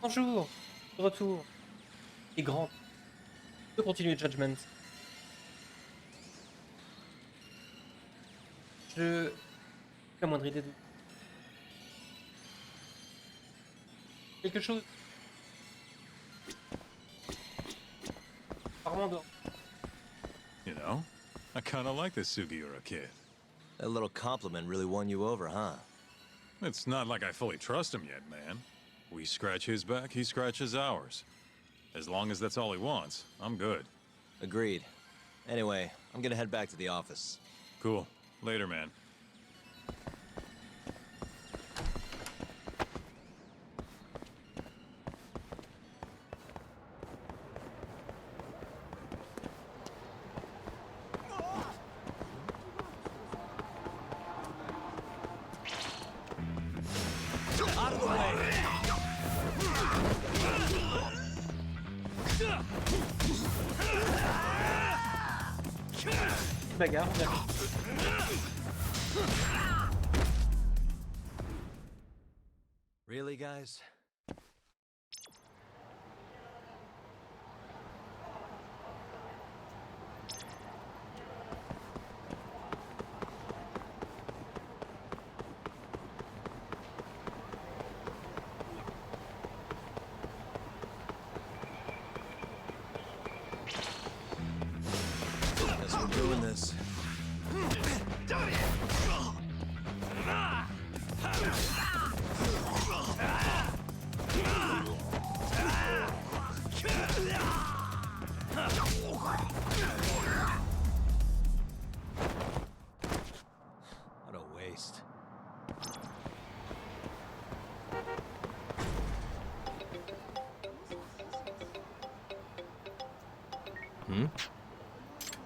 Bonjour, de retour. Et grand. De continuer Judgment. Je... La moindre idée de... Quelque chose. Apparemment dehors. You know, I kinda like this Sugiura kid. That little compliment really won you over, huh? It's not like I fully trust him yet, man. We scratch his back, he scratches ours. As long as that's all he wants, I'm good. Agreed. Anyway, I'm gonna head back to the office. Cool. Later, man. Out of the way! Bagarre, on verra. Really, guys? Guess we're doing this. What a waste.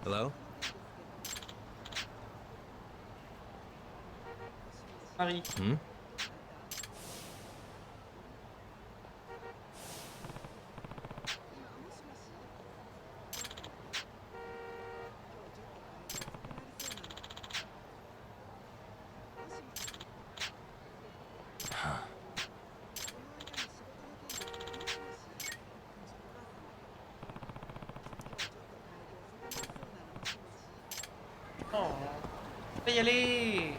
Hello? Marie. Oh. On va y aller.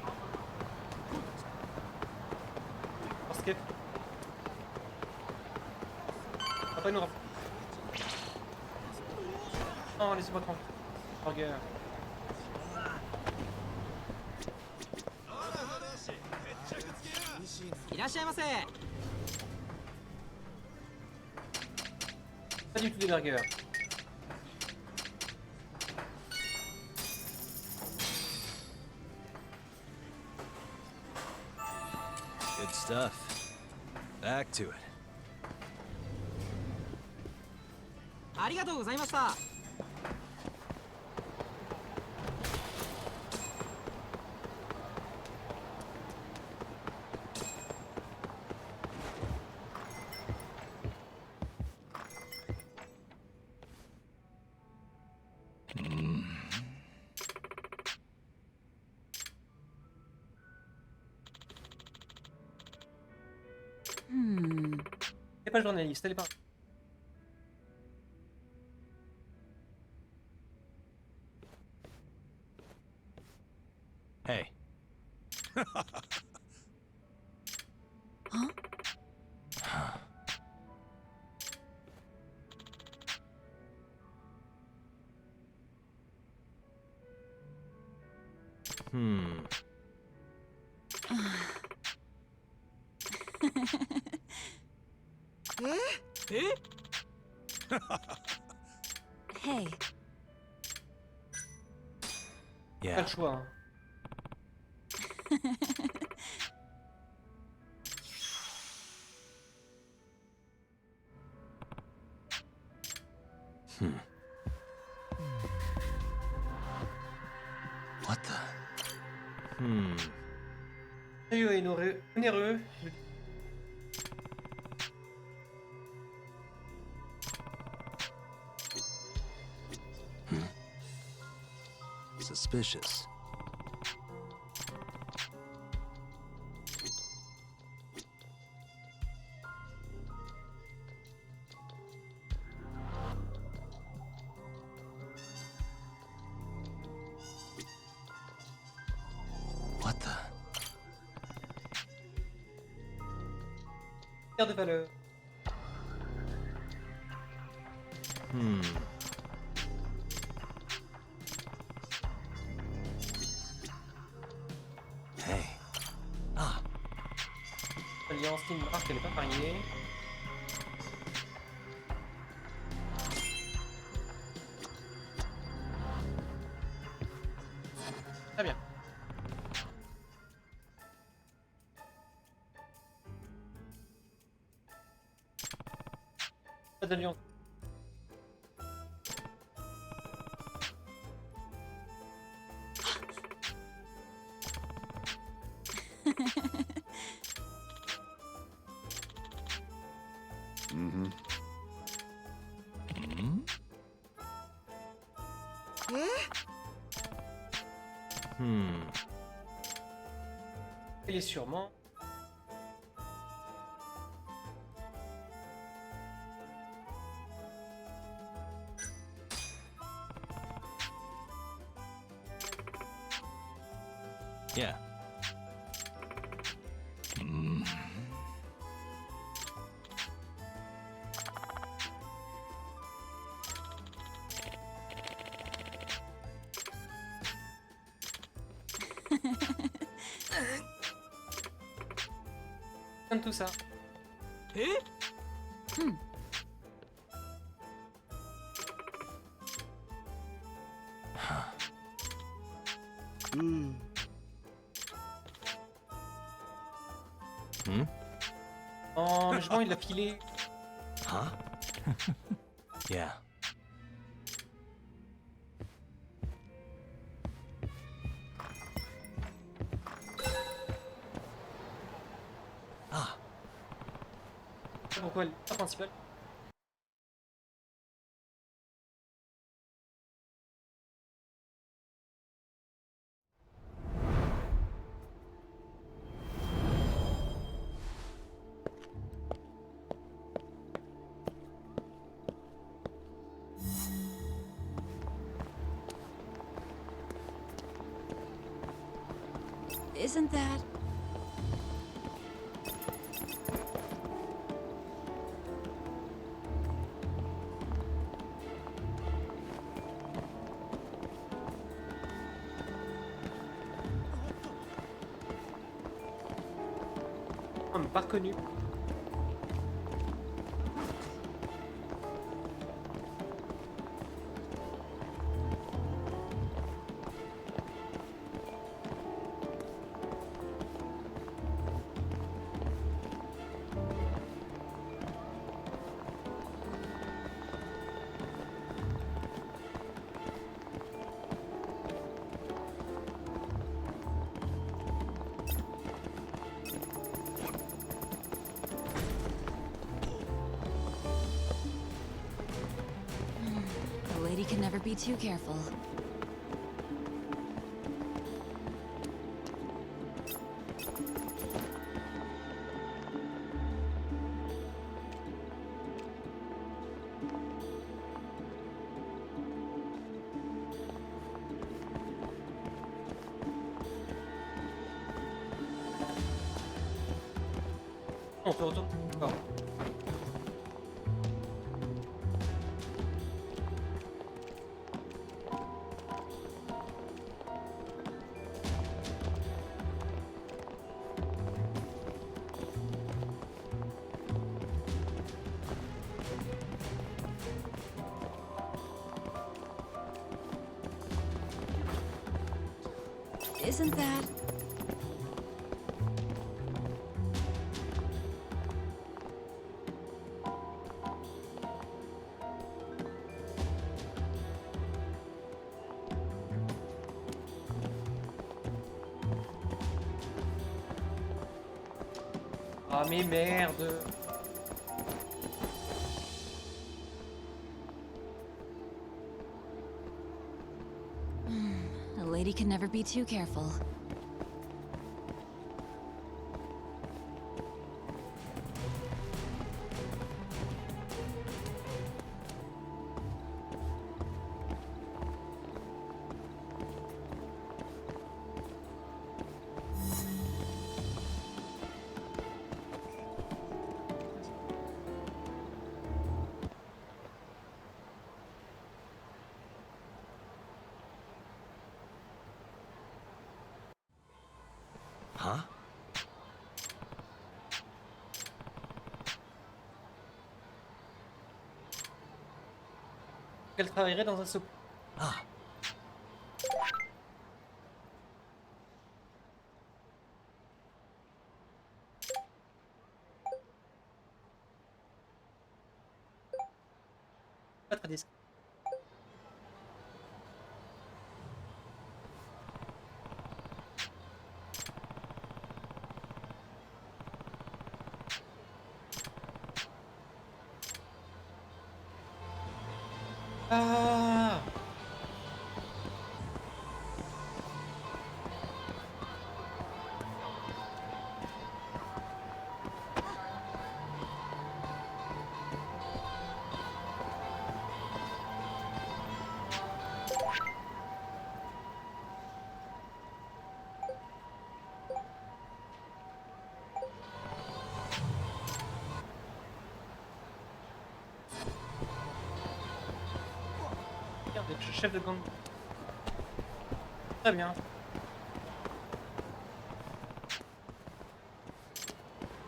Parce que... On va pas nous... Non, laissez-moi tranquille. Regarde. Pas du tout des burgers. Good stuff. Back to it. ありがとうございました。 Elle est pas journaliste, elle est pas... Hey. Hey, Pas Yeah. le choix. Hein. What the? Sérieux et onéreux. Suspicious. Perte de valeur. Hmm. Hey. Ah. Alliance qui me marque, elle est pas mariée. Très bien. Pas d'alliance. Mm-hmm. Hmm. Elle est sûrement. Yeah. Comme tout ça. うん。 Hmm? Oh, mais je vois, il l'a filé. Huh? Yeah. Ah. Pourquoi elle est pas principale? Isn't that... Oh, mais pas reconnu. A lady can never be too careful. On se retourne. Oh. Isn't that... Ah mais merde. A lady can never be too careful. Huh? Qu'elle travaillerait dans un soupe. Ah, Pas très discret. Ah! Merde, je suis chef de gang. Très bien.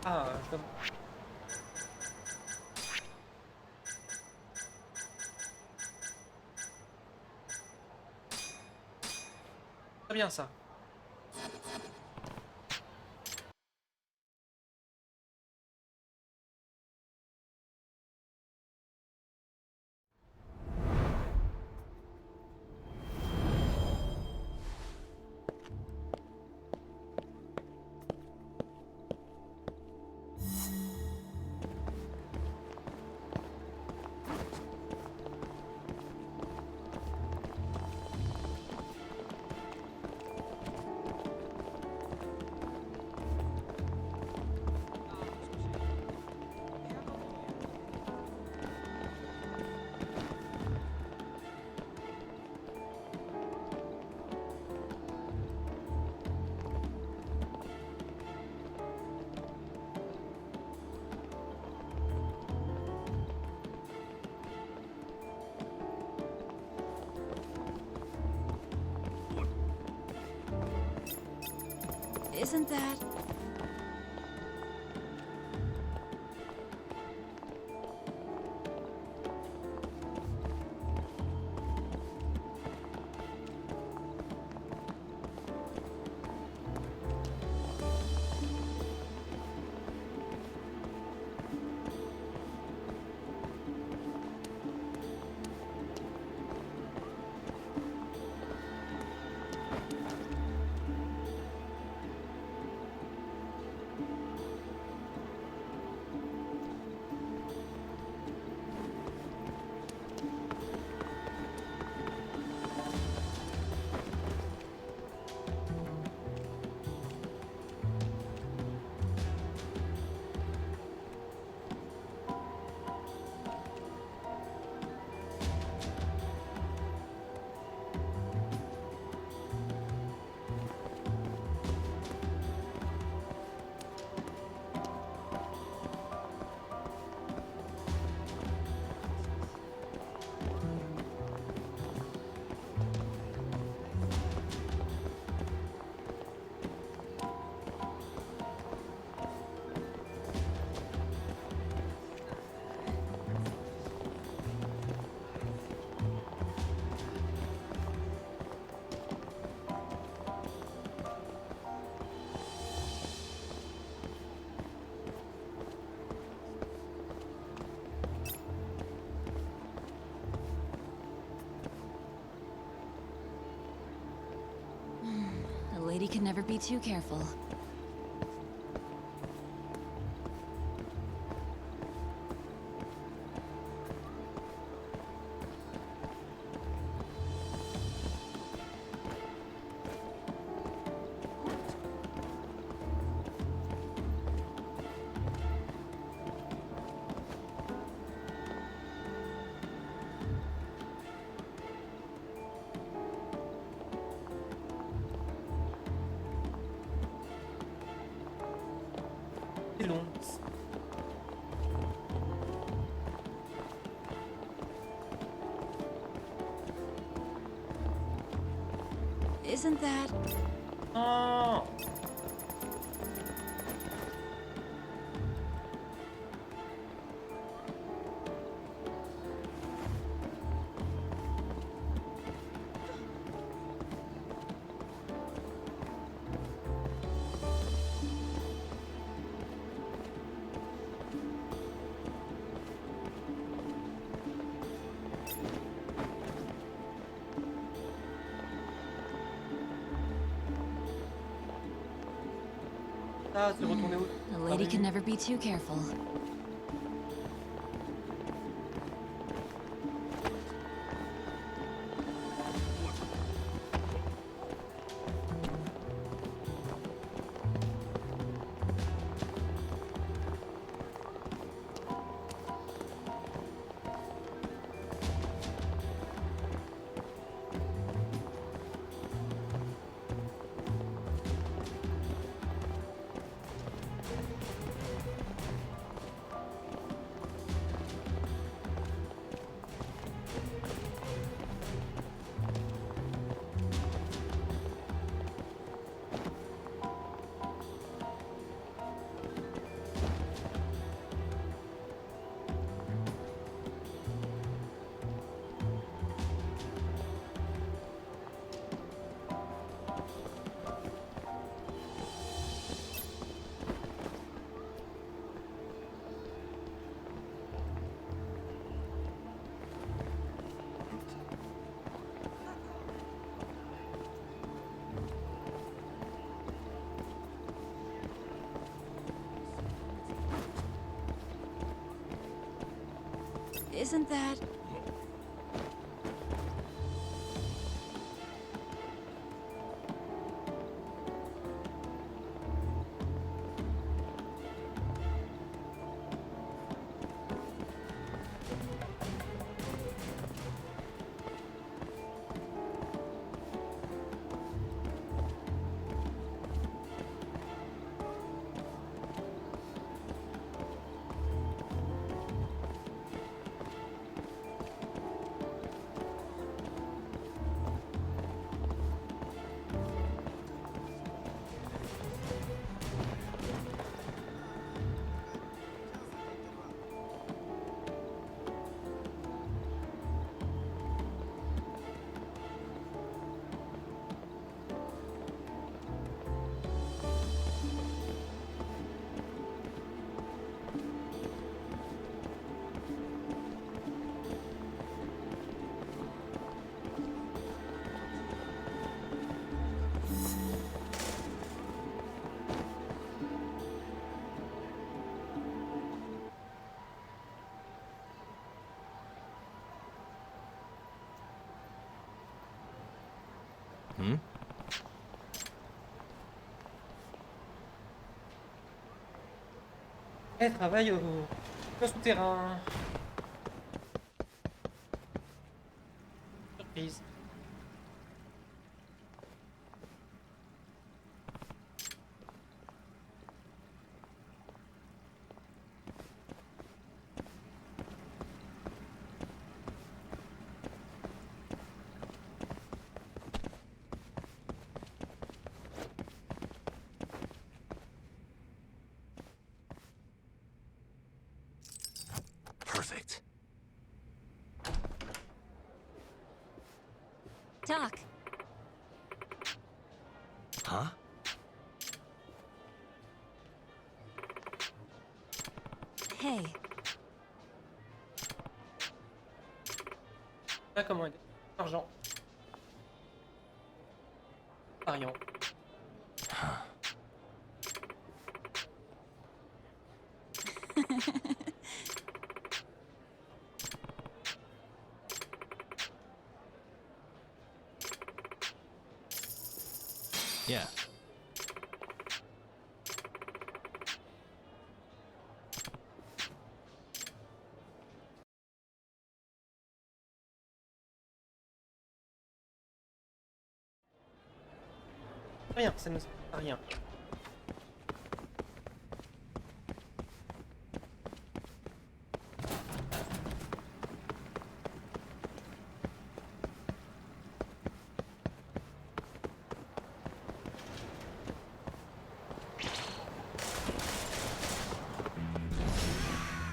Ah, je dois... Très bien ça. Isn't that... A lady can never be too careful. C'est long. Isn't that... Oh! Ah, c'est retourné où? A lady can never be too careful. Isn't that... Hmm? Elle travaille au souterrain. Surprise. Perfect. Doc, Huh? hey. Là, comment aider? Argent. Pariant. Yeah. Rien, ça ne sert à rien.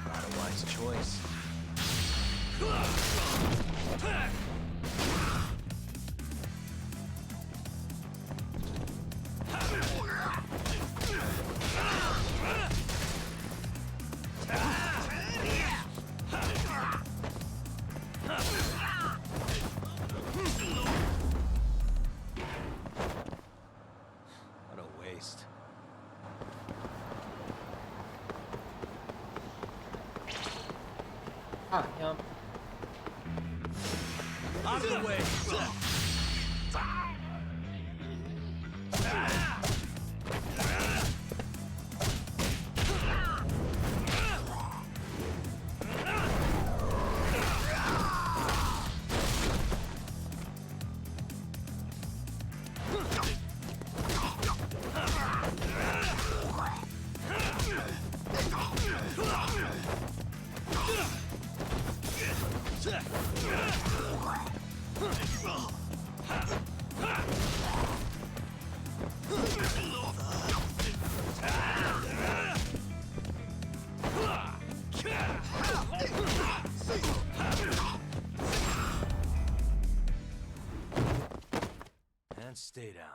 Not a wise choice. What a waste. Ah, il y a un... Out of the way! And stay down.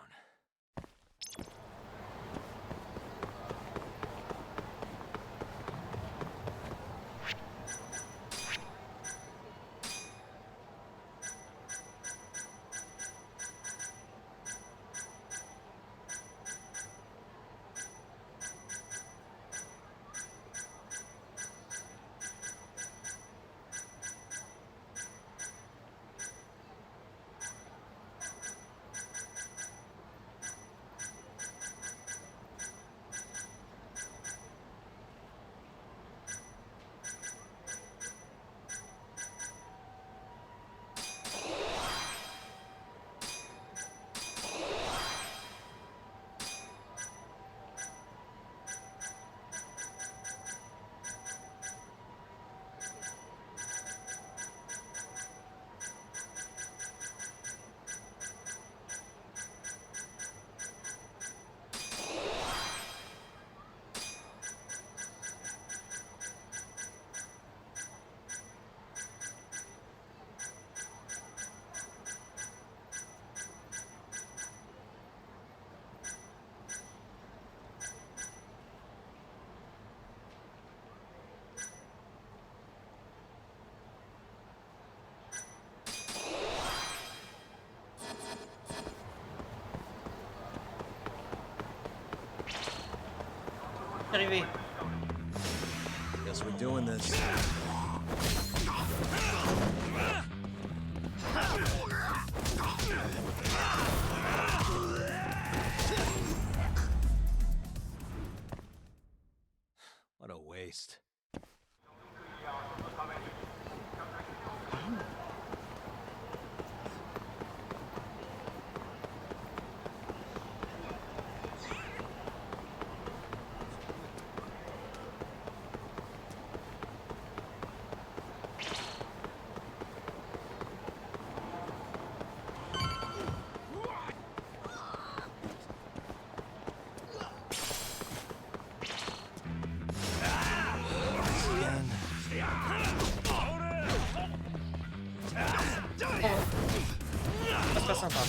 Arrivé. Guess we're doing this. What a waste. C'est pas sympa.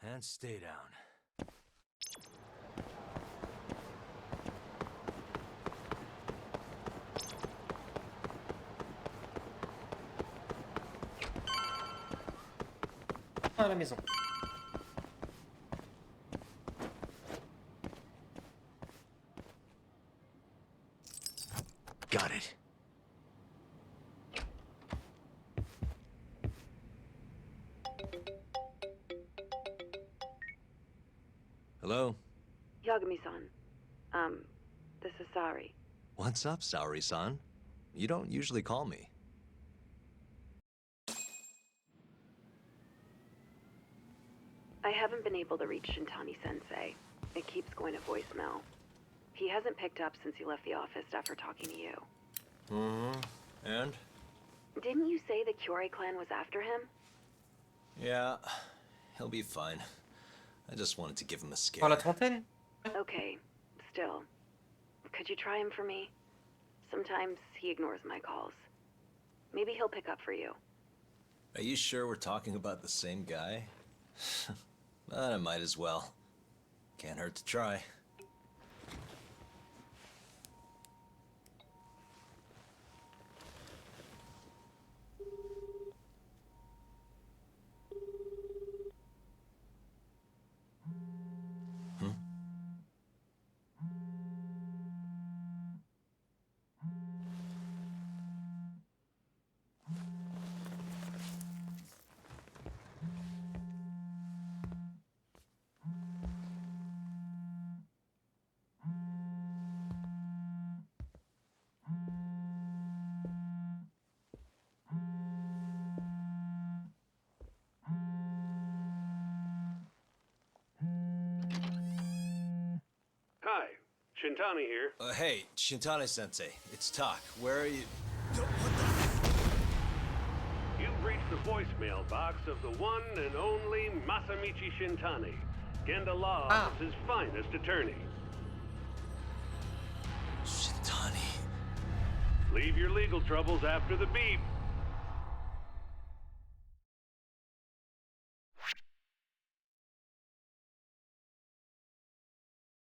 And stay down. À la maison. Got it. Hello? Yagami-san. This is Sari. What's up, Saori-san? You don't usually call me. I haven't been able to reach Shintani-sensei. It keeps going to voicemail. He hasn't picked up since he left the office after talking to you. Mm-hmm. And? Didn't you say the Kyorei clan was after him? Yeah, he'll be fine. I just wanted to give him a scare. Par la trentaine? Okay, still. Could you try him for me? Sometimes he ignores my calls. Maybe he'll pick up for you. Are you sure we're talking about the same guy? But I might as well. Can't hurt to try. Hi, Shintani here. Hey, Shintani-sensei, it's Tak. Where are you? You've reached the voicemail box of the one and only Masamichi Shintani, Genda Law Office's finest attorney. Shintani. Leave your legal troubles after the beep.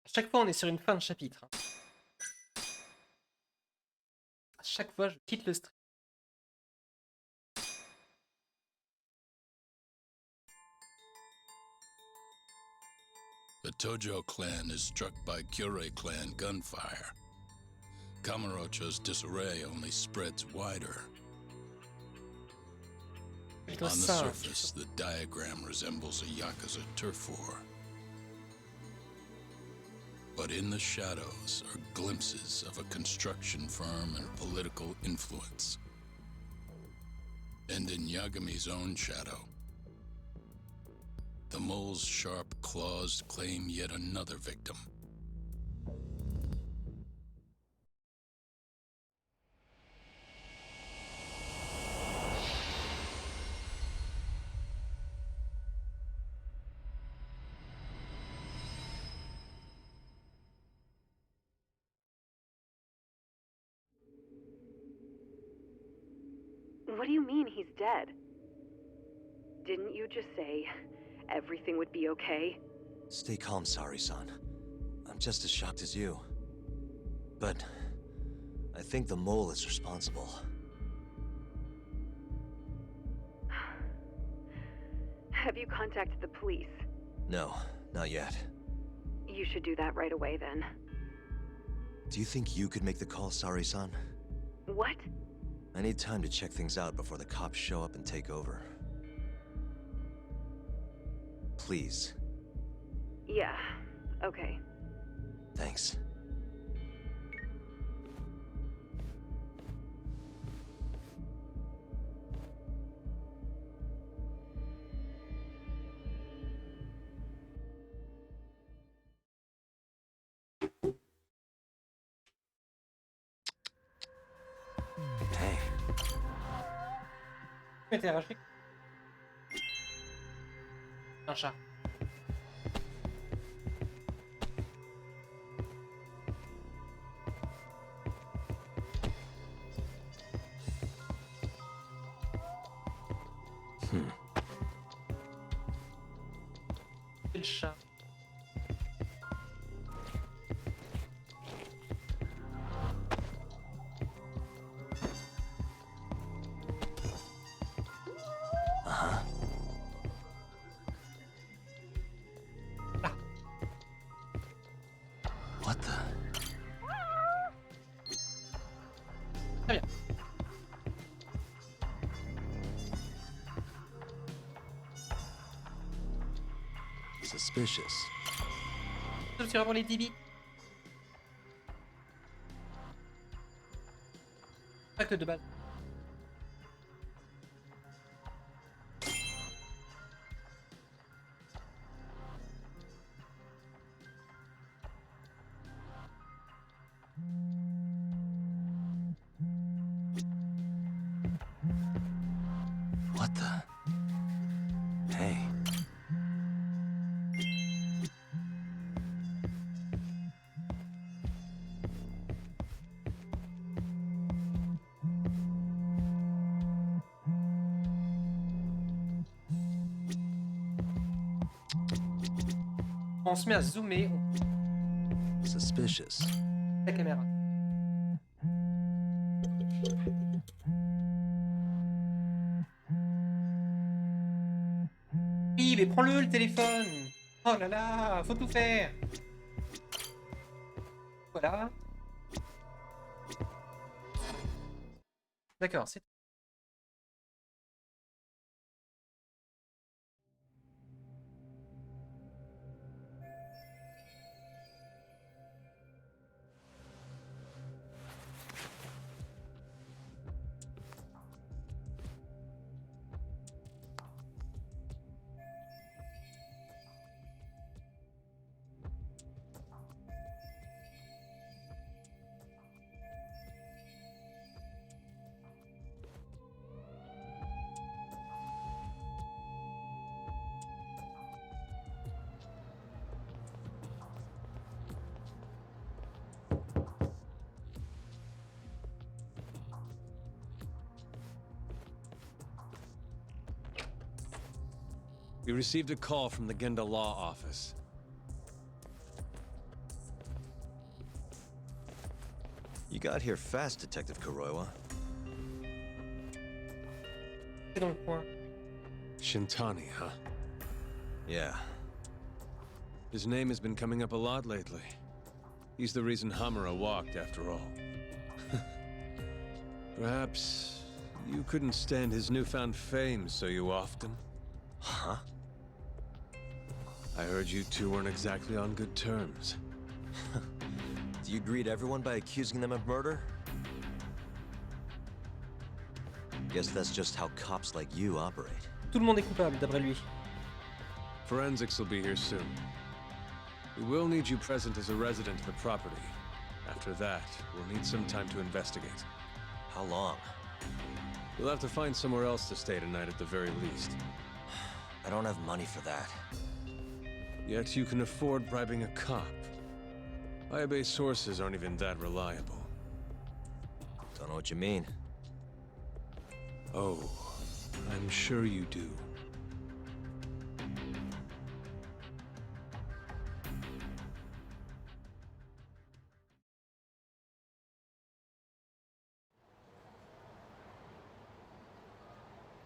À chaque fois, on est sur une fin de chapitre. Hein. À chaque fois, je quitte le stream. The Tojo clan is struck by Kyorei clan gunfire. Kamurocho's disarray only spreads wider. Chapitre On the 5. surface, the diagram resembles a Yakuza turf war. But in the shadows are glimpses of a construction firm and political influence. And in Yagami's own shadow, the mole's sharp claws claim yet another victim. What do you mean he's dead? Didn't you just say everything would be okay? Stay calm, Sari-san. I'm just as shocked as you. But I think the mole is responsible. Have you contacted the police? No, not yet. You should do that right away then. Do you think you could make the call, Sari-san? What? I need time to check things out before the cops show up and take over. Please. Yeah, okay. Thanks. Hey. Tu m'étais arraché. Un chat. C'est le chat. What the? Très bien. Suspicious. Je suis vraiment les 10 bits. Acte de balle. What the? Hey. On se met à zoomer, on pousse Suspicious. la caméra. Oui, mais prends-le le téléphone. Oh là là, faut tout faire. Voilà. D'accord, c'est... We received a call from the Genda Law Office. You got here fast, Detective Kuroiwa. C'est dans le coin. Shintani, huh? Yeah. His name has been coming up a lot lately. He's the reason Hamura walked, after all. Perhaps you couldn't stand his newfound fame so you often? Huh? I heard you two weren't exactly on good terms. Do you greet everyone by accusing them of murder? Guess that's just how cops like you operate. Tout le monde est coupable, d'après lui. Forensics will be here soon. We will need you present as a resident of the property. After that, we'll need some time to investigate. How long? You'll have to find somewhere else to stay tonight at the very least. I don't have money for that. Yet you can afford bribing a cop. Ayabei sources aren't even that reliable. Don't know what you mean. Oh, I'm sure you do.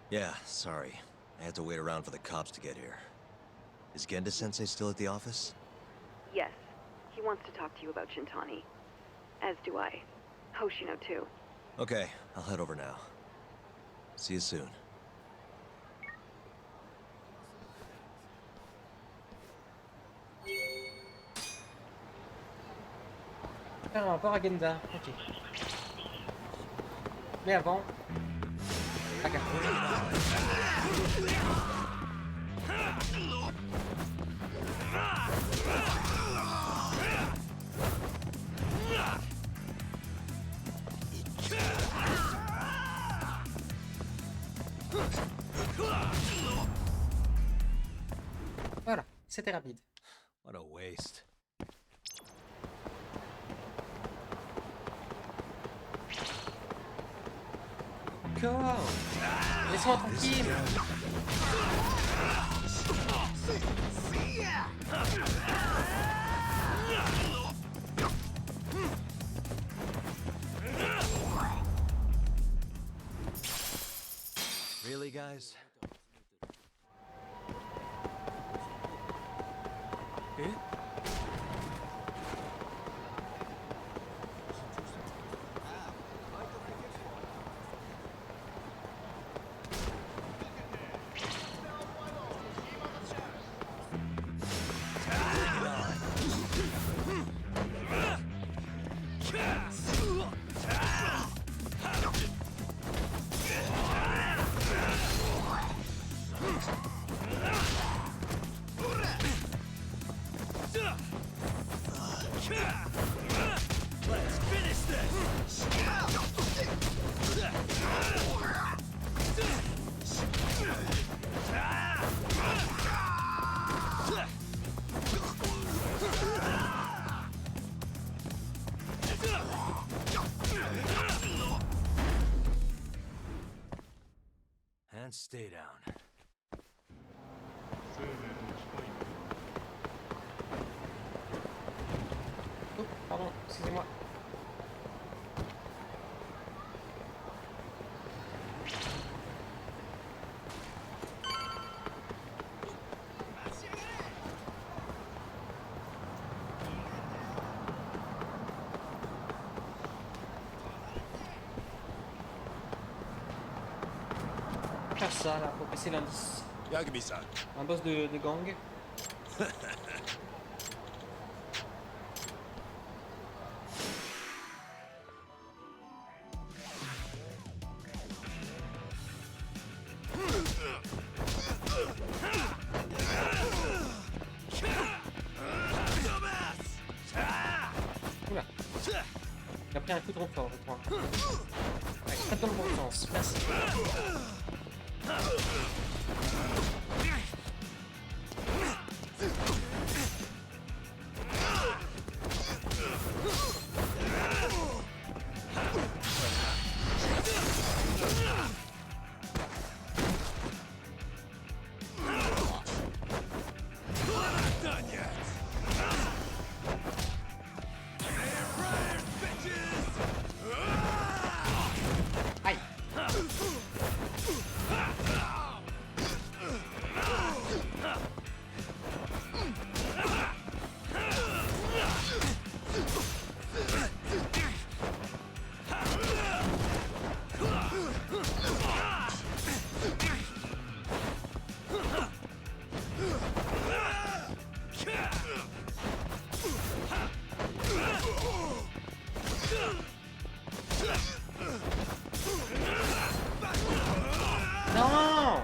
Yeah, sorry. I had to wait around for the cops to get here. Is Genda-sensei still at the office? Yes, he wants to talk to you about Shintani. As do I. Hoshino, too. Okay, I'll head over now. See you soon. Faire un rapport à Genda, ok. Mais avant... Aga. Voilà, c'était rapide. What a waste. Encore. Laisse-moi tranquille. Really, guys? And stay down. Excusez-moi. Faire ça là pour passer l'indice. Yagami-san. Un boss de gang. Oula. Il a pris un coup de renfort, je crois. Ouais, pas dans le bon sens. Merci. Aïe. Non!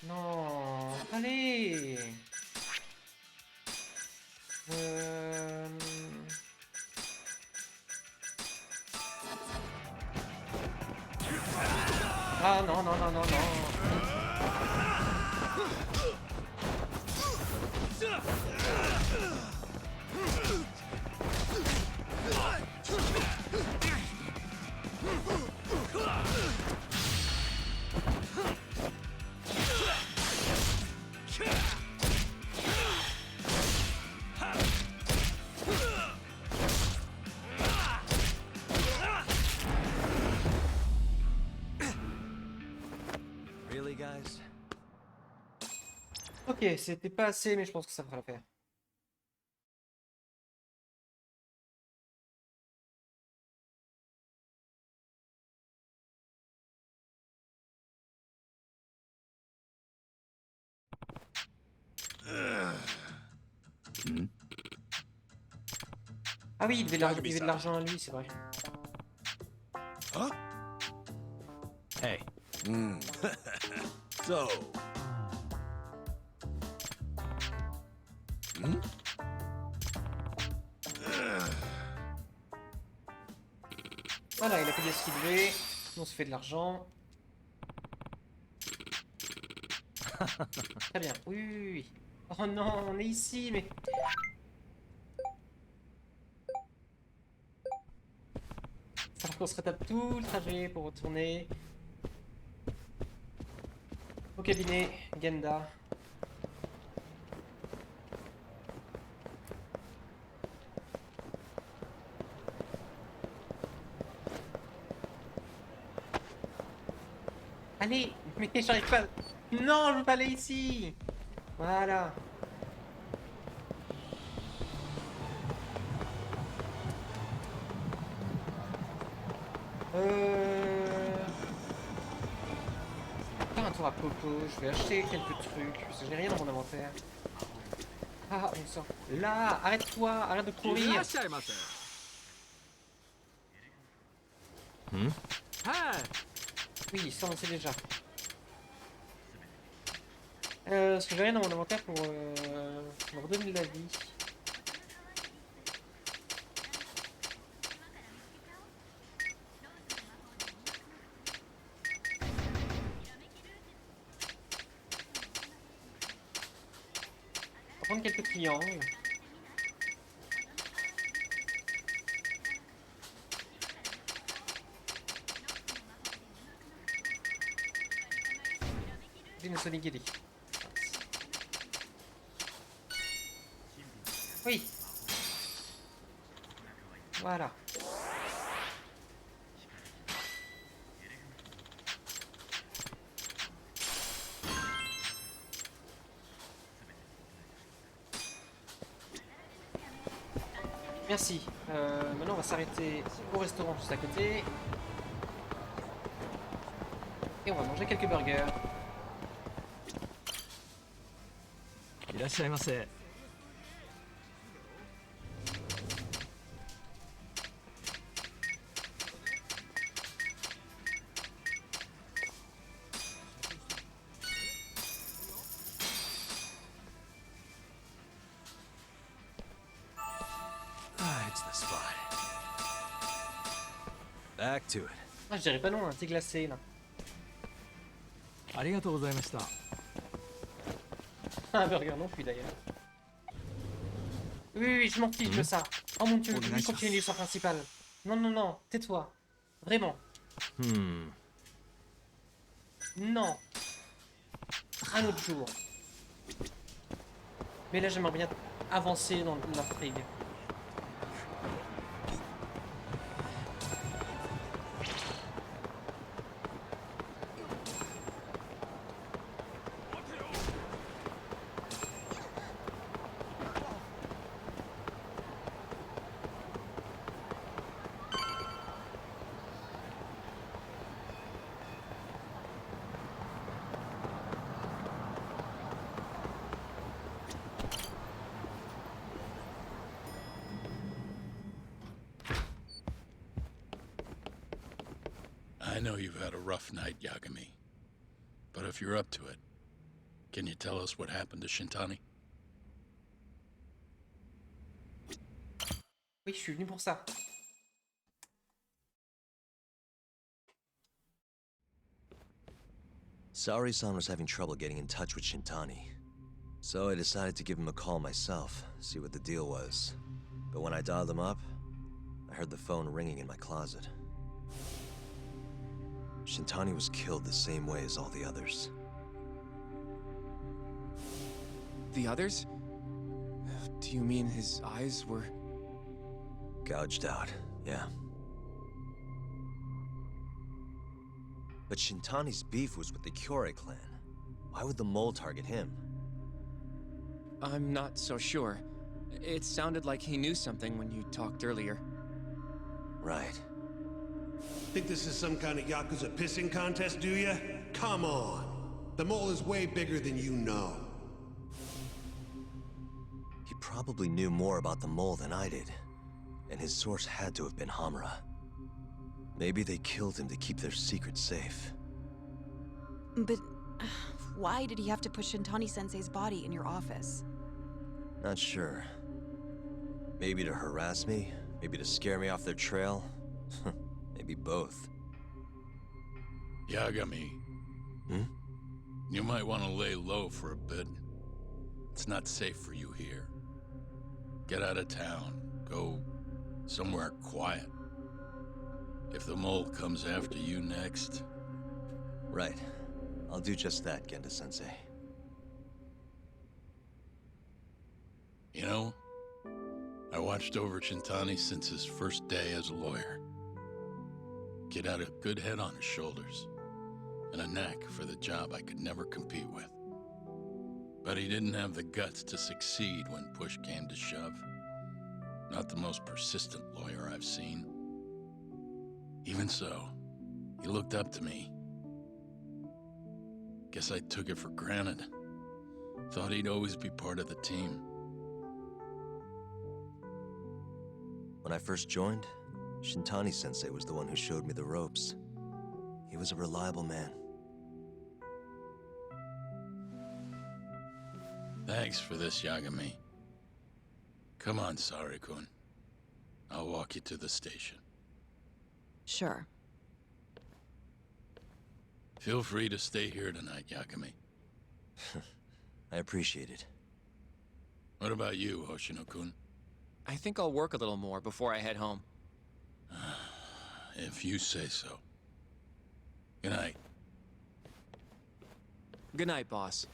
Non! Allez! Ah non, non, non, non, non! Really, guys? Ok, c'était pas assez, mais je pense que ça fera l'affaire. Ah oui, il devait de l'argent à lui, c'est vrai. Huh? Hey. So. Voilà, il a payé ce qu'il devait. On se fait de l'argent. Très bien. Oui, oui, oui. Oh non, on est ici, mais... Il va falloir qu'on se retape tout le trajet pour retourner au cabinet Genda. Allez, mais j'arrive pas. Non, je veux pas aller ici. Voilà. Faire un tour à Popo, je vais acheter quelques trucs, parce que je n'ai rien dans mon inventaire. Ah, on sort. Là, arrête-toi, arrête de courir. Oui, ça on sait déjà. Parce que j'ai rien dans mon inventaire pour me redonner de la vie. On va prendre quelques triangles. Une Sonigiri. Oui. Voilà. Merci. Maintenant, on va s'arrêter au restaurant juste à côté. Et on va manger quelques burgers. いらっしゃいませ。Ah, it's the spot. Back to it. Ah, je dirais pas non, un thé glacé là. ありがとうございました。 Un burger non plus d'ailleurs. Oui, oui, oui, je m'en fiche de ça. Oh mon dieu, lui continue l'histoire principale. Non, non, non, tais-toi. Vraiment. Non. Un autre jour. Mais là, j'aimerais bien avancer dans l'intrigue. I know you've had a rough night, Yagami. But if you're up to it, can you tell us what happened to Shintani? Oui, je suis venu pour ça. Saori-san was having trouble getting in touch with Shintani. So I decided to give him a call myself, see what the deal was. But when I dialed him up, I heard the phone ringing in my closet. Shintani was killed the same way as all the others. The others? Do you mean his eyes were... Gouged out, yeah. But Shintani's beef was with the Kyorei clan. Why would the mole target him? I'm not so sure. It sounded like he knew something when you talked earlier. Right. Think this is some kind of Yakuza pissing contest, do ya? Come on. The mole is way bigger than you know. He probably knew more about the mole than I did. And his source had to have been Hamura. Maybe they killed him to keep their secret safe. But why did he have to put Shintani-sensei's body in your office? Not sure. Maybe to harass me? Maybe to scare me off their trail? Maybe both. Yagami. You might want to lay low for a bit. It's not safe for you here. Get out of town. Go somewhere quiet. If the mole comes after you next... Right. I'll do just that, Genda-sensei. You know, I watched over Shintani since his first day as a lawyer. Kid had a good head on his shoulders, and a knack for the job I could never compete with. But he didn't have the guts to succeed when push came to shove. Not the most persistent lawyer I've seen. Even so, he looked up to me. Guess I took it for granted. Thought he'd always be part of the team. When I first joined, Shintani-sensei was the one who showed me the ropes. He was a reliable man. Thanks for this, Yagami. Come on, Sari-kun. I'll walk you to the station. Sure. Feel free to stay here tonight, Yagami. I appreciate it. What about you, Hoshino-kun? I think I'll work a little more before I head home. If you say so. Good night. Good night, boss.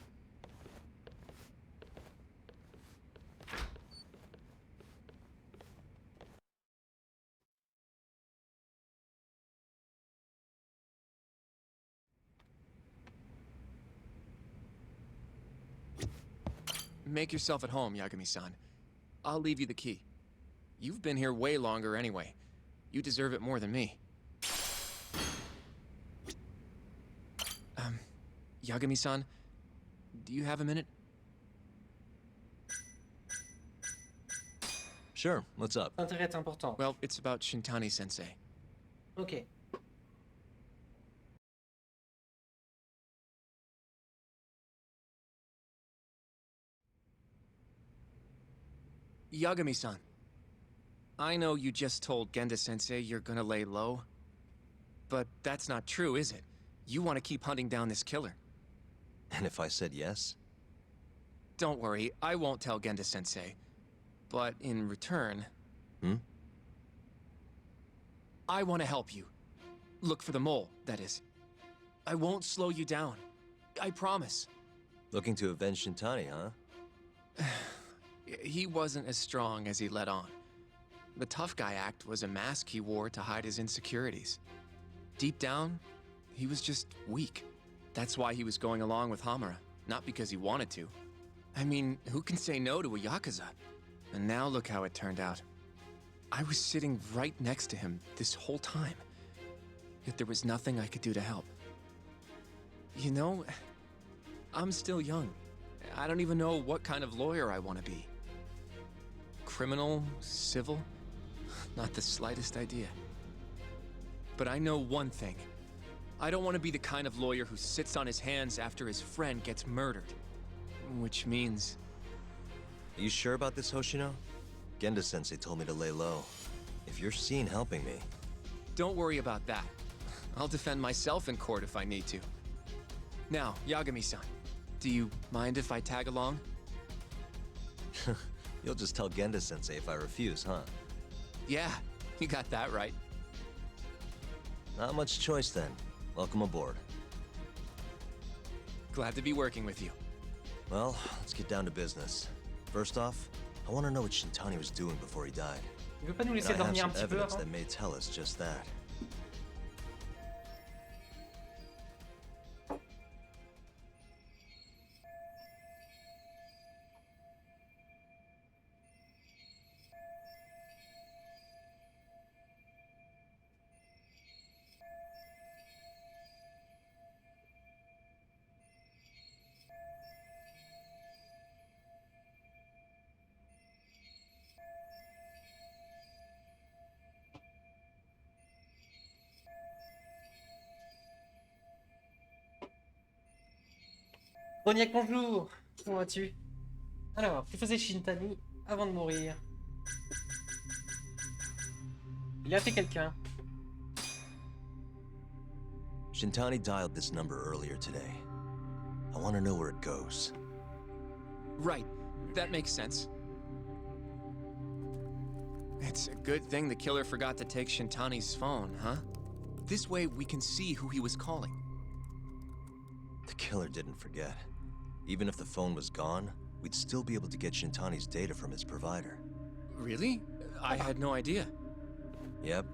Make yourself at home, Yagami-san. I'll leave you the key. You've been here way longer anyway. You deserve it more than me. Yagami-san, do you have a minute? Sure, what's up? Intérêt est important. Well, it's about Shintani-sensei. Ok. Yagami-san, I know you just told Genda-sensei you're gonna lay low, but that's not true, is it? You want to keep hunting down this killer. And if I said yes? Don't worry, I won't tell Genda-sensei. But in return... I want to help you. Look for the mole, that is. I won't slow you down. I promise. Looking to avenge Shintani, huh? He wasn't as strong as he let on. The tough guy act was a mask he wore to hide his insecurities. Deep down, he was just weak. That's why he was going along with Hamura, not because he wanted to. I mean, who can say no to a Yakuza? And now look how it turned out. I was sitting right next to him this whole time. Yet there was nothing I could do to help. You know, I'm still young. I don't even know what kind of lawyer I want to be. Criminal? Civil? Not the slightest idea. But I know one thing. I don't want to be the kind of lawyer who sits on his hands after his friend gets murdered. Which means... Are you sure about this, Hoshino? Genda-sensei told me to lay low. If you're seen helping me... Don't worry about that. I'll defend myself in court if I need to. Now, Yagami-san, do you mind if I tag along? You'll just tell Genda-sensei if I refuse, huh? Yeah, you got that right. Not much choice then. Welcome aboard. Glad to be working with you. Well, let's get down to business. First off, I want to know what Shintani was doing before he died. Il veut pas nous And laisser I have dormir un some petit peu evidence avant? that may tell us just that. Roniac, bonjour. Comment vas-tu? Alors, que faisait Shintani avant de mourir? Il a fait quelqu'un. Shintani dialed this number earlier today. I want to know where it goes. Right, that makes sense. It's a good thing the killer forgot to take Shintani's phone, huh? This way we can see who he was calling. The killer didn't forget. Even if the phone was gone, we'd still be able to get Shintani's data from its provider. Really? I had no idea. Yep.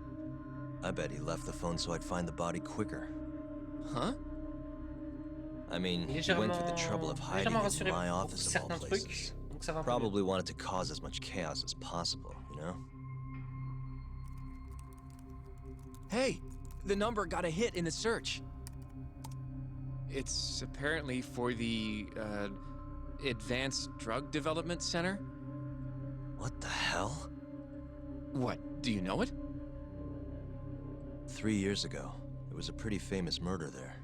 I bet he left the phone so I'd find the body quicker. Huh? I mean, he went through the trouble of hiding it in my office of all places. Donc ça va un peu mieux. Probably wanted to cause as much chaos as possible, you know? Hey, the number got a hit in the search. It's apparently for the, Advanced Drug Development Center? What the hell? What, do you know it? 3 years ago, there was a pretty famous murder there.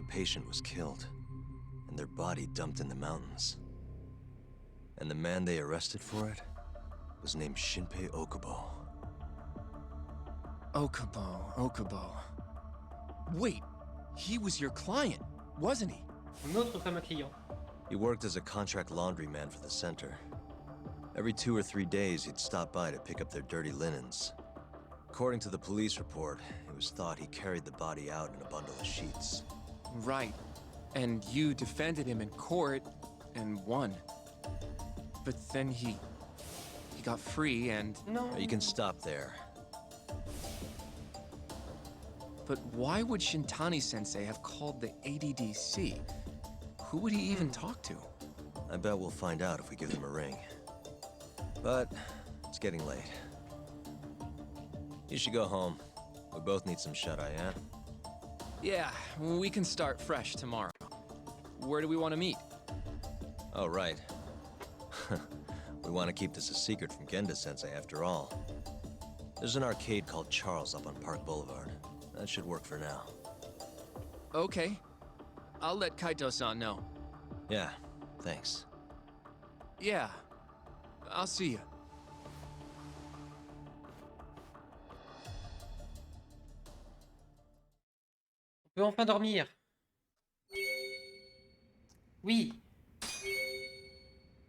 A patient was killed, and their body dumped in the mountains. And the man they arrested for it was named Shinpei Okubo. Okubo. Wait, he was your client, wasn't he? Notre fameux client. He worked as a contract laundryman for the center. Every 2 or 3 days, he'd stop by to pick up their dirty linens. According to the police report, it was thought he carried the body out in a bundle of sheets. Right. And you defended him in court and won. But then he got free and... No. You can stop there. But why would Shintani-sensei have called the ADDC? Who would he even talk to? I bet we'll find out if we give them a ring. But it's getting late. You should go home. We both need some shut-eye, yeah? Yeah, we can start fresh tomorrow. Where do we want to meet? Oh, right. We want to keep this a secret from Genda-sensei after all. There's an arcade called Charles up on Park Boulevard. That should work for now. Okay. I'll let Kaito-san know. Yeah, thanks. Yeah. I'll see you. On peut enfin dormir. Oui.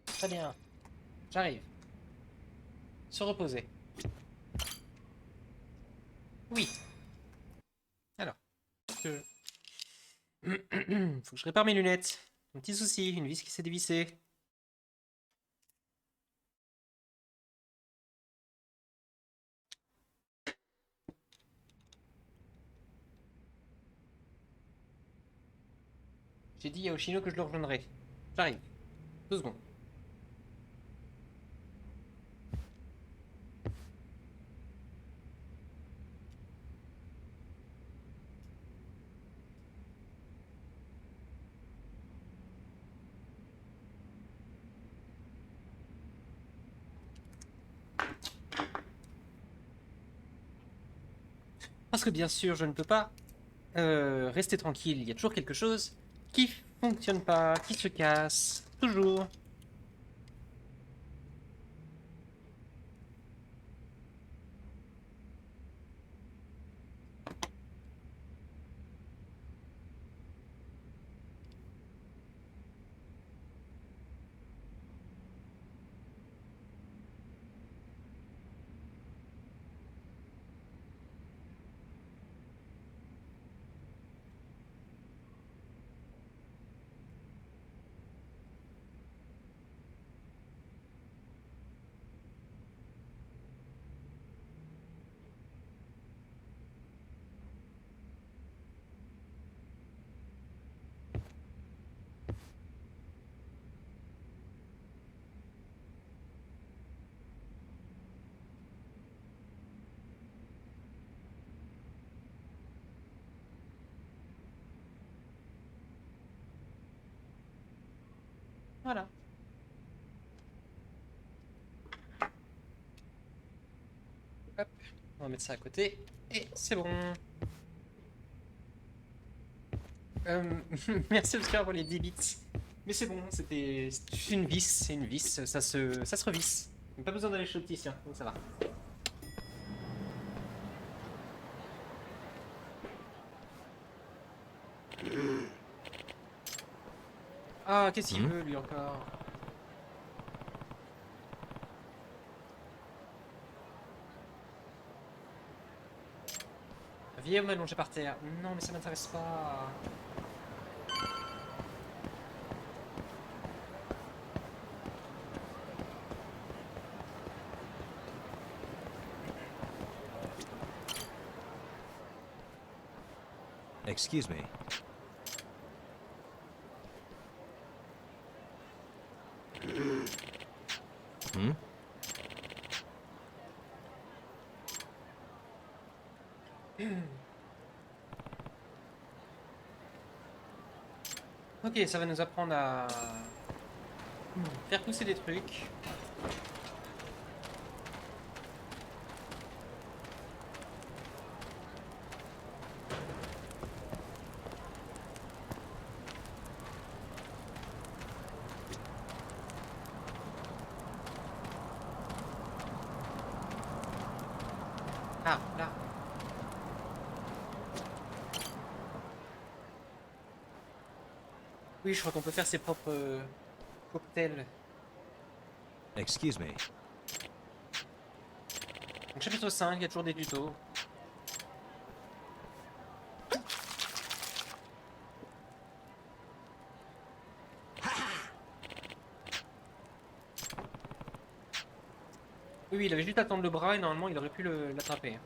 Très bien. J'arrive. Se reposer. Oui. Alors. Faut que je répare mes lunettes. Un petit souci, une vis qui s'est dévissée. J'ai dit à Oshino que je le rejoindrai. J'arrive. 2 secondes. Parce que bien sûr, je ne peux pas rester tranquille. Il y a toujours quelque chose qui fonctionne pas, qui se casse, toujours. Voilà. Hop, on va mettre ça à côté. Et c'est bon. Merci Oscar pour les 10 bits. Mais c'est bon, c'était une vis, c'est une vis, ça se revisse. Pas besoin d'aller chez l'opticien, donc ça va. Ah, qu'est-ce qu'il veut lui encore? Un vieil homme allongé par terre. Non, mais ça m'intéresse pas. Excuse me. Hmm? Ok, ça va nous apprendre à faire pousser des trucs. Ah, là. Oui, je crois qu'on peut faire ses propres cocktails. Excuse me. Donc chapitre 5, il y a toujours des tutos. Oui, il avait juste à tendre le bras et normalement il aurait pu l'attraper.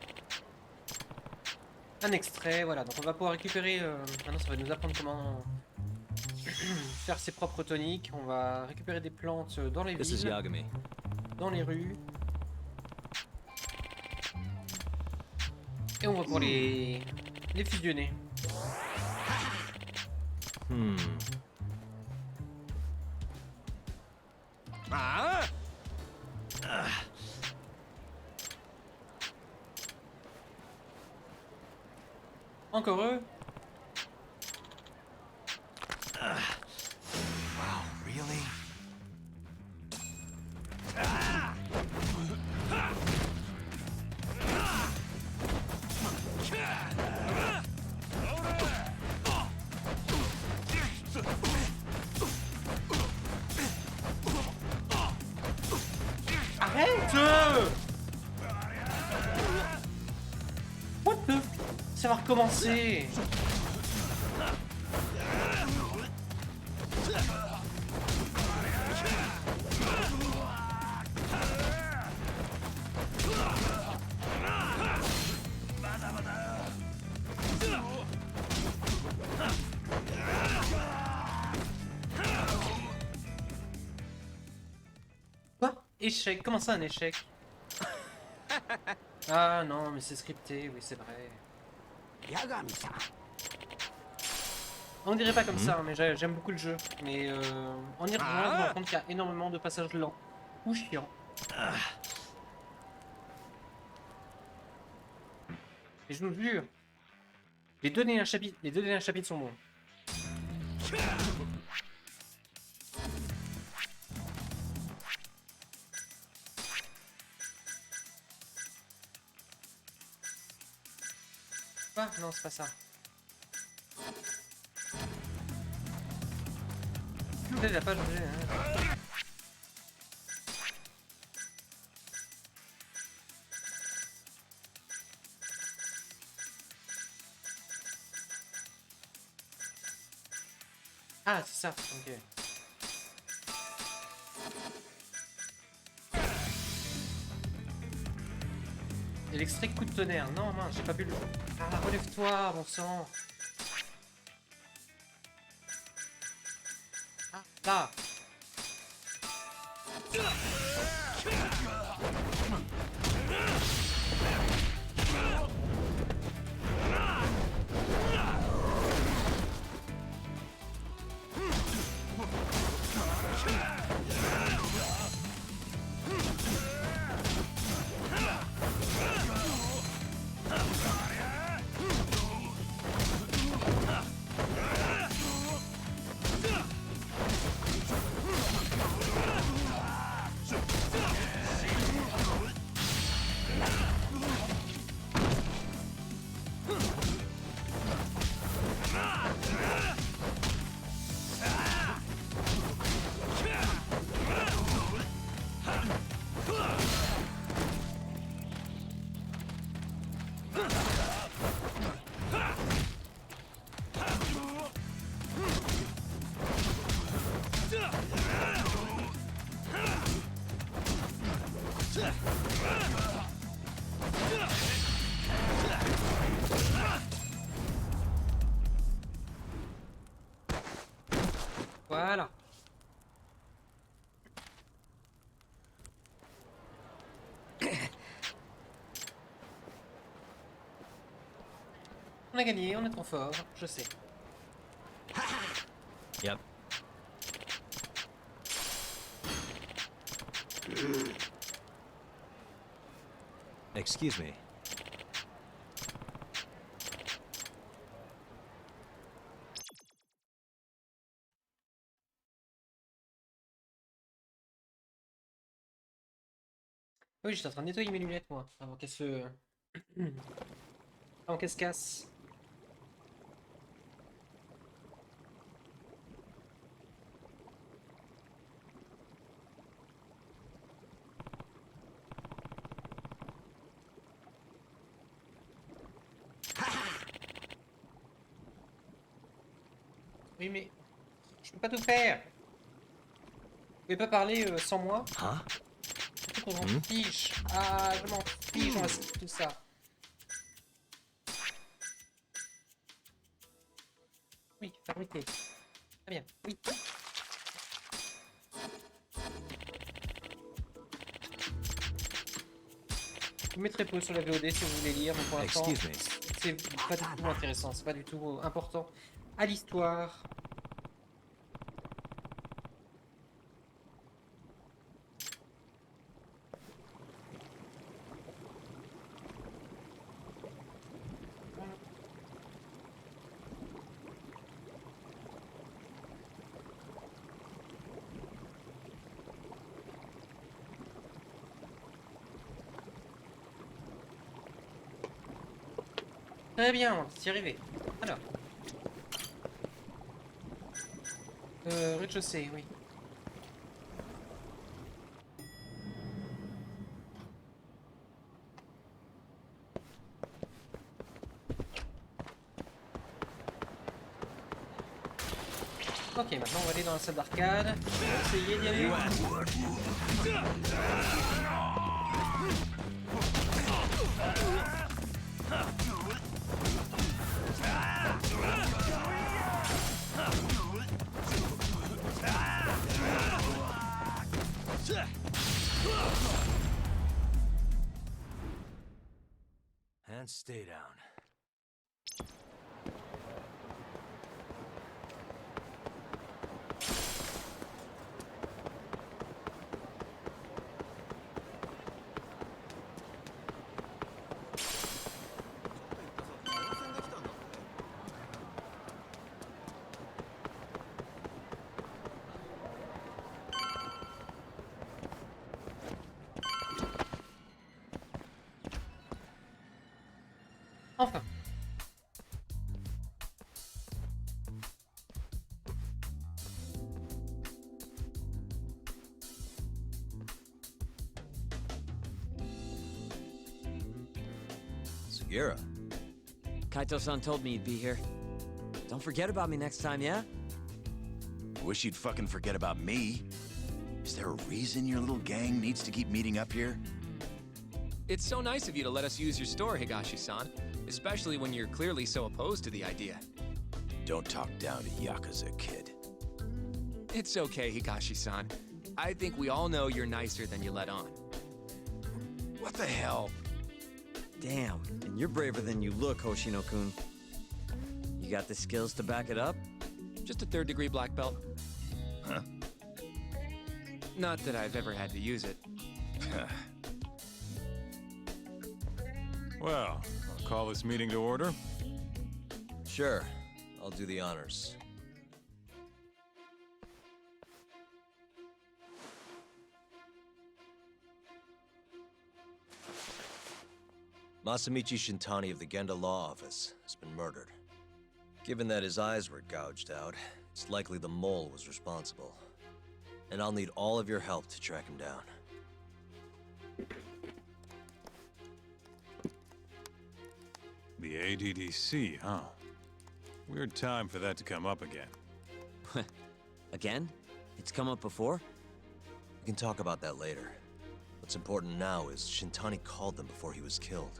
Un extrait, voilà. Donc on va pouvoir récupérer... Maintenant ça va nous apprendre comment faire ses propres toniques. On va récupérer des plantes dans les This is villes, Yagami. dans les rues. Et on va pour les fusionner. Encore eux. Wow, really? Arrête! What the? Ça va recommencer. Quoi? Échec? Comment ça un échec? Ah non, mais c'est scripté, oui c'est vrai. On dirait pas comme ça, hein, mais j'aime beaucoup le jeu. Mais en y rejoignant, je me rends compte qu'il y a énormément de passages lents ou chiants. Et je vous jure, les deux derniers chapitres sont bons. Ah non, c'est pas ça. Il a pas changé. Hein. Ah, c'est ça, ok. Électrique coup de tonnerre. Non, mince, j'ai pas pu le... Ah, relève-toi, bon sang. Ah, là. Voilà. On a gagné, on est trop fort, je sais. Yep. Excuse me. Oui, j'étais en train de nettoyer mes lunettes, moi, avant qu'elles se... avant qu'elles se cassent. Oui, mais... je peux pas tout faire. Vous pouvez pas parler sans moi? Huh? Surtout qu'on m'en fiche. Ah, je m'en fiche, on va skip tout ça. Oui, fabriquer. bien. Oui. Je vous mets très peu sur la VOD si vous voulez lire, mais pour l'instant, Excuse me. c'est pas du tout intéressant, c'est pas du tout important à l'histoire. Très bien, on va s'y arriver. Alors. Rez-de-chaussée, oui. Ok, maintenant on va aller dans la salle d'arcade. On va essayer d'y aller. And stay down. Enfin. Sugira. Kaito-san told me you'd be here. Don't forget about me next time, yeah? Wish you'd fucking forget about me. Is there a reason your little gang needs to keep meeting up here? It's so nice of you to let us use your store, Higashi-san, especially when you're clearly so opposed to the idea. Don't talk down to Yakuza, kid. It's okay, Higashi-san. I think we all know you're nicer than you let on. What the hell? Damn, and you're braver than you look, Hoshino-kun. You got the skills to back it up? Just a third-degree black belt. Huh? Not that I've ever had to use it. Well, I'll call this meeting to order. Sure, I'll do the honors. Masamichi Shintani of the Genda Law Office has been murdered. Given that his eyes were gouged out, it's likely the mole was responsible. And I'll need all of your help to track him down. The ADDC, huh? Weird time for that to come up again. Again? It's come up before? We can talk about that later. What's important now is Shintani called them before he was killed.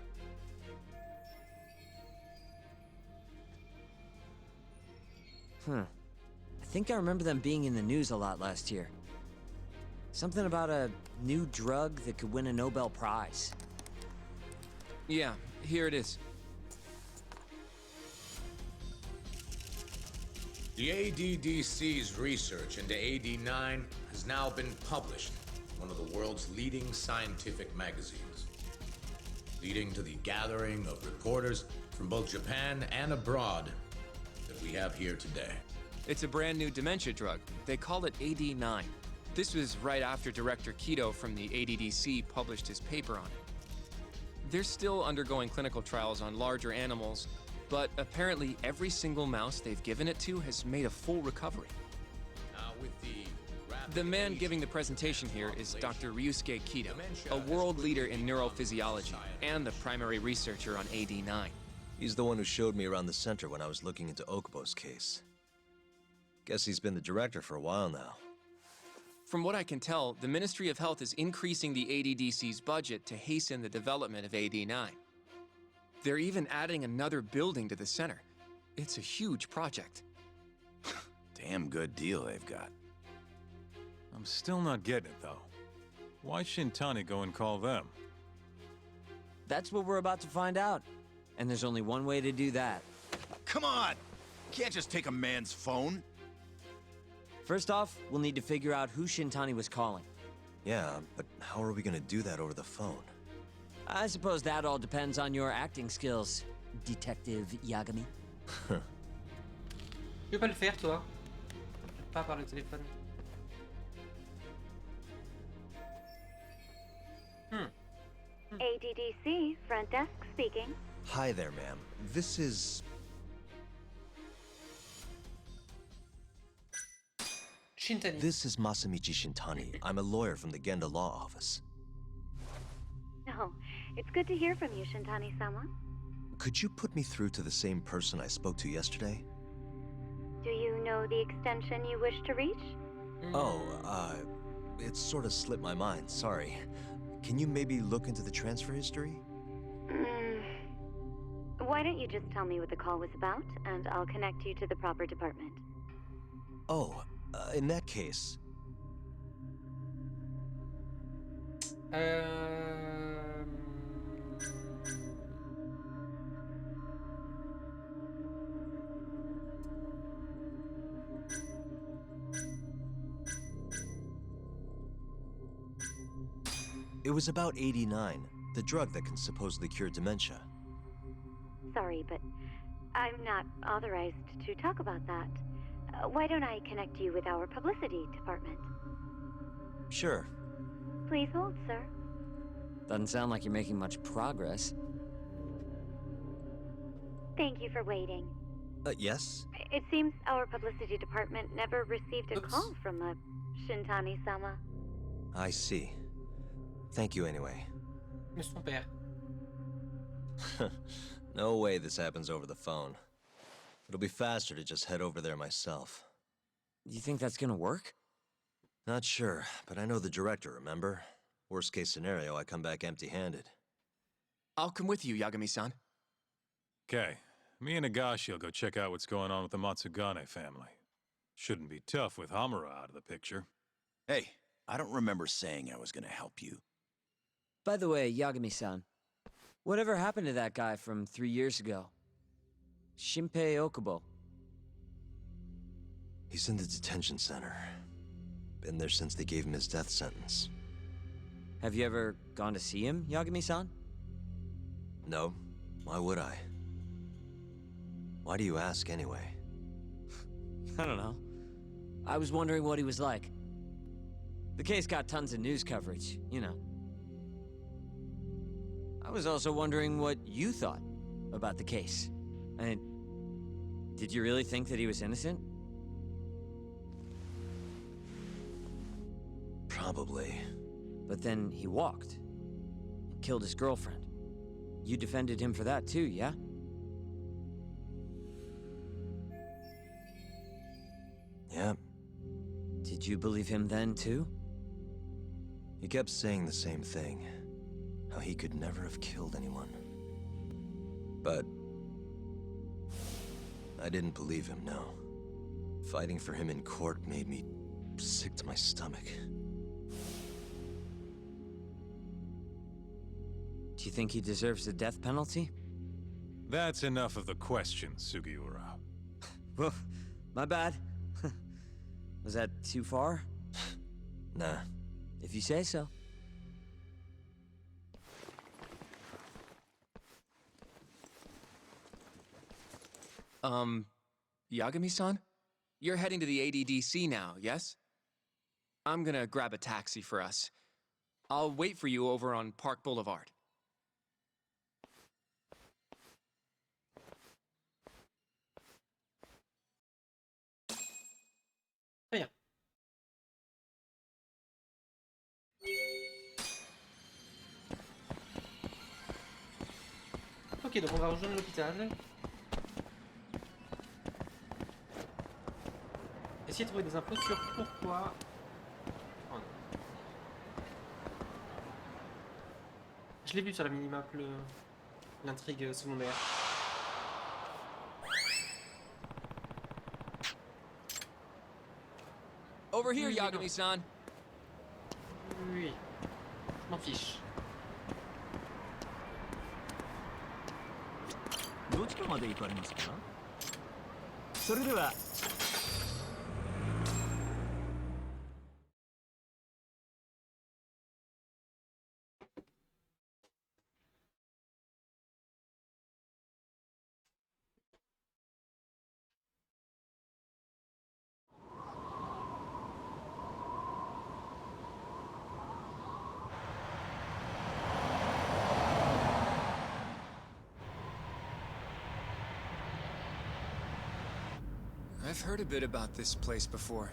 I think I remember them being in the news a lot last year. Something about a new drug that could win a Nobel Prize. Yeah, here it is. The ADDC's research into AD9 has now been published in one of the world's leading scientific magazines, leading to the gathering of reporters from both Japan and abroad that we have here today. It's a brand new dementia drug. They call it AD9. This was right after Director Kido from the ADDC published his paper on it. They're still undergoing clinical trials on larger animals, but apparently every single mouse they've given it to has made a full recovery. Now with The man giving the presentation here is Dr. Ryusuke Kido, a world leader in neurophysiology and the primary researcher on AD9. He's the one who showed me around the center when I was looking into Okubo's case. Guess he's been the director for a while now. From what I can tell, the Ministry of Health is increasing the ADDC's budget to hasten the development of AD9. They're even adding another building to the center. It's a huge project. Damn good deal they've got. I'm still not getting it, though. Why Shintani go and call them? That's what we're about to find out. And there's only one way to do that. Come on! Can't just take a man's phone. First off, we'll need to figure out who Shintani was calling. Yeah, but how are we gonna do that over the phone? I suppose that all depends on your acting skills, Detective Yagami. Tu peux pas le faire, toi? Pas par le téléphone. ADDC, front desk speaking. Hi there, ma'am. This is... Shintani. This is Masamichi Shintani. I'm a lawyer from the Genda Law Office. Oh, it's good to hear from you, Shintani-sama. Could you put me through to the same person I spoke to yesterday? Do you know the extension you wish to reach? Oh, it sort of slipped my mind, sorry. Can you maybe look into the transfer history? Why don't you just tell me what the call was about, and I'll connect you to the proper department. Oh, in that case... It was about 89, the drug that can supposedly cure dementia. Sorry, but I'm not authorized to talk about that. Why don't I connect you with our publicity department? Sure. Please hold, sir. Doesn't sound like you're making much progress. Thank you for waiting. Yes? It seems our publicity department never received a call from a Shintani-sama. I see. Thank you anyway. Mais son père. No way this happens over the phone. It'll be faster to just head over there myself. You think that's gonna work? Not sure, but I know the director, remember? Worst case scenario, I come back empty-handed. I'll come with you, Yagami-san. Okay, me and Nagashi will go check out what's going on with the Matsugane family. Shouldn't be tough with Hamura out of the picture. Hey, I don't remember saying I was gonna help you. By the way, Yagami-san, whatever happened to that guy from 3 years ago? Shinpei Okubo. He's in the detention center. Been there since they gave him his death sentence. Have you ever gone to see him, Yagami-san? No. Why would I? Why do you ask anyway? I don't know. I was wondering what he was like. The case got tons of news coverage, you know. I was also wondering what you thought about the case. I mean, did you really think that he was innocent? Probably. But then he walked. And killed his girlfriend. You defended him for that too, yeah? Yeah. Did you believe him then too? He kept saying the same thing. How he could never have killed anyone. But... I didn't believe him, no. Fighting for him in court made me sick to my stomach. Do you think he deserves the death penalty? That's enough of the questions, Sugiura. Well, my bad. Was that too far? Nah. If you say so. Yagami-san? You're heading to the ADDC now, yes? I'm gonna grab a taxi for us. I'll wait for you over on Park Boulevard. Très bien. Ok, donc on va rejoindre l'hôpital. Essayer de trouver des infos sur pourquoi... Oh non. Je l'ai vu sur la minimap, l'intrigue secondaire. Over here, Oui, mais non. Yagami-san. Oui. Je m'en fiche. どちらまで行かれますか？それでは I've heard a bit about this place before.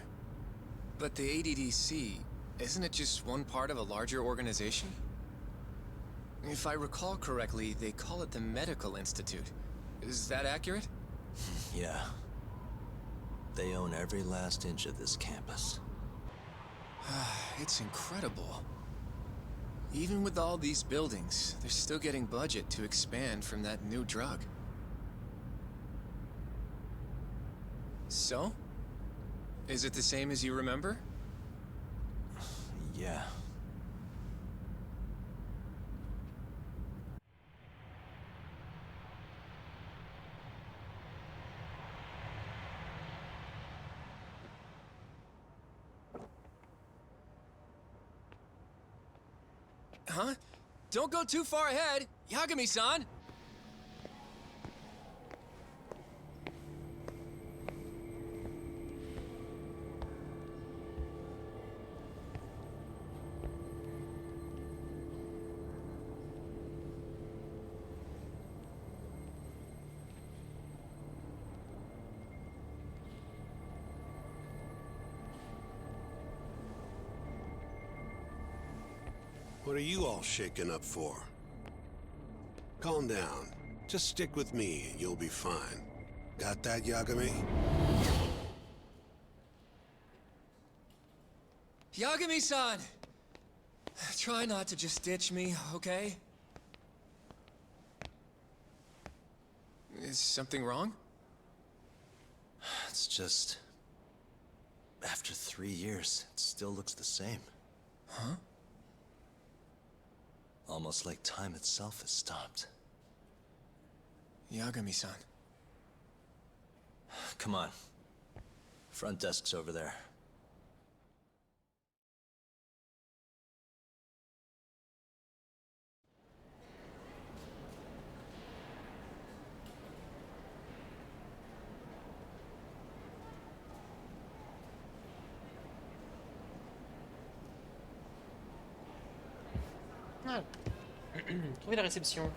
But the ADDC, isn't it just one part of a larger organization? If I recall correctly, they call it the Medical Institute. Is that accurate? Yeah. They own every last inch of this campus. It's incredible. Even with all these buildings, they're still getting budget to expand from that new drug. So? Is it the same as you remember? Yeah. Huh? Don't go too far ahead, Yagami-san! What are you all shaken up for? Calm down. Just stick with me and you'll be fine. Got that, Yagami? Yagami-san! Try not to just ditch me, okay? Is something wrong? It's just... After 3 years, it still looks the same. Huh? Almost like time itself has stopped. Yagami-san. Come on. Front desk's over there. Ah. Trouver la réception.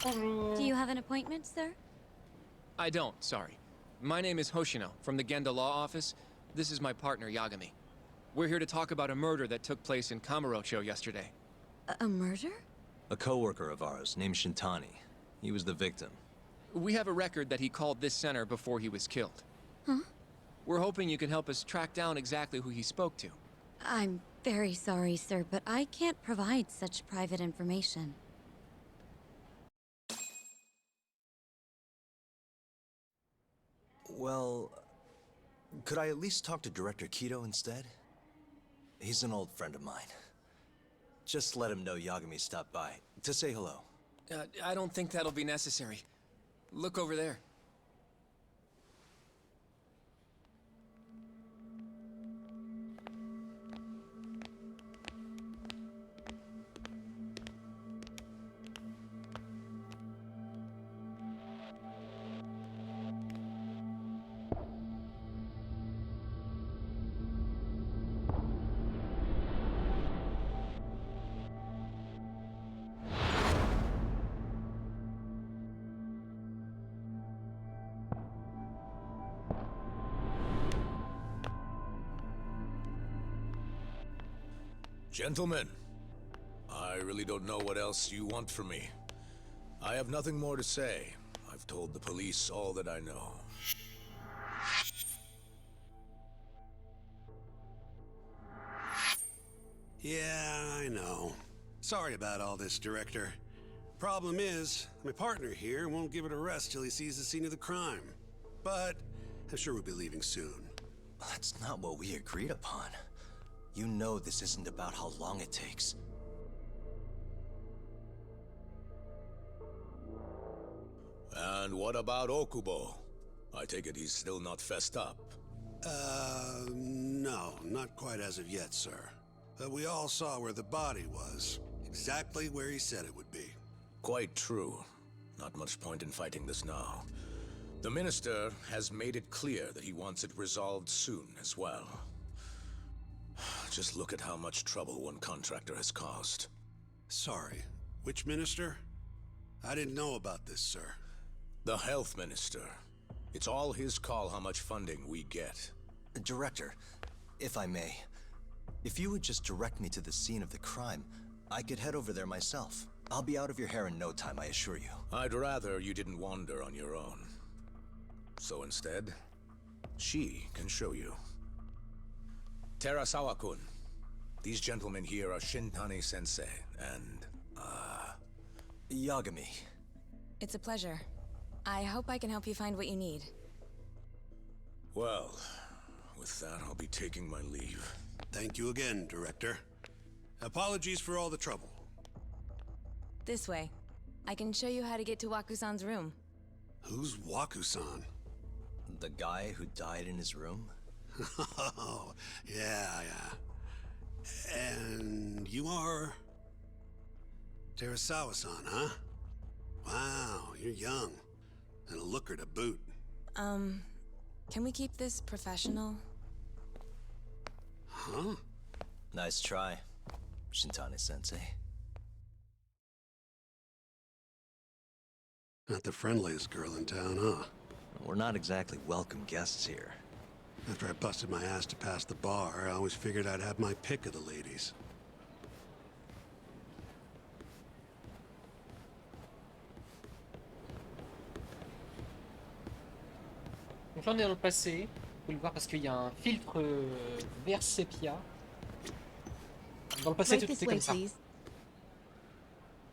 Bonjour. Do you have an appointment, sir? I don't, sorry. My name is Hoshino, from the Genda Law Office. This is my partner, Yagami. We're here to talk about a murder that took place in Kamurocho yesterday. A murder? A coworker of ours named Shintani. He was the victim. We have a record that he called this center before he was killed. Huh? We're hoping you can help us track down exactly who he spoke to. I'm very sorry, sir, but I can't provide such private information. Well, could I at least talk to Director Kido instead? He's an old friend of mine. Just let him know Yagami stopped by, to say hello. I don't think that'll be necessary. Look over there. Gentlemen, I really don't know what else you want from me. I have nothing more to say. I've told the police all that I know. Yeah, I know. Sorry about all this, Director. Problem is, my partner here won't give it a rest till he sees the scene of the crime. But I'm sure we'll be leaving soon. That's not what we agreed upon. You know this isn't about how long it takes. And what about Okubo? I take it he's still not fessed up. No, not quite as of yet, sir. But we all saw where the body was. Exactly where he said it would be. Quite true. Not much point in fighting this now. The Minister has made it clear that he wants it resolved soon as well. Just look at how much trouble one contractor has caused. Sorry, which Minister? I didn't know about this, sir. The Health Minister. It's all his call how much funding we get. Director, if I may, if you would just direct me to the scene of the crime, I could head over there myself. I'll be out of your hair in no time, I assure you. I'd rather you didn't wander on your own. So instead, she can show you. Terasawa-kun, these gentlemen here are Shintani-sensei and, Yagami. It's a pleasure. I hope I can help you find what you need. Well, with that, I'll be taking my leave. Thank you again, Director. Apologies for all the trouble. This way. I can show you how to get to Waku-san's room. Who's Waku-san? The guy who died in his room? Oh, yeah. And you are... Terasawa-san, huh? Wow, you're young. And a looker to boot. Can we keep this professional? Huh? Nice try, Shintani-sensei. Not the friendliest girl in town, huh? We're not exactly welcome guests here. After I busted my ass to pass the bar, I always figured I'd have my pick of the ladies. Donc là on est dans le passé, vous pouvez le voir parce qu'il y a un filtre vert sépia. Dans le passé tout était comme ça.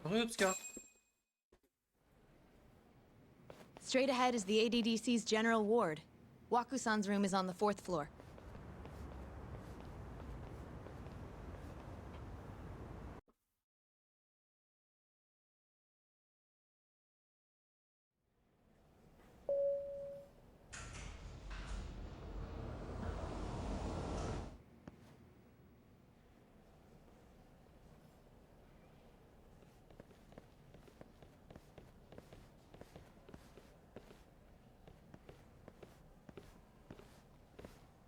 Oups, Straight ahead is the ADDC's general ward. Waku-san's room is on the 4th floor.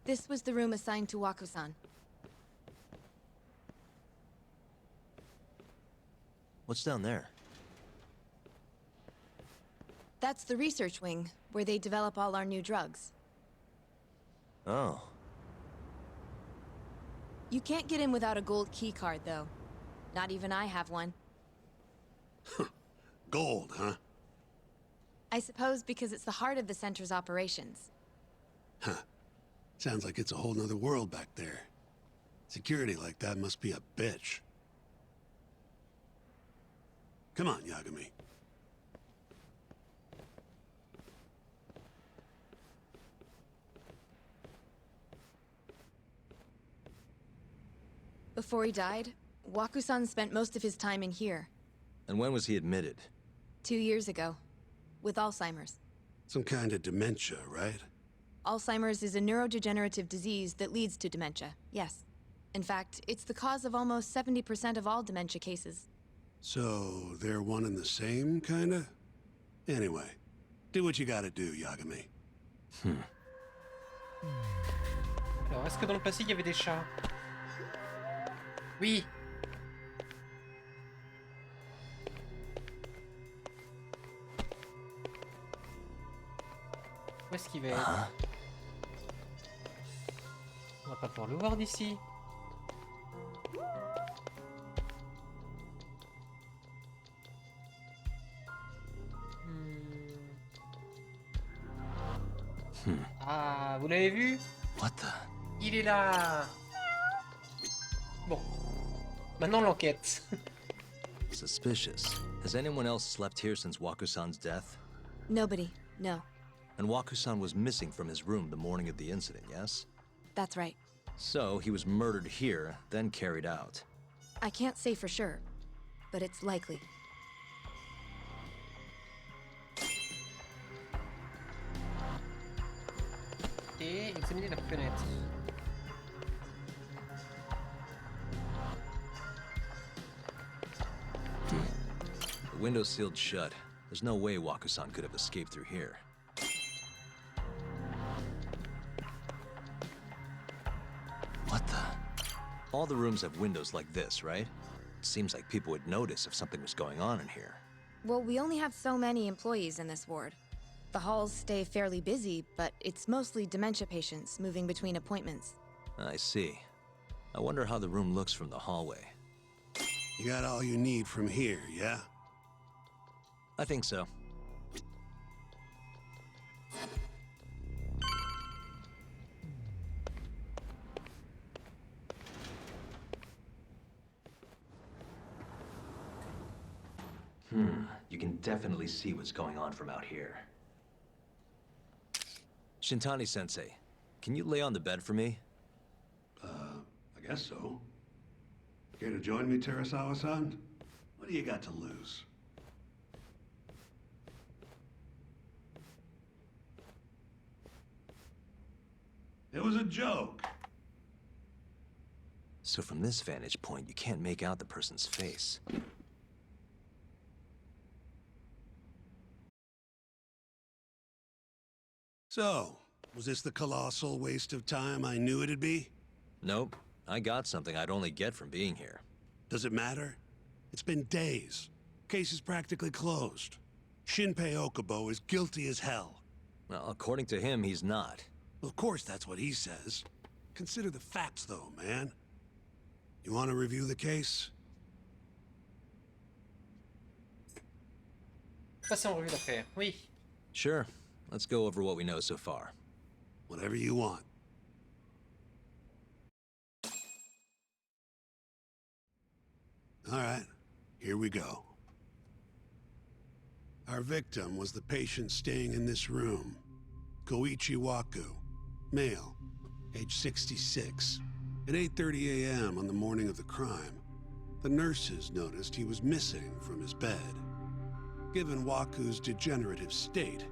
This was the room assigned to Waku-san. What's down there? That's the research wing, where they develop all our new drugs. Oh. You can't get in without a gold key card, though. Not even I have one. Gold, huh? I suppose because it's the heart of the center's operations. Huh. Sounds like it's a whole nother world back there. Security like that must be a bitch. Come on, Yagami. Before he died, Waku-san spent most of his time in here. And when was he admitted? 2 years ago, with Alzheimer's. Some kind of dementia, right? Alzheimer's is a neurodegenerative disease that leads to dementia, yes. In fact, it's the cause of almost 70% of all dementia cases. So, they're one and the same, kinda? Anyway, do what you gotta do, Yagami. Alors, est-ce que dans le passé, il y avait des chats? Oui. Où est-ce qu'il va être? On va pas pouvoir le voir d'ici. Ah, vous l'avez vu? What the? Il est là. Bon. Maintenant l'enquête. suspicious. Has anyone else slept here since Waku-san's death? Nobody, no. And Waku-san was missing from his room the morning of the incident, yes? That's right. So he was murdered here, then carried out. I can't say for sure, but it's likely. Et examiner la fenêtre. The window's sealed shut. There's no way Waku-san could have escaped through here. What the? All the rooms have windows like this, right? It seems like people would notice if something was going on in here. Well, we only have so many employees in this ward. The halls stay fairly busy, but it's mostly dementia patients moving between appointments. I see. I wonder how the room looks from the hallway. You got all you need from here, yeah? I think so. You can definitely see what's going on from out here. Shintani-sensei, can you lay on the bed for me? I guess so. Care to join me, Terasawa-san? What do you got to lose? It was a joke. So from this vantage point, you can't make out the person's face. So, was this the colossal waste of time I knew it'd be? Nope. I got something I'd only get from being here. Does it matter? It's been days. Case is practically closed. Shinpei Okubo is guilty as hell. Well, according to him, he's not. Of course that's what he says. Consider the facts, though, man. You want to review the case? Passer en revue l'affaire, oui. Sure. Let's go over what we know so far. Whatever you want. All right, here we go. Our victim was the patient staying in this room. Koichi Waku, male, age 66. At 8:30 a.m. on the morning of the crime, the nurses noticed he was missing from his bed. Given Waku's degenerative state,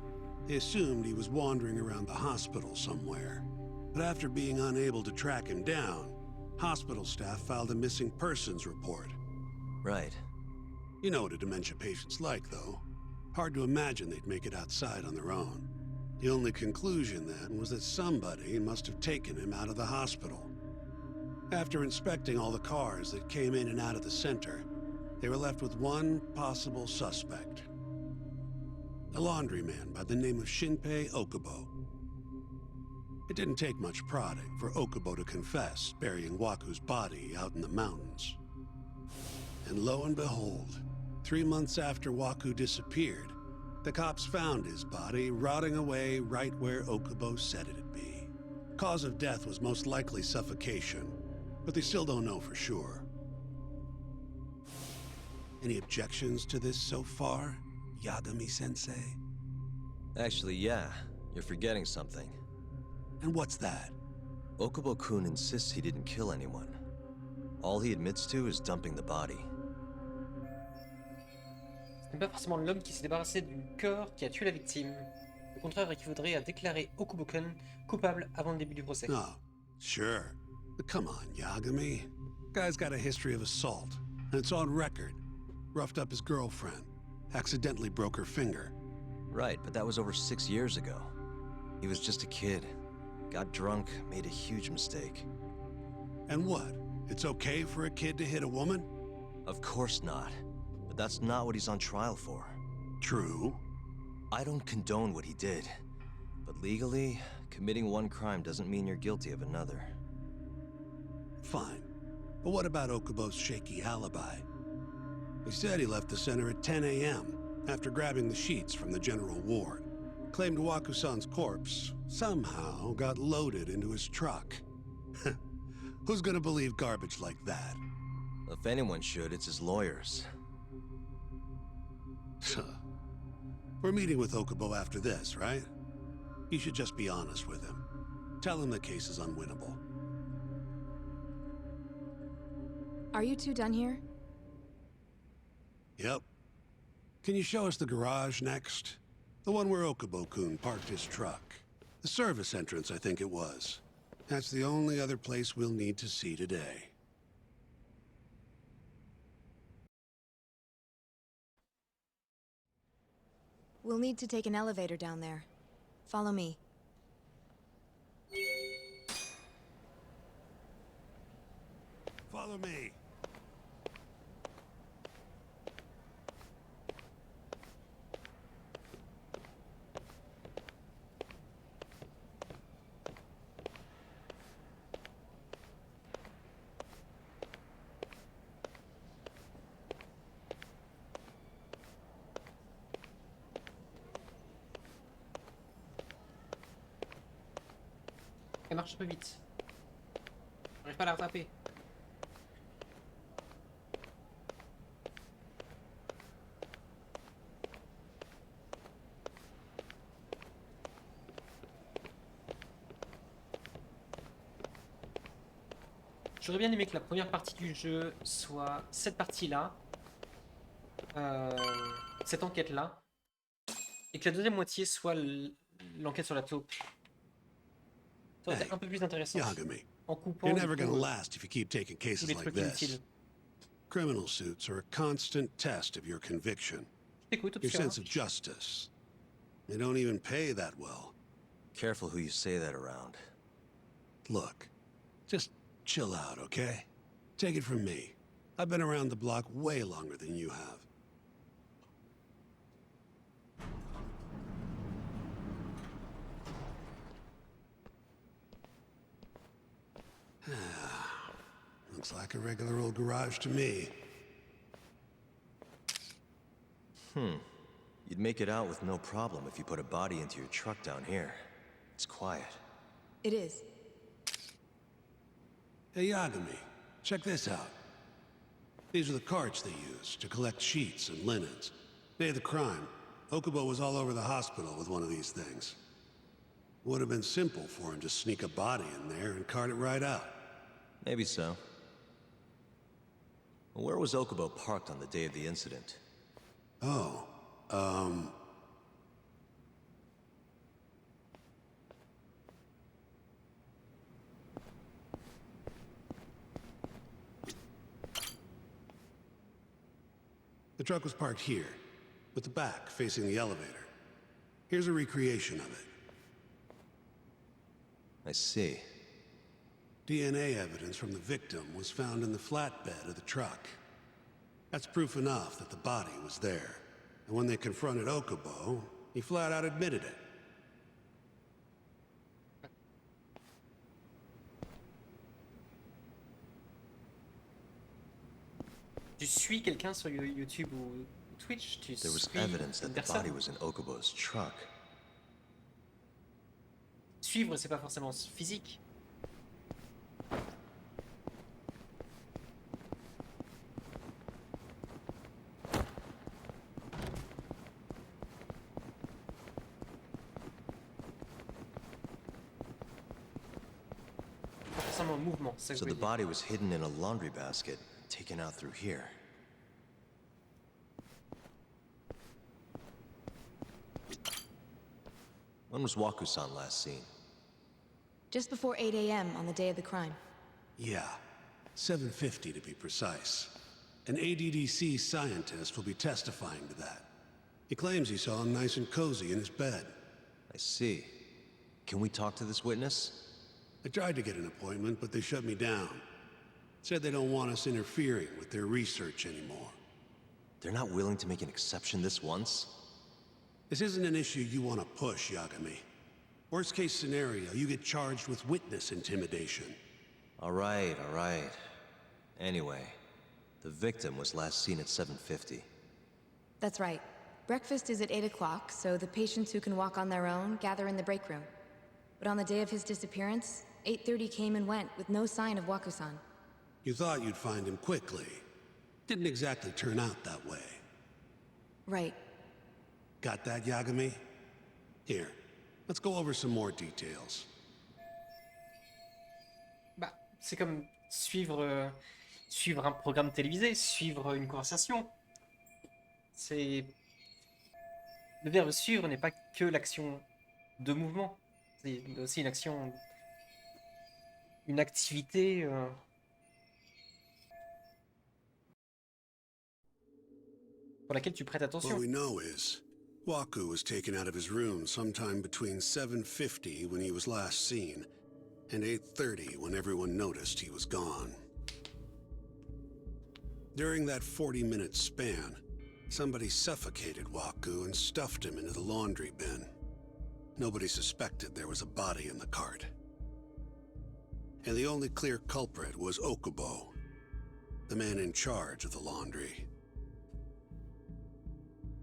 they assumed he was wandering around the hospital somewhere. But after being unable to track him down, hospital staff filed a missing persons report. Right. You know what a dementia patient's like, though. Hard to imagine they'd make it outside on their own. The only conclusion then was that somebody must have taken him out of the hospital. After inspecting all the cars that came in and out of the center, they were left with one possible suspect. A laundryman by the name of Shinpei Okubo. It didn't take much prodding for Okubo to confess burying Waku's body out in the mountains. And lo and behold, 3 months after Waku disappeared, the cops found his body rotting away right where Okubo said it'd be. Cause of death was most likely suffocation, but they still don't know for sure. Any objections to this so far, Yagami-sensei? Actually, yeah. You're forgetting something. And what's that? Okubo-kun insists he didn't kill anyone. All he admits to is dumping the body. Ce n'est pas forcément l'homme qui s'est débarrassé du corps qui a tué la victime. Le contraire équivaudrait à déclarer Okubo-kun coupable avant le début du procès. Oh, sure. But come on, Yagami. Guy's got a history of assault, and it's on record. Roughed up his girlfriend. Accidentally broke her finger. Right, but that was over 6 years ago. He was just a kid. Got drunk, made a huge mistake. And what? It's okay for a kid to hit a woman? Of course not. But that's not what he's on trial for. True. I don't condone what he did. But legally, committing one crime doesn't mean you're guilty of another. Fine. But what about Okubo's shaky alibi? He said he left the center at 10 a.m. after grabbing the sheets from the general ward. Claimed Waku-san's corpse somehow got loaded into his truck. Who's gonna believe garbage like that? If anyone should, it's his lawyers. We're meeting with Okubo after this, right? You should just be honest with him. Tell him the case is unwinnable. Are you two done here? Yep. Can you show us the garage next? The one where Okubo-kun parked his truck. The service entrance, I think it was. That's the only other place we'll need to see today. We'll need to take an elevator down there. Follow me. Follow me. Elle marche un peu vite. J'arrive pas à la rattraper. J'aurais bien aimé que la première partie du jeu soit cette partie-là, cette enquête-là, et que la deuxième moitié soit l'enquête sur la taupe. Ça aurait été un peu plus intéressant. Yagami, En coupant you're never du coup, gonna last if you keep taking tous cases les like trucs this. inutiles. Criminal suits are a constant test of your conviction. Écoute, Your observe. sense of justice. They don't even pay that well. Careful who you say that around. Look, just chill out, okay? Take it from me. I've been around the block way longer than you have. Looks like a regular old garage to me. You'd make it out with no problem if you put a body into your truck down here. It's quiet. It is. Hey, Yagami, check this out. These are the carts they used to collect sheets and linens. Day of the crime, Okubo was all over the hospital with one of these things. Would have been simple for him to sneak a body in there and cart it right out. Maybe so. Well, where was Okubo parked on the day of the incident? Oh, the truck was parked here, with the back facing the elevator. Here's a recreation of it. I see. DNA evidence from the victim was found in the flatbed of the truck. That's proof enough that the body was there. And when they confronted Okubo, he flat out admitted it. Tu suis quelqu'un sur YouTube ou Twitch, tu There was suis evidence une that the personne. body was in Okubo's truck. Suivre, c'est pas forcément physique. Pas forcément un mouvement, c'est ça que So je the veux dire. body was hidden in a laundry basket, taken out through here. When was Waku-san last seen? Just before 8 a.m. on the day of the crime. Yeah, 7:50 to be precise. An ADDC scientist will be testifying to that. He claims he saw him nice and cozy in his bed. I see. Can we talk to this witness? I tried to get an appointment, but they shut me down. Said they don't want us interfering with their research anymore. They're not willing to make an exception this once? This isn't an issue you want to push, Yagami. Worst case scenario, you get charged with witness intimidation. All right, all right. Anyway, the victim was last seen at 7:50. That's right. Breakfast is at 8 o'clock, so the patients who can walk on their own gather in the break room. But on the day of his disappearance, 8:30 came and went with no sign of Waku-san. You thought you'd find him quickly. Didn't exactly turn out that way. Right. Got that, Yagami? Here, let's go over some more details. Bah, c'est comme suivre un programme télévisé, suivre une conversation. C'est... Le verbe suivre n'est pas que l'action de mouvement. C'est aussi une action... Une activité... pour laquelle tu prêtes attention. What we know is, Waku was taken out of his room sometime between 7:50 when he was last seen, and 8:30 when everyone noticed he was gone. During that 40-minute span, somebody suffocated Waku and stuffed him into the laundry bin. Nobody suspected there was a body in the cart. And the only clear culprit was Okubo, the man in charge of the laundry.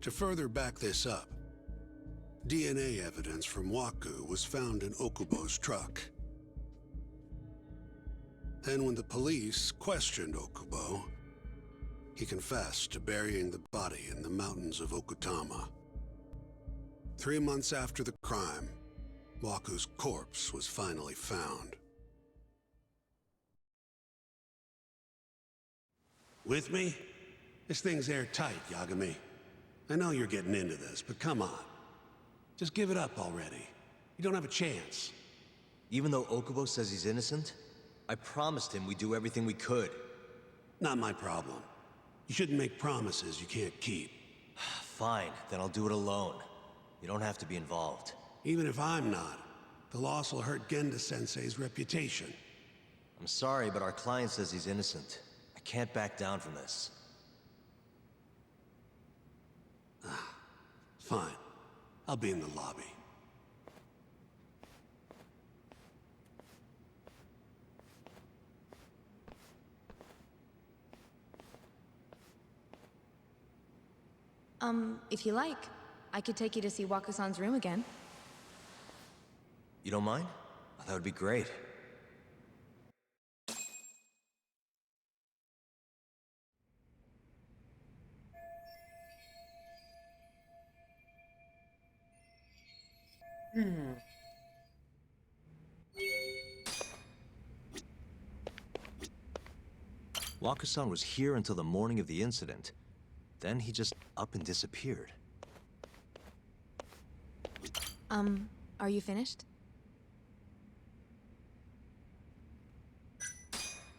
To further back this up, DNA evidence from Waku was found in Okubo's truck. Then when the police questioned Okubo, he confessed to burying the body in the mountains of Okutama. 3 months after the crime, Waku's corpse was finally found. With me? This thing's airtight, Yagami. I know you're getting into this, but come on. Just give it up already. You don't have a chance. Even though Okubo says he's innocent, I promised him we'd do everything we could. Not my problem. You shouldn't make promises you can't keep. Fine, then I'll do it alone. You don't have to be involved. Even if I'm not, the loss will hurt Genda-sensei's reputation. I'm sorry, but our client says he's innocent. I can't back down from this. Fine. I'll be in the lobby. If you like, I could take you to see Waku-san's room again. You don't mind? That would be great. Waku-san was here until the morning of the incident. Then he just up and disappeared. Are you finished?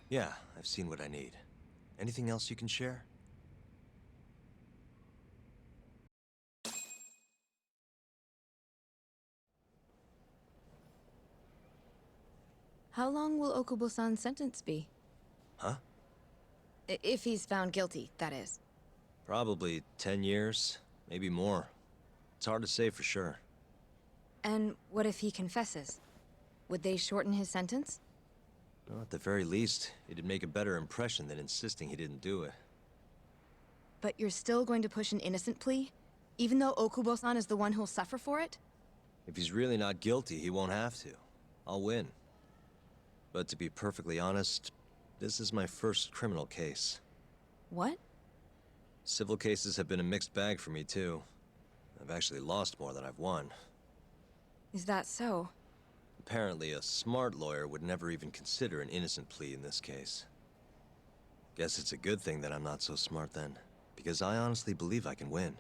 Yeah, I've seen what I need. Anything else you can share? How long will Okubo-san's sentence be? Huh? If he's found guilty, that is. Probably 10 years, maybe more. It's hard to say for sure. And what if he confesses? Would they shorten his sentence? Well, at the very least, it'd make a better impression than insisting he didn't do it. But you're still going to push an innocent plea? Even though Okubo-san is the one who'll suffer for it? If he's really not guilty, he won't have to. I'll win. But to be perfectly honest, this is my first criminal case. What? Civil cases have been a mixed bag for me, too. I've actually lost more than I've won. Is that so? Apparently, a smart lawyer would never even consider an innocent plea in this case. Guess it's a good thing that I'm not so smart then, because I honestly believe I can win.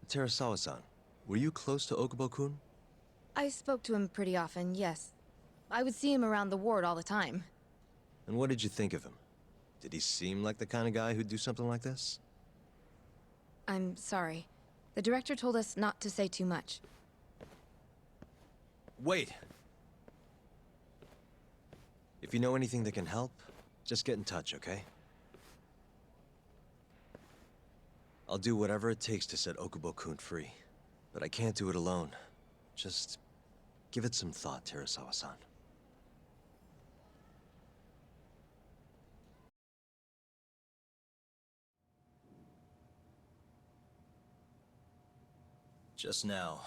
Terasawa-san, were you close to Okubo-kun? I spoke to him pretty often, yes. I would see him around the ward all the time. And what did you think of him? Did he seem like the kind of guy who'd do something like this? I'm sorry. The director told us not to say too much. Wait! If you know anything that can help, just get in touch, okay? I'll do whatever it takes to set Okubo-kun free. But I can't do it alone. Just give it some thought, Terasawa-san. Just now,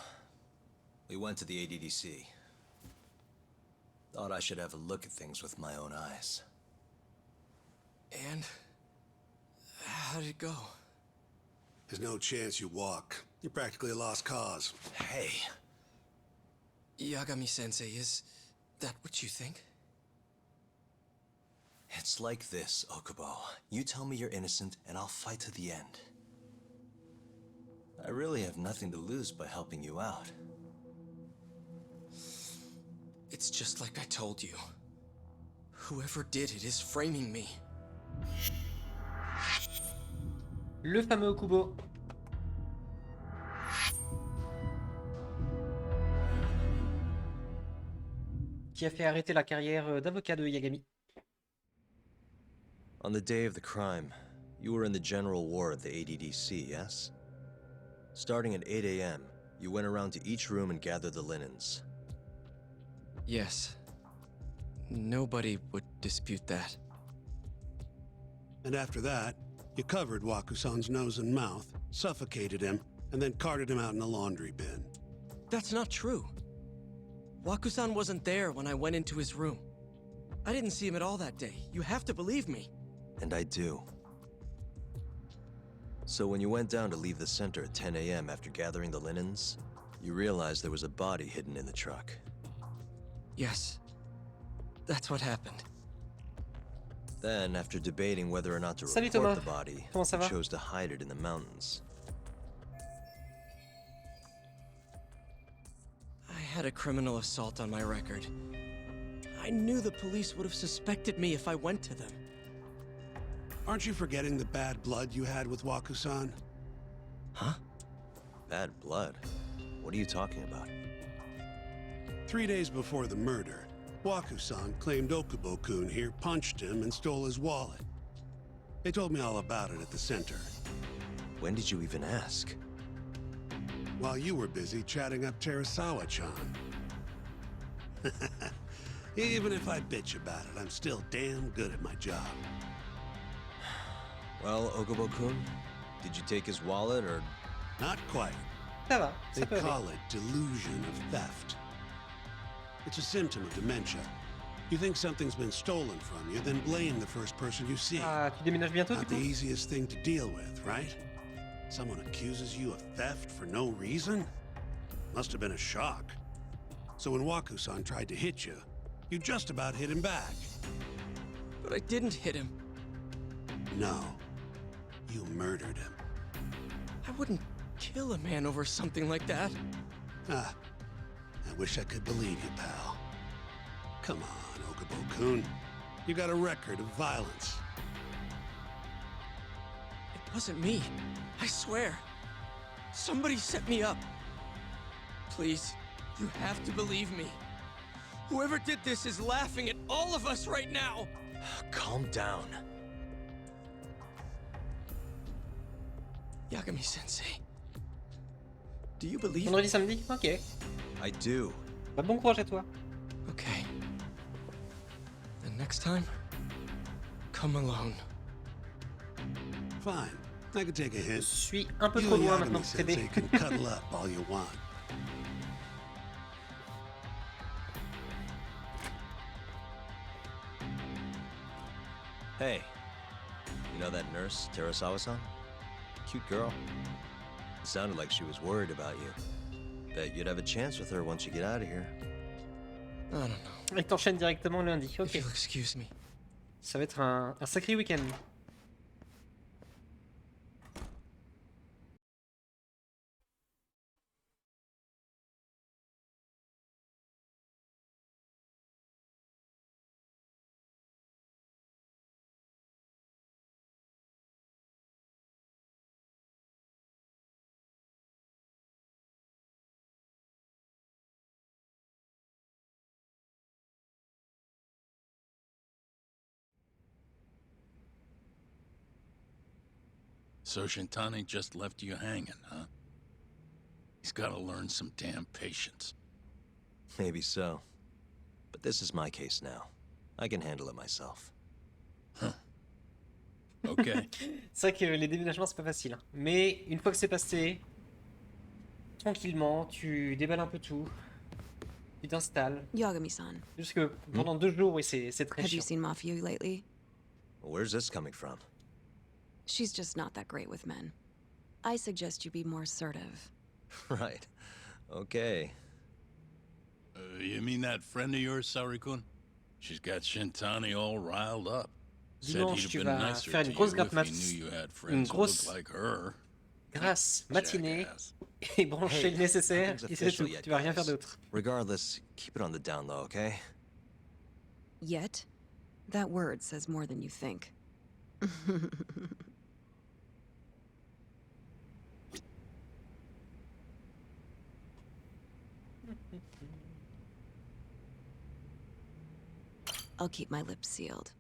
we went to the ADDC. Thought I should have a look at things with my own eyes. And how did it go? There's no chance you walk. You're practically a lost cause. Hey. Yagami-sensei, is that what you think? It's like this, Okubo. You tell me you're innocent, and I'll fight to the end. I really have nothing to lose by helping you out. It's just like I told you. Whoever did it is framing me. Le fameux Okubo. Qui a fait arrêter la carrière d'avocat de Yagami. On the day of the crime, you were in the general ward of the ADDC, yes? Starting at 8 a.m., you went around to each room and gathered the linens. Yes. Nobody would dispute that. And after that, you covered Wakusan's nose and mouth, suffocated him, and then carted him out in a laundry bin. That's not true. Wakusan wasn't there when I went into his room. I didn't see him at all that day. You have to believe me. And I do. So when you went down to leave the center at 10 a.m. after gathering the linens, you realized there was a body hidden in the truck. Yes. That's what happened. Then, after debating whether or not to Salut report Thomas. the body, Comment ça you va? chose to hide it in the mountains. I had a criminal assault on my record. I knew the police would have suspected me if I went to them. Aren't you forgetting the bad blood you had with Wakusan? Huh? Bad blood? What are you talking about? 3 days before the murder, Wakusan claimed Okubo-kun here punched him and stole his wallet. They told me all about it at the center. When did you even ask? While you were busy chatting up Terasawa-chan. Even if I bitch about it, I'm still damn good at my job. Well, Okubo-kun, did you take his wallet or... Not quite. Ça va, They ça peut aller. call it delusion of theft. It's a symptom of dementia. You think something's been stolen from you, then blame the first person you see. Ah, tu déménages bientôt, Not du the coup? easiest thing to deal with, right? Someone accuses you of theft for no reason? Must have been a shock. So when Wakusan tried to hit you, you just about hit him back. But I didn't hit him. No. You murdered him. I wouldn't kill a man over something like that. Ah, I wish I could believe you, pal. Come on, Okubo-kun. You got a record of violence. It wasn't me. I swear. Somebody set me up. Please, you have to believe me. Whoever did this is laughing at all of us right now. Calm down. Yagami-sensei. Do you believe? Vendredi, samedi? Ok. I do. Bah, bon courage à toi. Okay. Then next time, come alone. Fine. I can take a hint. Je suis un peu You trop and loin maintenant pour Yagami-sensei t'aider. can cuddle up all you want. Hey, you know that nurse, Terasawa-san? Cute girl. It sounded like she was worried about you. Bet you'd have a chance with her once you get out of here. I don't know. Et t'enchaînes directement lundi. If Ok. you'll excuse me. Ça va être un sacré week-end. So Shintani just left you hanging, huh? He's gotta learn some damn patience. Maybe so. But this is my case now. I can handle it myself. Ok. C'est vrai que les déménagements, c'est pas facile, hein. Mais une fois que c'est passé, tranquillement, tu déballes un peu tout. Tu t'installes. Yagami-san, Juste que pendant 2 jours, oui, c'est très have you chiant. seen Mafia lately? Where's this coming from? She's just not that great with men. I suggest you be more assertive. Right. Okay. You mean that friend of yours, Saori-kun? She's got Shintani all riled up. Said Dimanche, he'd tu have been vas nicer faire to une grosse you grappe if he knew you had une friends who grosse looked like her. grâce matinée Jackass. et brancher Hey, le nécessaire nothing's et c'est tout. official yet, Tu vas rien faire guys. d'autre. Regardless, keep it on the down low, okay? Yet? That word says more than you think. I'll keep my lips sealed.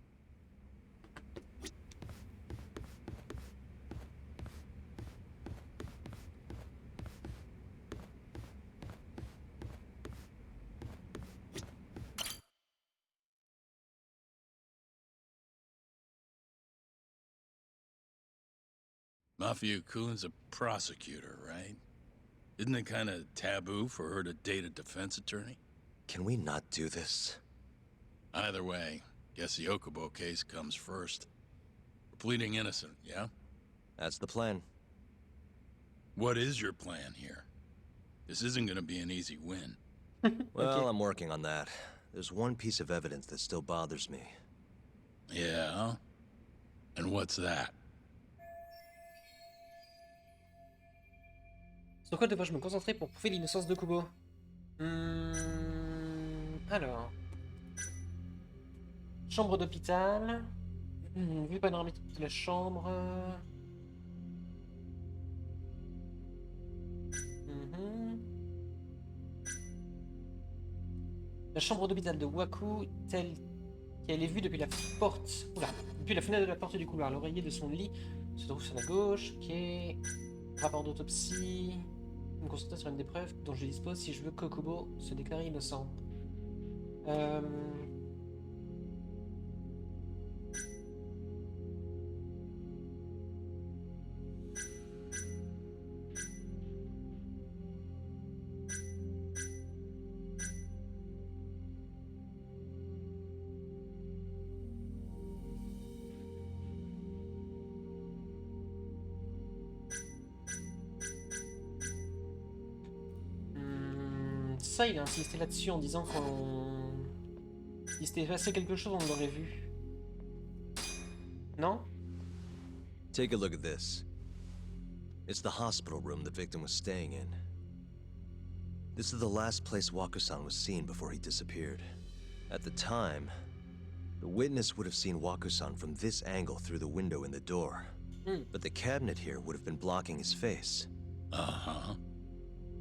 Mafia-kun's a prosecutor, right? Isn't it kind of taboo for her to date a defense attorney? Can we not do this? Either way, guess the Okubo case comes first. We're pleading innocent, yeah? That's the plan. What is your plan here? This isn't gonna be an easy win. Well, I'm working on that. There's one piece of evidence that still bothers me. Yeah? And what's that? Sur quoi devrais-je me concentrer pour prouver l'innocence de Kubo? Alors... Chambre d'hôpital... Vue panoramique de la chambre... La chambre d'hôpital de Waku, telle qu'elle est vue depuis la porte... Oula, depuis la fenêtre de la porte du couloir. L'oreiller de son lit se trouve sur la gauche. Ok... Rapport d'autopsie... Me concentrer sur une des preuves dont je dispose si je veux que Kubo se déclare innocent. Ça, il a insisté là-dessus en disant qu'on... Il s'était passé quelque chose, on l'aurait vu. Non? Take a look at this. It's the hospital room the victim was staying in. This is the last place Waku-san was seen before he disappeared. At the time, the witness would have seen Waku-san from this angle through the window in the door. But the cabinet here would have been blocking his face. Uh-huh.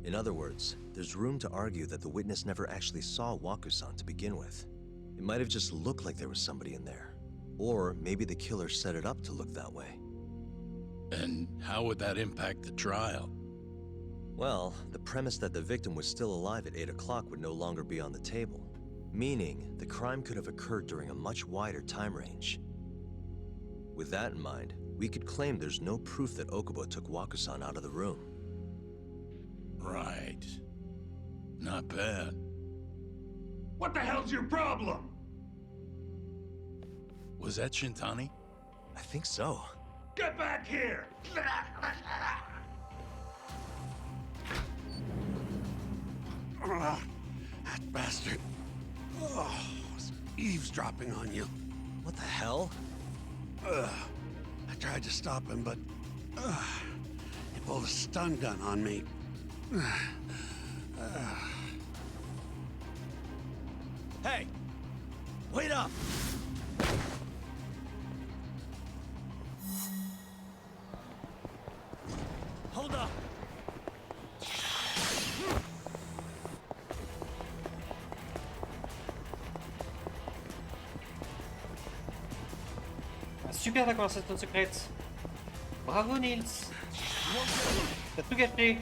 In other words, there's room to argue that the witness never actually saw Waku-san to begin with. It might have just looked like there was somebody in there. Or maybe the killer set it up to look that way. And how would that impact the trial? Well, the premise that the victim was still alive at 8 o'clock would no longer be on the table. Meaning, the crime could have occurred during a much wider time range. With that in mind, we could claim there's no proof that Okubo took Waku-san out of the room. Right. Not bad. What the hell's your problem? Was that Shintani? I think so. Get back here! That bastard. Oh, was eavesdropping on you. What the hell? I tried to stop him, but he pulled a stun gun on me. Hey! Wait up! Hold up! Super la conversation secrète. Bravo Nils. T'as tout gâché.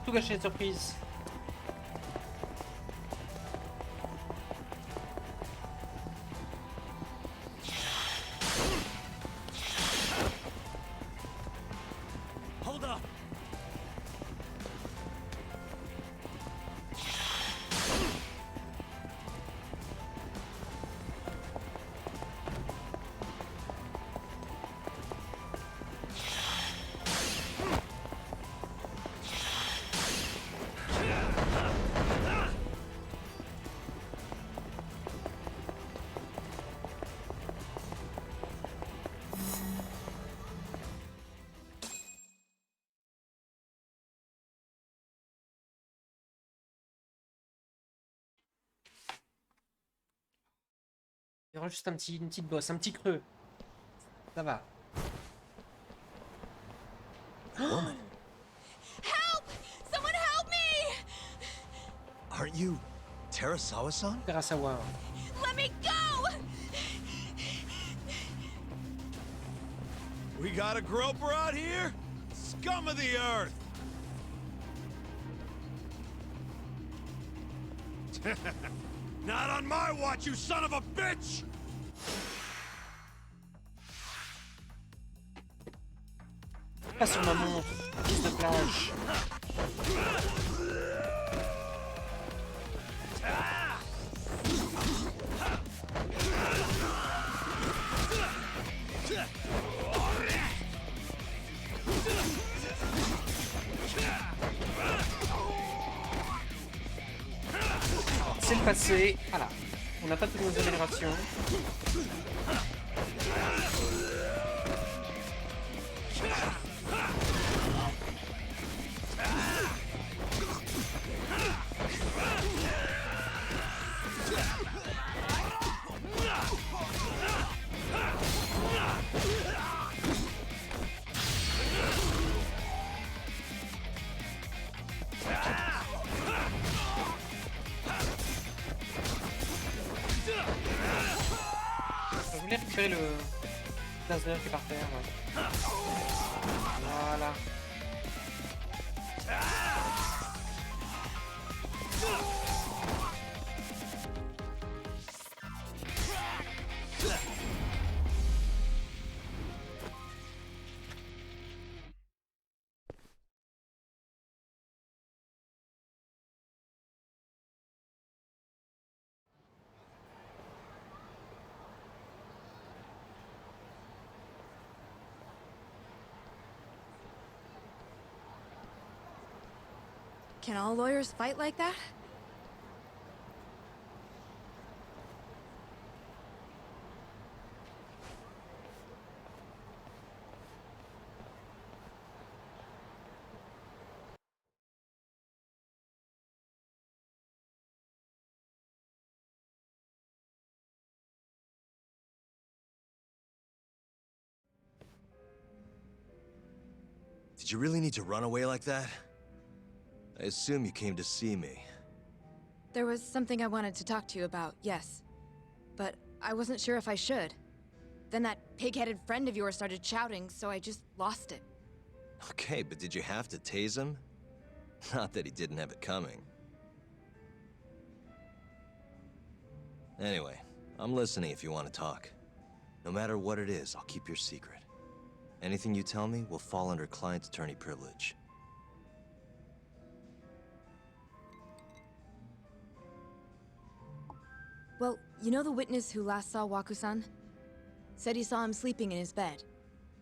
Tout gâché de surprise. Hold up! y aura juste une petite bosse, un petit creux. Ça va. Woman, Help! Someone help me! aren't you Terasawa-san? Terasawa. Let me go! We got a groper out here? Scum of the earth! Not on my watch, you son of a bitch! Pas sur ma montre. Prise de plage. C'est le passé. Voilà. On n'a pas toutes nos améliorations. Je voulais récupérer le laser qui est par terre. Ouais. Voilà. Can all lawyers fight like that? Did you really need to run away like that? I assume you came to see me. There was something I wanted to talk to you about, yes. But I wasn't sure if I should. Then that pig-headed friend of yours started shouting, so I just lost it. Okay, but did you have to tase him? Not that he didn't have it coming. Anyway, I'm listening if you want to talk. No matter what it is, I'll keep your secret. Anything you tell me will fall under client attorney privilege. Well, you know the witness who last saw Waku-san? Said he saw him sleeping in his bed.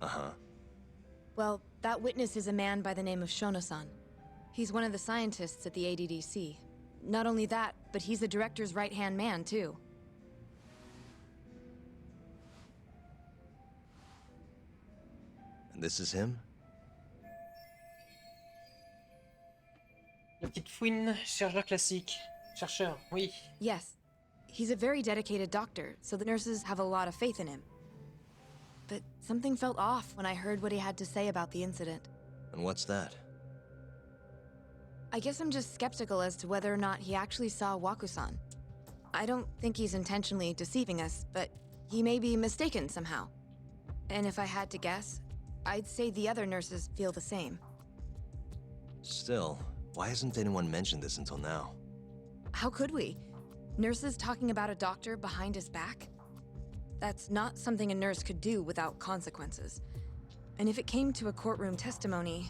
Uh-huh. Well, that witness is a man by the name of Shono-san. He's one of the scientists at the ADDC. Not only that, but he's the director's right-hand man, too. And this is him? La petite fouine, chercheur classique. Chercheur, oui. Yes. He's a very dedicated doctor, so the nurses have a lot of faith in him. But something felt off when I heard what he had to say about the incident. And what's that? I guess I'm just skeptical as to whether or not he actually saw Waku-san. I don't think he's intentionally deceiving us, but he may be mistaken somehow. And if I had to guess, I'd say the other nurses feel the same. Still, why hasn't anyone mentioned this until now? How could we? Nurses talking about a doctor behind his back? That's not something a nurse could do without consequences. And if it came to a courtroom testimony...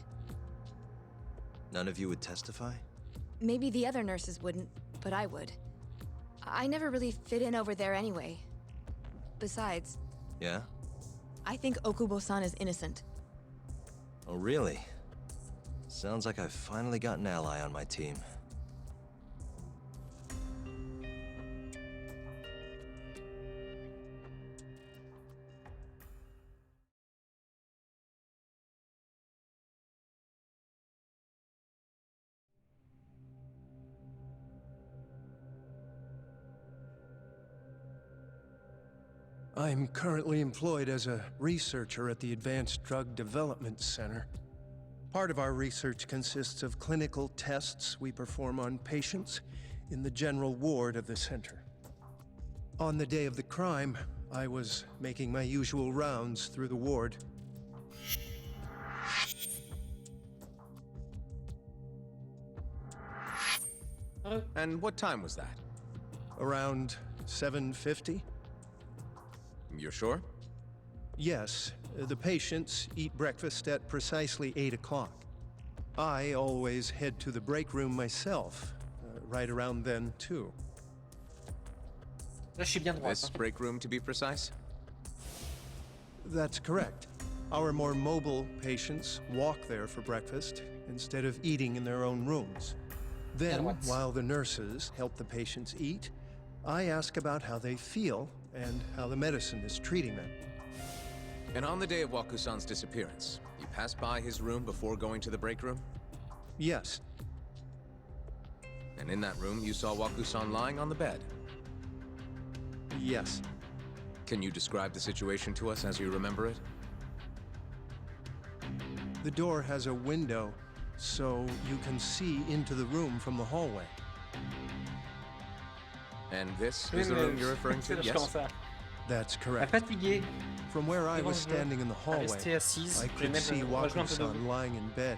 None of you would testify? Maybe the other nurses wouldn't, but I would. I never really fit in over there anyway. Besides... Yeah? I think Okubo-san is innocent. Oh, really? Sounds like I've finally got an ally on my team. I'm currently employed as a researcher at the Advanced Drug Development Center. Part of our research consists of clinical tests we perform on patients in the general ward of the center. On the day of the crime, I was making my usual rounds through the ward. And what time was that? Around 7:50? You're sure? Yes, the patients eat breakfast at precisely 8 o'clock. I always head to the break room myself, right around then too. Là, je suis bien droit. This break room, to be precise? That's correct. Our more mobile patients walk there for breakfast instead of eating in their own rooms. Then, while the nurses help the patients eat, I ask about how they feel and how the medicine is treating them. And on the day of Wakusan's disappearance, you passed by his room before going to the break room? Yes. And in that room, you saw Wakusan lying on the bed? Yes. Can you describe the situation to us as you remember it? The door has a window, so you can see into the room from the hallway. And this is the room you're referring to, yes? That's correct. Fatigué. From where I was standing in the hallway, Rester assise. I could see Wakusan lying in bed.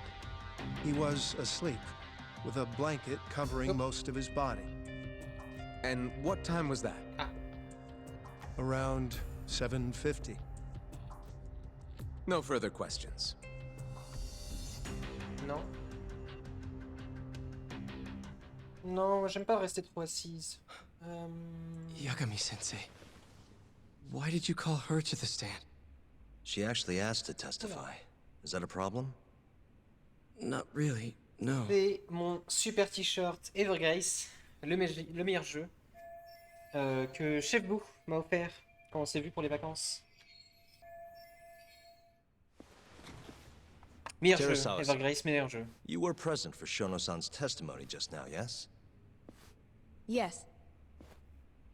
He was asleep, with a blanket covering most of his body. And what time was that? Around 7:50. No further questions. Non. Non, j'aime pas rester trop assise. Yagami-sensei, why did you call her to the stand? She actually asked to testify. Is that a problem? Not really, no. C'est mon super t-shirt Evergrace, le meilleur jeu, que Chef Boo m'a offert quand on s'est vu pour les vacances. Meilleur jeu, Evergrace, meilleur jeu. You were present for Shono-san's testimony just now, yes? Yes.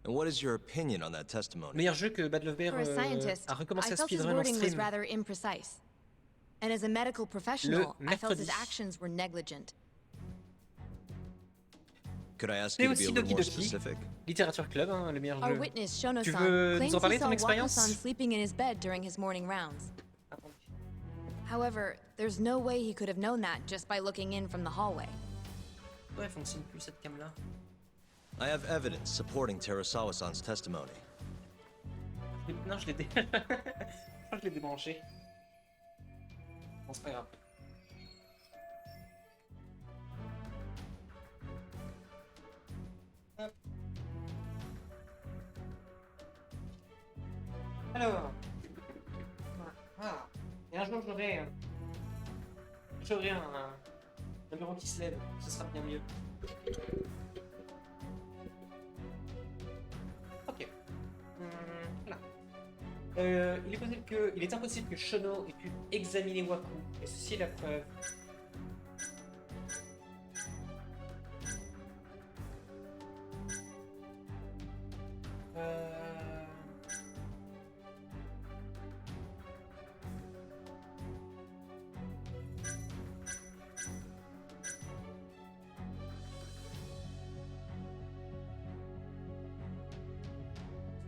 And what is your opinion on that testimony? Meilleur jeu que Bad Love Bear For a scientist, a recommencé I à felt his speedrun en wording was stream. rather imprecise. And as a medical professional, I felt his actions were negligent. Could I ask Mais you to be aussi a little Doki more Doki, Littérature Littérature Club, hein, le meilleur Our jeu. witness, Tu Shono-san, veux claims nous en parler he de ton saw expérience? Waku-san sleeping in his bed during his morning rounds. However, there's no way he could have known that just by looking in from the hallway. Ouais, fonctionne plus cette cam là. I have evidence supporting Terasawa-san's testimony. Non, je l'ai dé... je crois que je l'ai débranché. Bon, c'est pas grave. Hop. Alors. Ah. Et un jour j'aurai un bureau qui se lève, ce sera bien mieux. Ok. Voilà. Il est impossible que Shono ait pu examiner Waku, et ceci est la preuve.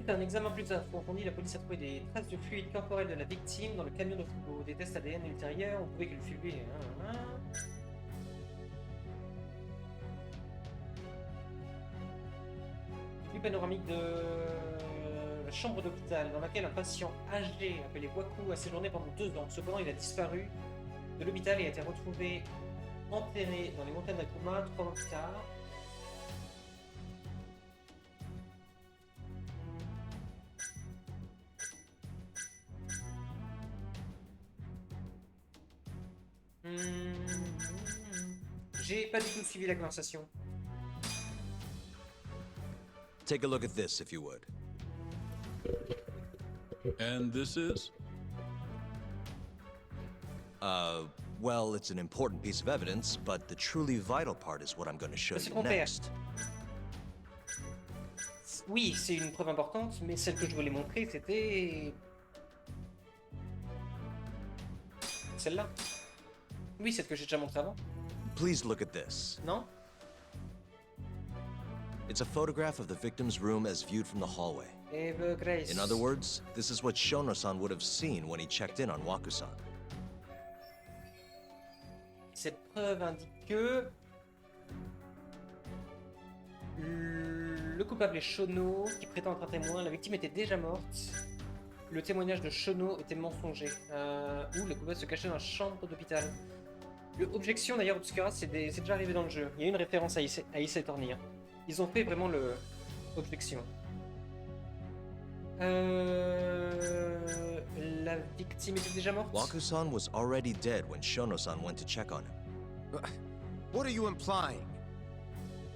Un examen plus approfondi, la police a trouvé des traces de fluide corporel de la victime dans le camion de frigo. Des tests ADN ultérieurs ont prouvé que le fluide est... Vue panoramique de la chambre d'hôpital dans laquelle un patient âgé appelé Waku a séjourné pendant 2 ans. Cependant, il a disparu de l'hôpital et a été retrouvé enterré dans les montagnes d'Akuma 3 mois plus tard. J'ai pas du tout suivi la conversation. Take a look at this, if you would. And this is? Well, it's an important piece of evidence, but the truly vital part is what I'm going to show you next. Oui, c'est une preuve importante, mais celle que je voulais montrer, c'était... celle-là. Oui, celle que j'ai déjà montrée avant. Please look at this. Non? It's a photograph of the victim's room as viewed from the hallway. Eva Grace. In other words, this is what Shono-san would have seen when he checked in on Waku-san. Cette preuve indique que... le coupable est Shono, qui prétend être un témoin. La victime était déjà morte. Le témoignage de Shono était mensonger. Où le coupable se cachait dans la chambre d'hôpital. Objection d'ailleurs, Obscura, c'est déjà arrivé dans le jeu. Il y a une référence à Ace Attorney. Ils ont fait vraiment le... objection. La victime était déjà morte. Waku-san was already dead when Shono-san went to check on him. What are you implying?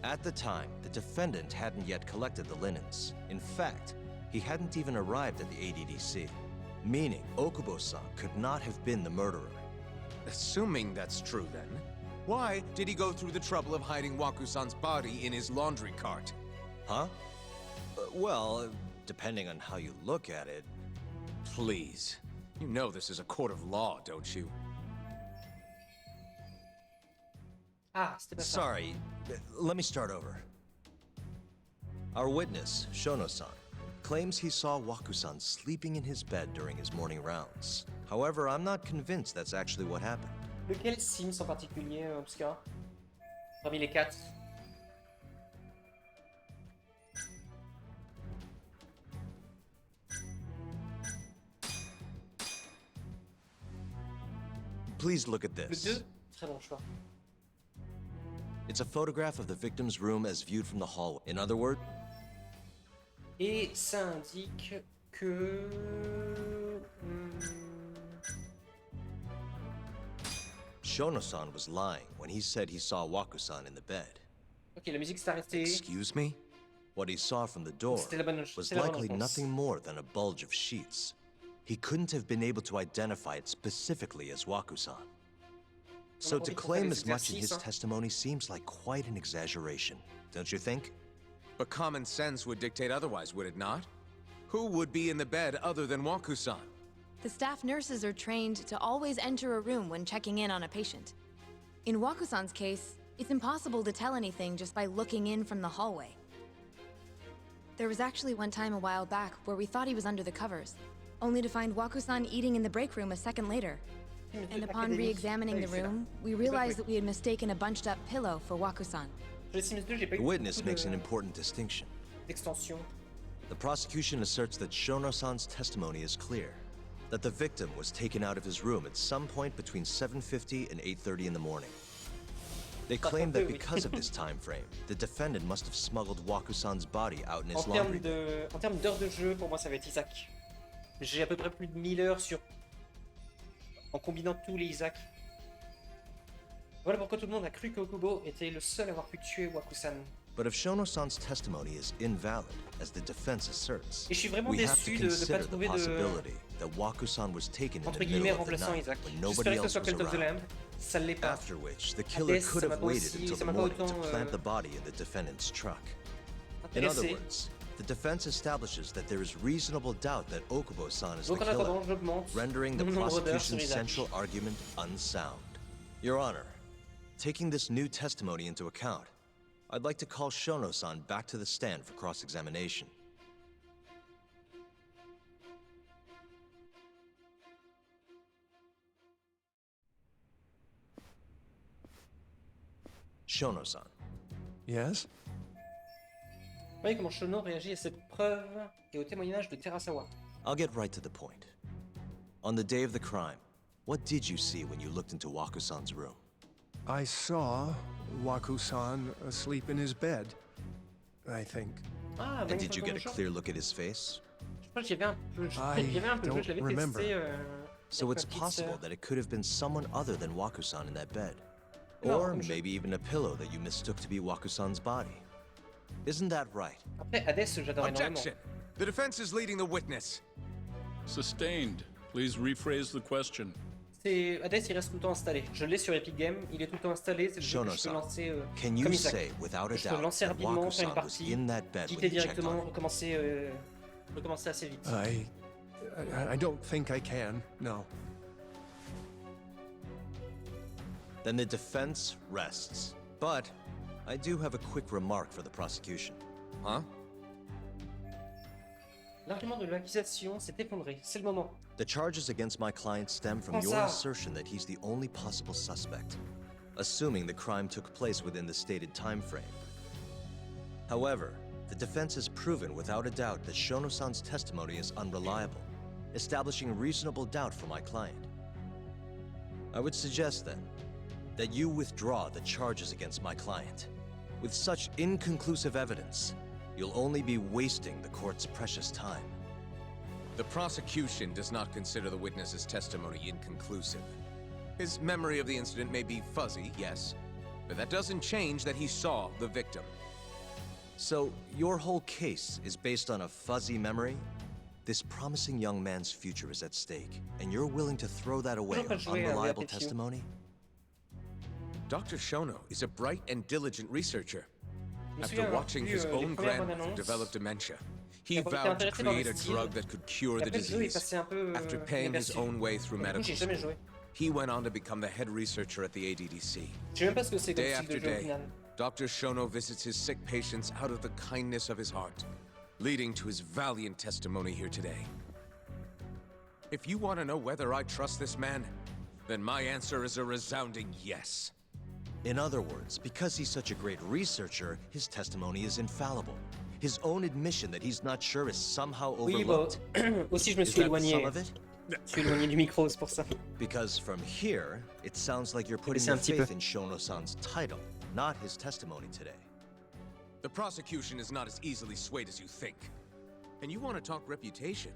At the time, the defendant hadn't yet collected the linens. In fact, he hadn't even arrived at the ADDC, meaning Okubo-san could not have been the murderer. Assuming that's true then, why did he go through the trouble of hiding Waku-san's body in his laundry cart? Huh? Well, depending on how you look at it... Please. You know this is a court of law, don't you? Ah, c'était pas ça. Sorry, let me start over. Our witness, Shono-san, claims he saw Waku-san sleeping in his bed during his morning rounds. However, I'm not convinced that's actually what happened. Lequel Sims en particulier, Obscura? Parmi les 4. Please look at Le this. 2, très bon choix. It's a photograph of the victim's room as viewed from the hallway. In other words... Et ça indique que... Shono-san was lying when he said he saw Waku-san in the bed. Ok, la musique s'est arrêtée. Excuse me? What he saw from the door was likely nothing more than a bulge of sheets. He couldn't have been able to identify it specifically as Waku-san. So to claim as much in his testimony seems like quite an exaggeration, don't you think? But common sense would dictate otherwise, would it not? Who would be in the bed other than Waku-san? The staff nurses are trained to always enter a room when checking in on a patient. In Waku-san's case, it's impossible to tell anything just by looking in from the hallway. There was actually one time a while back where we thought he was under the covers, only to find Waku-san eating in the break room a second later. And upon re-examining the room, we realized that we had mistaken a bunched-up pillow for Waku-san. The witness makes an important distinction. The prosecution asserts that Shono-san's testimony is clear, that the victim was taken out of his room at some point between 7:50 and 8:30 in the morning. They claim that because of this time frame, the defendant must have smuggled Waku-san's body out in his laundry. En termes d'heures de jeu, pour moi, ça va être Isaac. J'ai à peu près plus de 1000 heures sur... en combinant tous les Isaac. Voilà pourquoi tout le monde a cru qu'Okubo était le seul à avoir pu tuer Waku-san. But if Shono-san's testimony is invalid, as the defense asserts, Et je suis vraiment we have to déçu de ne pas consider the trouver de... possibility that Waku-san was taken in entre the guillemets middle of the remplaçant night Isaac. when nobody J'espérais que ce else soit was Cult of the around. Lamb. Ça l'est pas. After which, the killer Hades, could ça m'a have pas waited aussi- until ça the m'a pas morning to autant, plant the body in the defendant's truck. In intéressé. other words, the defense establishes that there is reasonable doubt that Okubo-san is the Donc en killer, attendant, j'augmente rendering the mon nombre d'heures sur prosecution's Isaac. central argument unsound. Your Honor, taking this new testimony into account, I'd like to call Shono-san back to the stand for cross-examination. Shono-san. Yes? Voyez comment Shono réagit à cette preuve et au témoignage de Terasawa. I'll get right to the point. On the day of the crime, what did you see when you looked into Waku-san's room? I saw Waku-san asleep in his bed, I think. Ah, And did you get a clear look at his face? Je crois qu'il y avait un peu... I il y avait un peu de jeu, don't je l'avais remember. testé... So avec it's ma petite possible sœur. that it could have been someone other than Waku-san in that bed. No, Or I'm sure- maybe even a pillow that you mistook to be Waku-san's body. Isn't that right? Après, Hades, j'adore énormément. Objection! The defense is leading the witness. Sustained. Please rephrase the question. Hades, il reste tout le temps installé. Je l'ai sur Epic Games, il est tout le temps installé. C'est le jeu que je peux lancer can comme you Isaac. say without a Je peux doubt lancer that rapidement, faire une Wakusan was partie, in that bed quitter when you checked on directement, him? recommencer assez vite. I don't think I can, no. Then the defense rests. But I do have a quick remark for the prosecution. Huh? L'argument de l'accusation s'est effondré. C'est le moment. The charges against my client stem from Comment your ça? assertion that he's the only possible suspect, assuming the crime took place within the stated time frame. However, the defense has proven without a doubt that Shono-san's testimony is unreliable, establishing reasonable doubt for my client. I would suggest then that you withdraw the charges against my client. With such inconclusive evidence, you'll only be wasting the court's precious time. The prosecution does not consider the witness's testimony inconclusive. His memory of the incident may be fuzzy, yes, but that doesn't change that he saw the victim. So, your whole case is based on a fuzzy memory? This promising young man's future is at stake, and you're willing to throw that away on unreliable testimony? Dr. Shono is a bright and diligent researcher. Je me After souviens watching avoir his vu, own les premières bandes grandmother annonces. develop dementia, he J'étais vowed to intéressé par le create a style. drug that could cure Et the après, le jeu est disease. passé un peu After paying his inaperçu. own way through Du coup, medical j'ai jamais school, joué. he went on to become the head researcher at the ADDC. Je sais même pas ce que c'est comme Day style de after jeu au day, final. Dr. Shono visits his sick patients out of the kindness of his heart, leading to his valiant testimony here today. If you want to know whether I trust this man, then my answer is a resounding yes. In other words, because he's such a great researcher, his testimony is infallible. His own admission that he's not sure is somehow Oui, overlooked. aussi je me Is suis that the éloigné. sum of it? Je suis éloigné du micro, c'est pour ça. Because from here, it sounds like you're putting baissé your un petit faith peu. in Shono-san's title, not his testimony today. The prosecution is not as easily swayed as you think. And you want to talk reputation?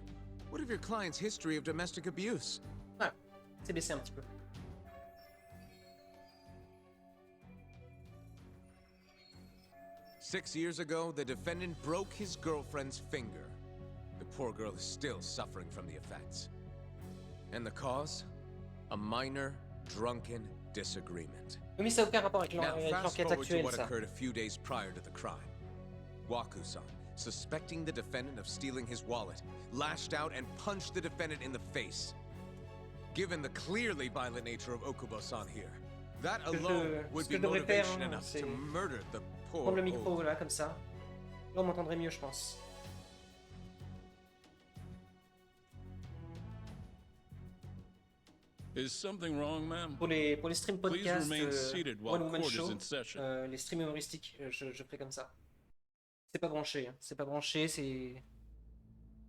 What of your client's history of domestic abuse? Ouais, c'est baissé un petit peu. Six years ago, the defendant broke his girlfriend's finger. The poor girl is still suffering from the effects. And the cause? A minor, drunken disagreement. Mais ça n'a aucun rapport avec Now, fast l'enquête forward to actuelle, what ça. occurred a few days prior to the crime. Wakusan, suspecting the defendant of stealing his wallet, lashed out and punched the defendant in the face. Given the clearly violent nature of Okubo-san here, that alone would be motivation enough to murder the poor Prendre le old. micro là, comme ça. Là, on m'entendrait mieux, je pense. Is something wrong, ma'am? Pour les streams Please podcast, remain seated while One Woman court is Show, in session. les streams humoristiques, je ferai comme ça. C'est pas branché, hein. C'est pas branché, c'est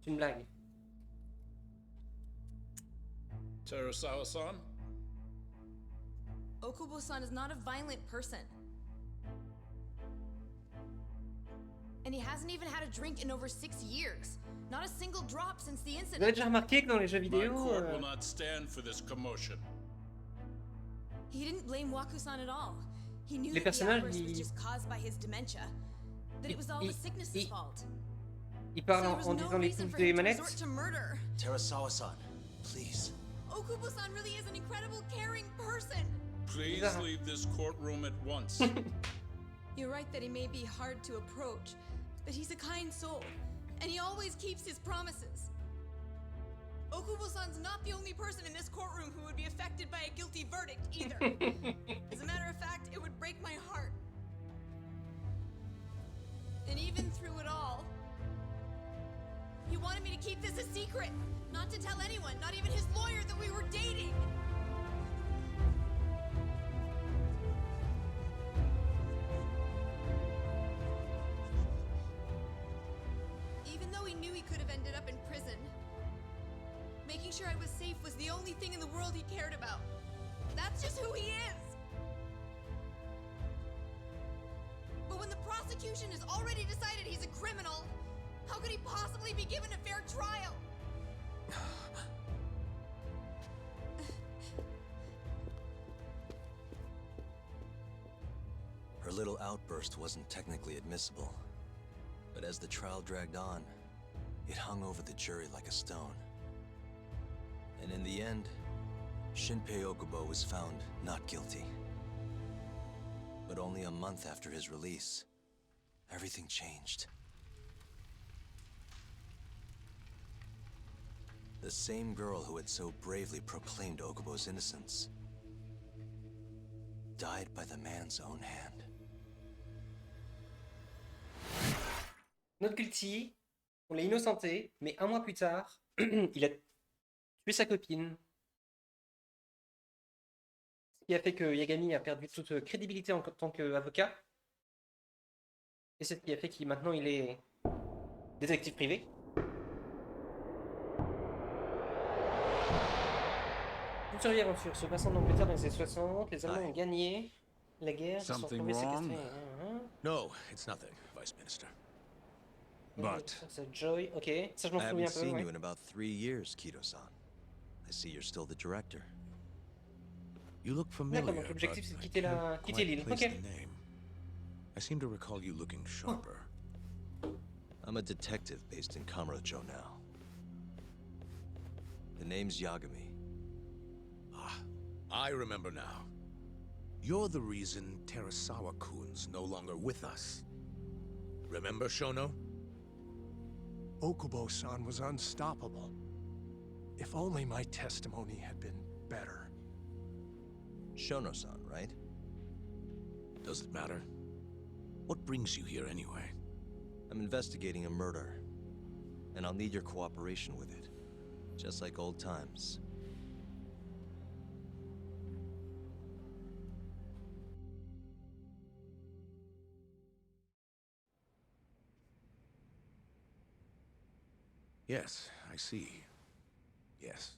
une blague. Terasawa-san? Okubo-san is not a violent person. And he hasn't even had a drink in over 6 years. Not a single drop since the Vous avez incident. déjà remarqué que dans les jeux My vidéo, court will not stand for this commotion. He didn't blame Waku-san at all. He knew les that the personnages, outburst was ils, just caused by his dementia. That it was all the sickness's fault. ils parlent So en, there was en no disant les reason touches for des him to manettes. resort to murder. Terasawa-san, please. Okubo-san really is an incredible, caring person. Please leave this courtroom at once. You're right that he may be hard to approach, but he's a kind soul, and he always keeps his promises. Okubo-san's not the only person in this courtroom who would be affected by a guilty verdict, either. As a matter of fact, it would break my heart. And even through it all, he wanted me to keep this a secret, not to tell anyone, not even his lawyer, that we were dating. Even though he knew he could have ended up in prison, making sure I was safe was the only thing in the world he cared about. That's just who he is. But when the prosecution has already decided he's a criminal, how could he possibly be given a fair trial? Her little outburst wasn't technically admissible, but as the trial dragged on, it hung over the jury like a stone. And in the end, Shinpei Okubo was found not guilty. But only a month after his release, everything changed. The same girl who had so bravely proclaimed Okubo's innocence died by the man's own hand. Notre Guilty, on l'a innocenté, mais un mois plus tard, il a tué sa copine. Ce qui a fait que Yagami a perdu toute crédibilité en tant qu'avocat. Et c'est ce qui a fait qu'il maintenant il est détective privé. Une survie aventure se passant en Angleterre dans les années 60, les Allemands ont gagné la guerre, ils se sont Something retrouvés wrong? séquestrés. No, it's nothing, Vice Minister. C'est Joy, ok, ça je m'en I souviens haven't un peu. seen Ouais. you in about 3 years, Kido-san. I see you're still the director. You look familiar, D'accord, donc l'objectif c'est de but quitter, I can't quitter quite l'île. place Ok. the name. I seem to recall you looking sharper. I'm a detective based in Kamurocho now. The name's Yagami. I remember now. You're the reason Terasawa-kun's no longer with us. Remember, Shono? Okubo-san was unstoppable. If only my testimony had been better. Shono-san, right? Does it matter? What brings you here anyway? I'm investigating a murder, and I'll need your cooperation with it. Just like old times. Yes, I see. Yes.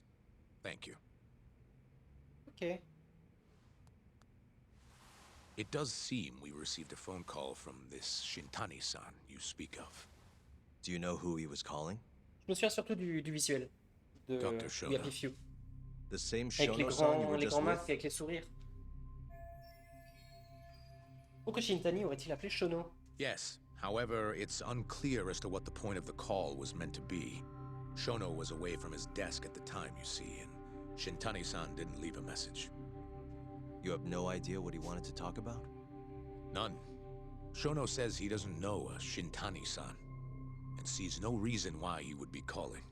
Thank you. Ok. It does seem we received a phone call from this Shintani-san you speak of. Do you know who he was calling? Je me souviens surtout du visuel de Dr. Shono. We Happy Few. The same Avec les Shono-san you were grands just masques, with? avec les sourires. Pourquoi Shintani aurait-il appelé Shono? Yes. However, it's unclear as to what the point of the call was meant to be. Shono was away from his desk at the time, you see, and Shintani-san didn't leave a message. You have no idea what he wanted to talk about? None. Shono says he doesn't know a Shintani-san, and sees no reason why he would be calling.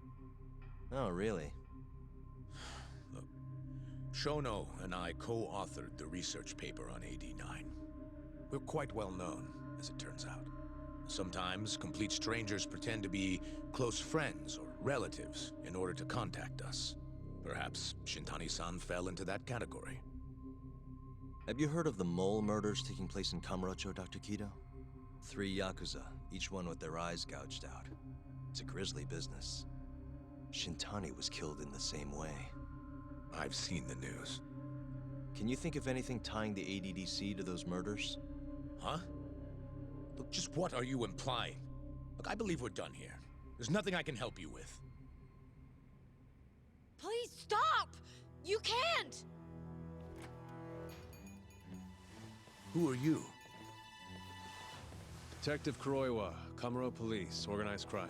Oh, really? Look, Shono and I co-authored the research paper on AD9. We're quite well known, as it turns out. Sometimes, complete strangers pretend to be close friends or relatives in order to contact us. Perhaps Shintani-san fell into that category. Have you heard of the mole murders taking place in Kamurocho, Dr. Kido? 3 Yakuza, each one with their eyes gouged out. It's a grisly business. Shintani was killed in the same way. I've seen the news. Can you think of anything tying the ADDC to those murders? Huh? Look, just what are you implying? Look, I believe we're done here. There's nothing I can help you with. Please stop! You can't! Who are you? Detective Kuroiwa, Kamuro Police, Organized Crime.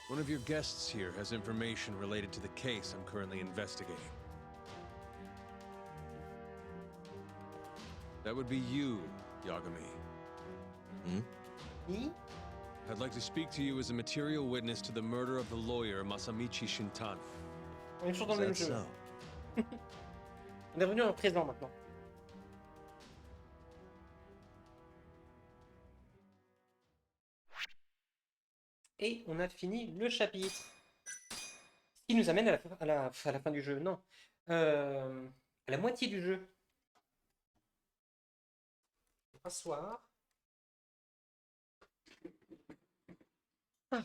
One of your guests here has information related to the case I'm currently investigating. That would be you, Yagami. Me? I'd like to speak to you as a material witness to the murder of the lawyer Masamichi Shintani. On est toujours dans le même Is that jeu. so? On est revenu en présent maintenant. Et on a fini le chapitre. Ce qui nous amène à la fin du jeu. Non. À la moitié du jeu. Asseoir. Ah.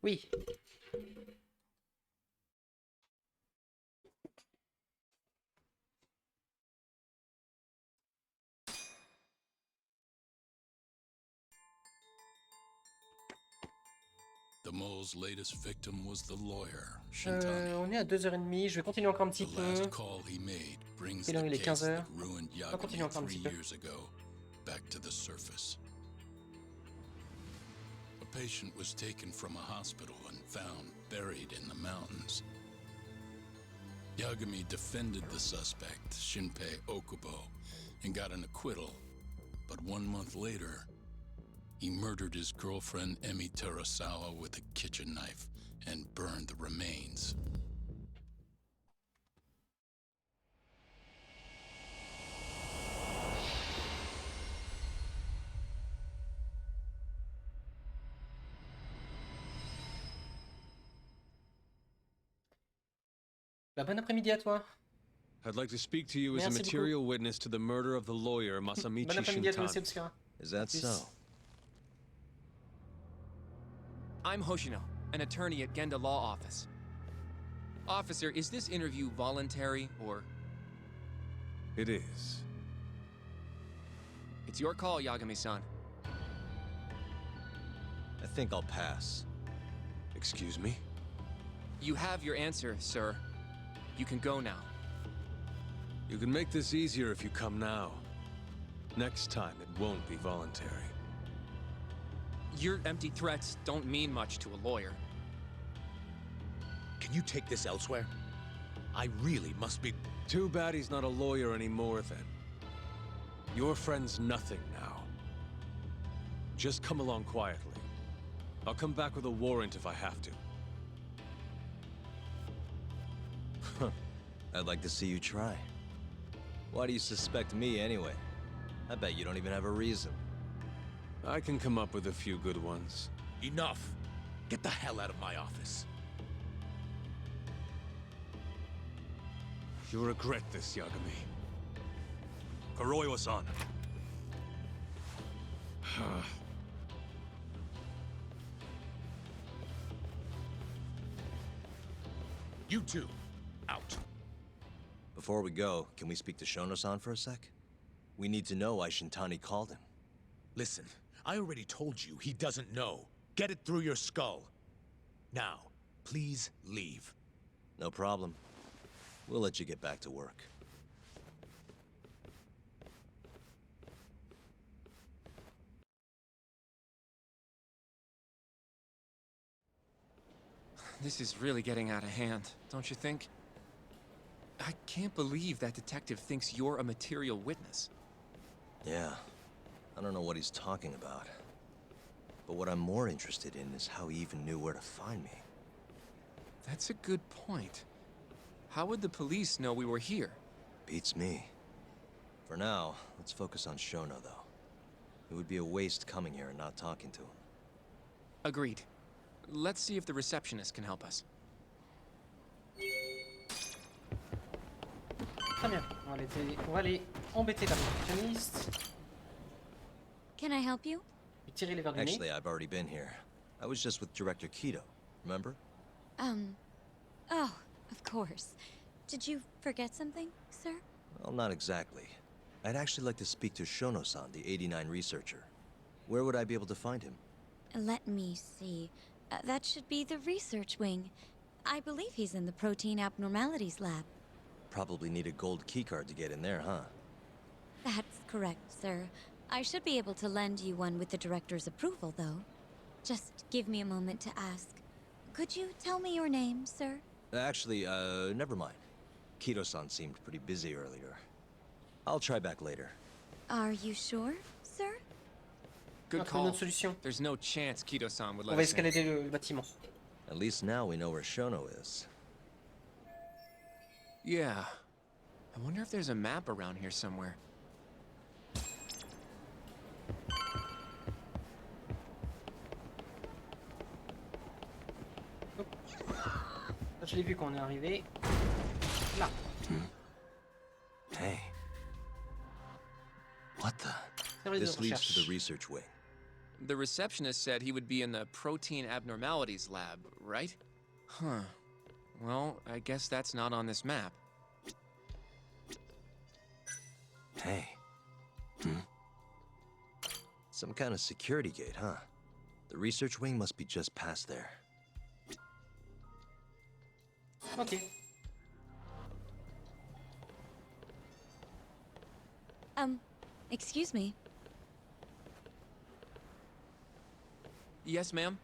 Oui. The mole's latest victim was the lawyer, Shintani. On est à 2h30, je vais continuer encore un petit The peu. last call he made brings Et là, the il est case 15h. that ruined On va continuer Yagami encore un petit 3 peu. years ago back to the surface. A patient was taken from a hospital and found buried in the mountains. Yagami defended the suspect, Shinpei Okubo, and got an acquittal. But 1 month later, he murdered his girlfriend Emi Terasawa with a kitchen knife and burned the remains. Bah, bon après-midi à toi. I'd like to speak to you as a Merci material witness to the murder of the lawyer Masamichi Bon après-midi à toi aussi, Shintani. Obscura. Is that Peace. so? I'm Hoshino, an attorney at Genda Law Office. Officer, is this interview voluntary, or...? It is. It's your call, Yagami-san. I think I'll pass. Excuse me? You have your answer, sir. You can go now. You can make this easier if you come now. Next time, it won't be voluntary. Your empty threats don't mean much to a lawyer. Can you take this elsewhere? I really must be... Too bad he's not a lawyer anymore, then. Your friend's nothing now. Just come along quietly. I'll come back with a warrant if I have to. I'd like to see you try. Why do you suspect me anyway? I bet you don't even have a reason. I can come up with a few good ones. Enough! Get the hell out of my office. You'll regret this, Yagami. Kuroiwa-san. You two, out. Before we go, can we speak to Shono-san for a sec? We need to know why Shintani called him. Listen, I already told you he doesn't know. Get it through your skull. Now, please leave. No problem. We'll let you get back to work. This is really getting out of hand, don't you think? I can't believe that detective thinks you're a material witness. Yeah. I don't know what he's talking about. But what I'm more interested in is how he even knew where to find me. That's a good point. How would the police know we were here? Beats me. For now, let's focus on Shono, though. It would be a waste coming here and not talking to him. Agreed. Let's see if the receptionist can help us. Très bien. On va aller embêter la réceptionniste. Can I help you? Et tirer les verres du nez. Actually, I've already been here. I was just with Director Kido, remember? Oh, of course. Did you forget something, sir? Well, not exactly. I'd actually like to speak to Shono-san, the 89 researcher. Where would I be able to find him? Let me see. That should be the research wing. I believe he's in the protein abnormalities lab. Probably need a gold keycard to get in there, huh? That's correct, sir. I should be able to lend you one with the director's approval, though. Just give me a moment to ask. Could you tell me your name, sir? Actually, never mind. Kido-san seemed pretty busy earlier. I'll try back later. Are you sure, sir? Good On va trouver call. une autre solution. There's no chance Kido-san would On let va us in. escalader le bâtiment. At least now we know where Shono is. Yeah. I wonder if there's a map around here somewhere. Là, je l'ai vu quand on est arrivé. Là. Hey. What the? Service de This leads to the recherche. research wing. The receptionist said he would be in the protein abnormalities lab, right? Huh. Well, I guess that's not on this map. Hey. Some kind of security gate, huh? The research wing must be just past there. Ok. Excuse me. Yes, ma'am?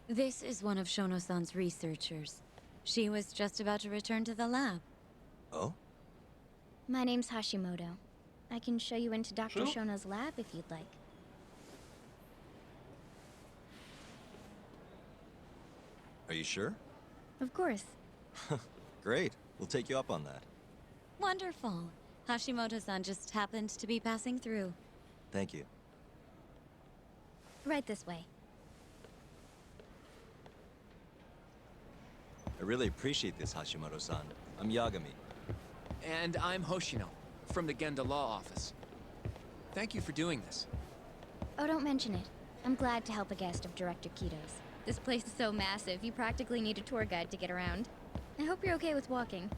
This is one of Shono-san's researchers. She was just about to return to the lab. Oh? My name's Hashimoto. I can show you into Dr. Shono's lab if you'd like. Are you sure? Of course. Great. We'll take you up on that. Wonderful. Hashimoto-san just happened to be passing through. Thank you. Right this way. I really appreciate this, Hashimoto-san. I'm Yagami. And I'm Hoshino, from the Genda Law Office. Thank you for doing this. Oh, don't mention it. I'm glad to help a guest of Director Kito's. This place is so massive, you practically need a tour guide to get around. I hope you're okay with walking.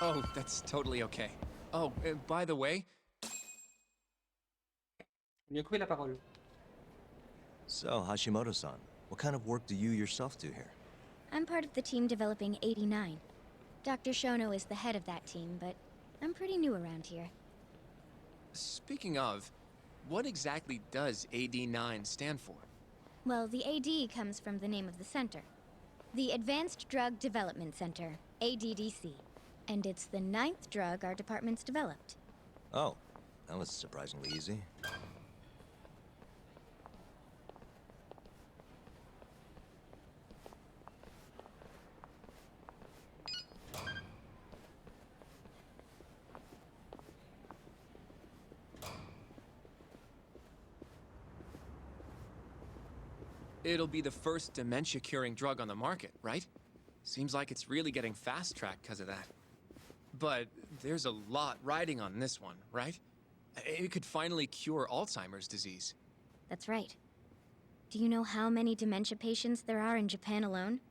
Oh, that's totally okay. Oh, by the way... lui a coupé la parole. So, Hashimoto-san, what kind of work do you yourself do here? I'm part of the team developing 89. Dr. Shono is the head of that team, but I'm pretty new around here. Speaking of, what exactly does AD9 stand for? Well, the AD comes from the name of the center. The Advanced Drug Development Center, ADDC. And it's the 9th drug our department's developed. Oh, that was surprisingly easy. It'll be the first dementia-curing drug on the market, right? Seems like it's really getting fast-tracked because of that. But there's a lot riding on this one, right? It could finally cure Alzheimer's disease. That's right. Do you know how many dementia patients there are in Japan alone?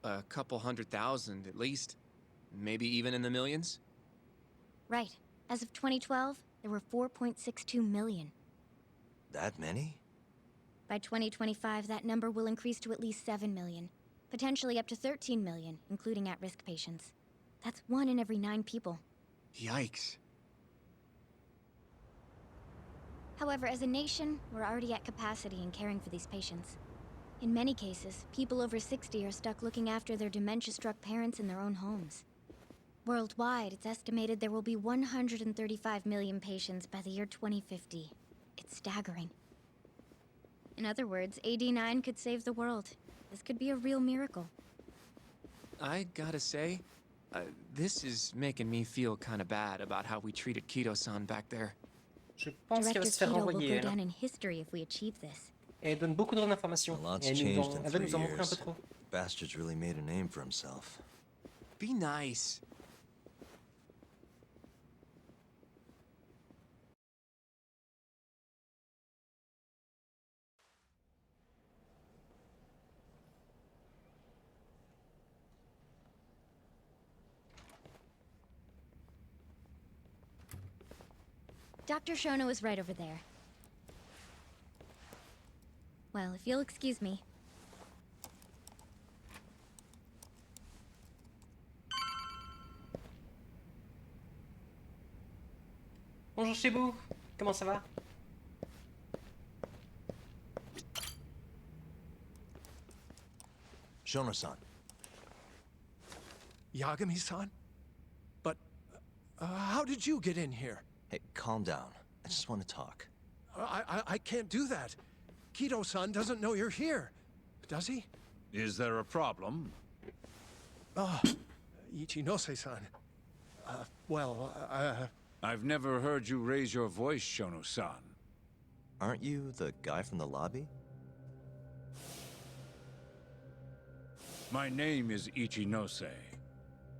A couple 100,000 at least. Maybe even in the millions? Right. As of 2012, there were 4.62 million. That many? By 2025, that number will increase to at least 7 million. Potentially up to 13 million, including at-risk patients. That's 1 in every 9 people. Yikes. However, as a nation, we're already at capacity in caring for these patients. In many cases, people over 60 are stuck looking after their dementia-struck parents in their own homes. Worldwide, it's estimated there will be 135 million patients by the year 2050. It's staggering. In other words, AD9 could save the world. This could be a real miracle. I gotta say, this is making me feel kinda bad about how we treated Kito-san back there. Je pense qu'elle va Director se faire Kito will renvoyer, go elle. down in history if we achieve this. Elle donne beaucoup trop d'informations. A lot's Et changed in elle va 3 nous en montrer un years. peu trop. Bastard's really made a name for himself. Be nice. Dr. Shono is right over there. Well, if you'll excuse me. Bonjour chez vous. Comment ça va? Shono-san. Yagami-san? But, how did you get in here? Hey, calm down. I just want to talk. I can't do that. Kito-san doesn't know you're here. Does he? Is there a problem? Ah, Ichinose-san. I've never heard you raise your voice, Shono-san. Aren't you the guy from the lobby? My name is Ichinose.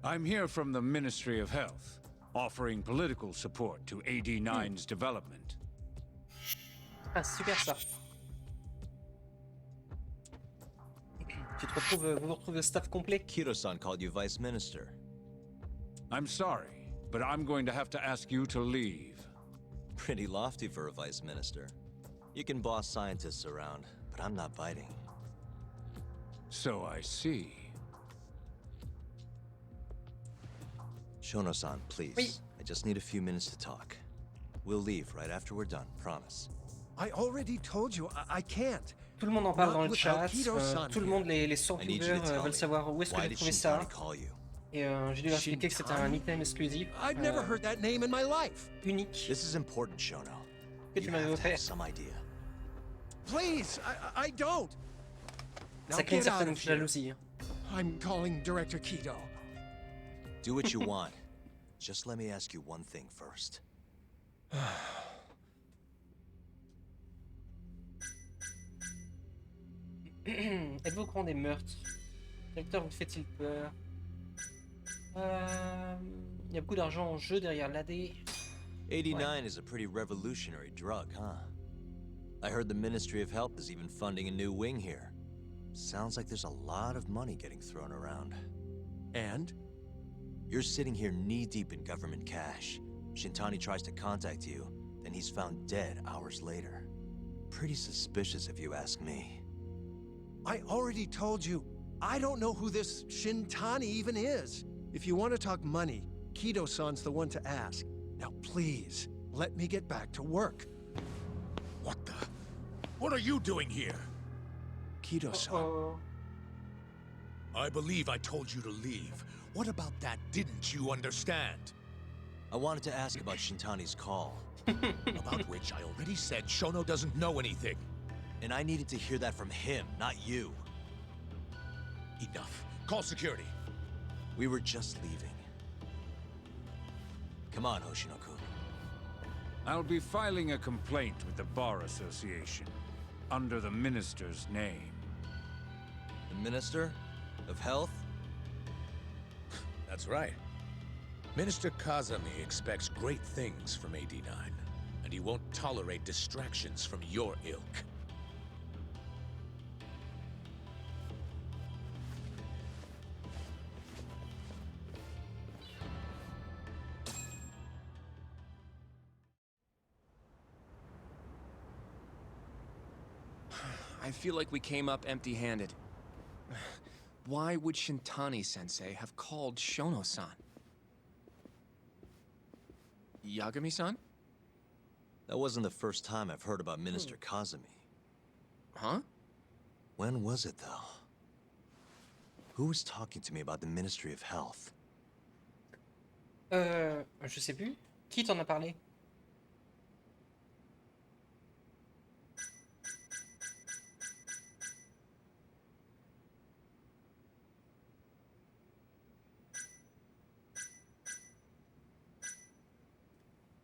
I'm here from the Ministry of Health, offering political support to AD9's development. Ah, super ça. Vous vous retrouvez le staff complet. Kito-san called you Vice Minister. I'm sorry, but I'm going to have to ask you to leave. Pretty lofty for a Vice Minister. You can boss scientists around, but I'm not biting. So I see. Shono-san, please. Oui. I just need a few minutes to talk. We'll leave right after we're done, promise. I already told you I can't. Tout le monde en parle Not dans le without chat. Kido-san Tout le here. monde, les I need you to Stormtroopers tell veulent me, savoir où est-ce que why j'ai did trouvé ça. Shintani call you? Et j'ai dû leur expliquer que c'était un Shintani? item exclusif. I've never heard that name in my life. Unique. This is important, Shono. Que tu You m'avais have to have offert. some idea. Please, I don't. Now Ça crée une get out certaine of here. jalousie. I'm calling Director Kido. Do what you want. Just let me ask you one thing first. Êtes-vous au courant des meurtres? Le directeur vous fait-il peur? Il y a beaucoup d'argent en jeu derrière l'AD. 89 is a pretty revolutionary drug, huh? I heard the Ministry of Health is even funding a new wing here. Sounds like there's a lot of money getting thrown around. And? You're sitting here knee-deep in government cash. Shintani tries to contact you, then he's found dead hours later. Pretty suspicious if you ask me. I already told you, I don't know who this Shintani even is. If you want to talk money, Kido-san's the one to ask. Now please, let me get back to work. What the? What are you doing here? Kido-san. I believe I told you to leave. What about that didn't you understand? I wanted to ask about Shintani's call. About which I already said Shono doesn't know anything. And I needed to hear that from him, not you. Enough. Call security. We were just leaving. Come on, Hoshino-kun. I'll be filing a complaint with the Bar Association, under the Minister's name. The Minister of Health? That's right. Minister Kazami expects great things from AD9, and he won't tolerate distractions from your ilk. I feel like we came up empty-handed. Why would Shintani-sensei have called Shono-san? Yagami-san? That wasn't the first time I've heard about Minister Kazami. Huh? When was it, though? Who was talking to me about the Ministry of Health? Je sais plus. Qui t'en a parlé?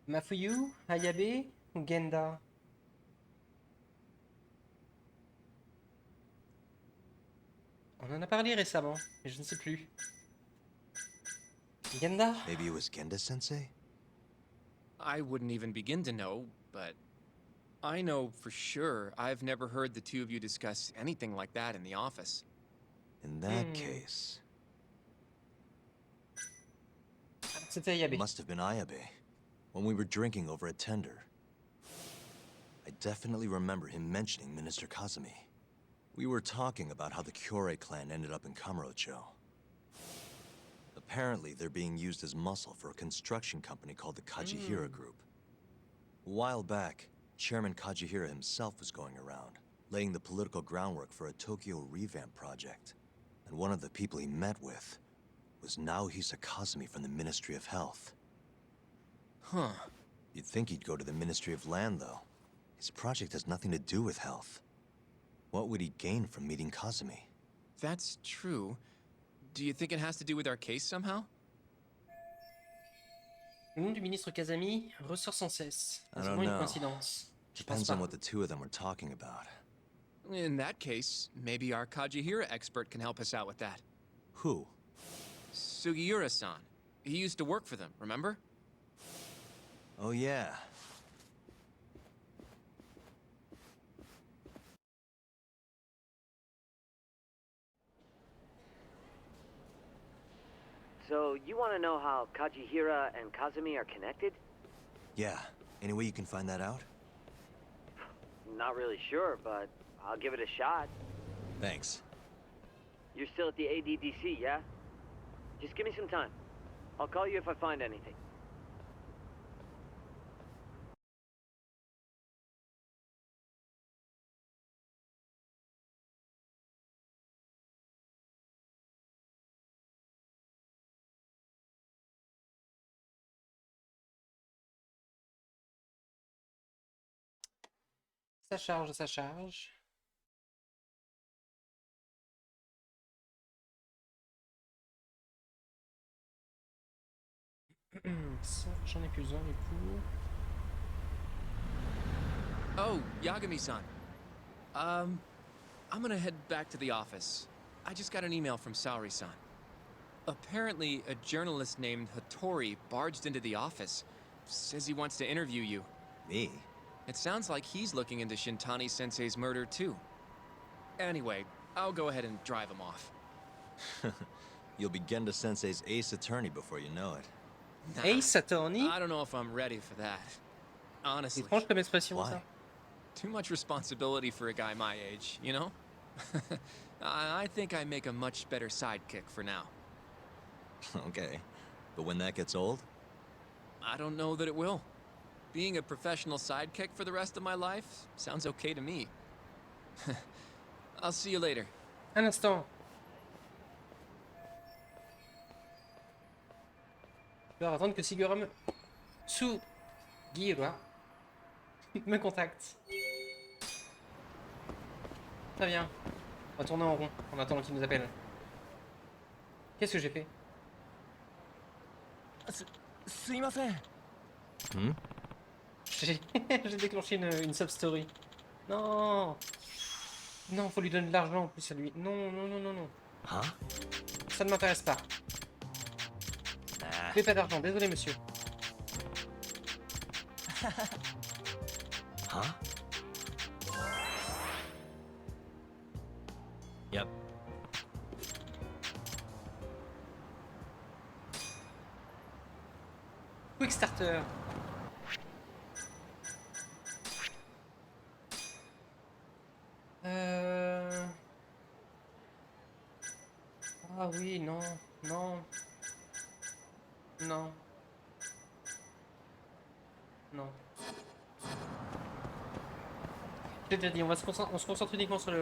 Mafuyu, Ayabe ou Genda? On en a parlé récemment, mais je ne sais plus. Genda? Maybe it was Genda-sensei? I wouldn't even begin to know, but I know for sure I've never heard the two of you discuss anything like that in the office. In that case... C'était Ayabe. It must have been Ayabe, when we were drinking over at Tender. I definitely remember him mentioning Minister Kazami. We were talking about how the Kyorei clan ended up in Kamurocho. Apparently, they're being used as muscle for a construction company called the Kajihira Group. A while back, Chairman Kajihira himself was going around, laying the political groundwork for a Tokyo revamp project. And one of the people he met with was Naohisa Kazami from the Ministry of Health. Huh. You'd think he'd go to the Ministry of Land, though. His project has nothing to do with health. What would he gain from meeting Kazami? That's true. Do you think it has to do with our case somehow? Le nom du ministre Kazami ressort sans cesse. I C'est don't vraiment une know. coïncidence. Je pense Depends pas. on what the two of them were talking about. In that case, maybe our Kajihira expert can help us out with that. Who? Sugiura-san. He used to work for them, remember? Oh yeah. So, you want to know how Kajihira and Kazami are connected? Yeah. Any way you can find that out? Not really sure, but I'll give it a shot. Thanks. You're still at the ADDC, yeah? Just give me some time. I'll call you if I find anything. Ça charge, ça charge. Ça, j'en ai plus besoin du coup. Oh, Yagami-san. I'm gonna head back to the office. I just got an email from Saori-san. Apparently, a journalist named Hattori barged into the office. Says he wants to interview you. Me? It sounds like he's looking into Shintani-sensei's murder, too. Anyway, I'll go ahead and drive him off. You'll be Genda-sensei's ace attorney before you know it. Nah, Ace attorney? I don't know if I'm ready for that. Honestly. Étrange comme expression, ça. Too much responsibility for a guy my age, you know? I think I make a much better sidekick for now. Okay. But when that gets old? I don't know that it will. Being a professional sidekick for the rest of my life sounds okay to me. I'll see you later. Un instant. Je vais attendre que Sigura me... Sugiura me contacte. Très bien. On va tourner en rond en attendant qu'il nous appelle. Qu'est-ce que j'ai fait? Hmm? J'ai déclenché une sub-story. Non. Non, faut lui donner de l'argent en plus à lui. Non, non, non, non, non. Hein? Ça ne m'intéresse pas. J'ai pas d'argent, désolé monsieur. Huh? Yep. Quick starter. Ah oui, non, non. Non. Non. Je l'ai déjà dit, on se concentre uniquement sur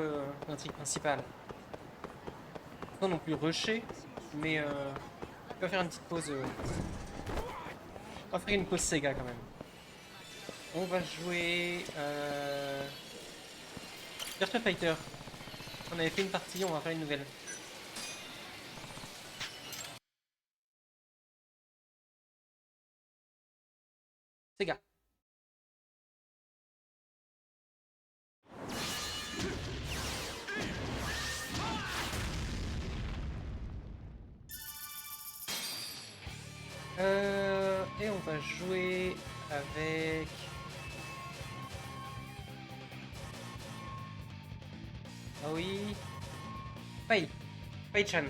l'intrigue principale. Pas non plus rusher, mais on va faire une petite pause. On va faire une pause Sega quand même. On va jouer Virtua Fighter. On avait fait une partie, on va faire une nouvelle. Sega. Et on va jouer avec... Ah oui... Fei-chan.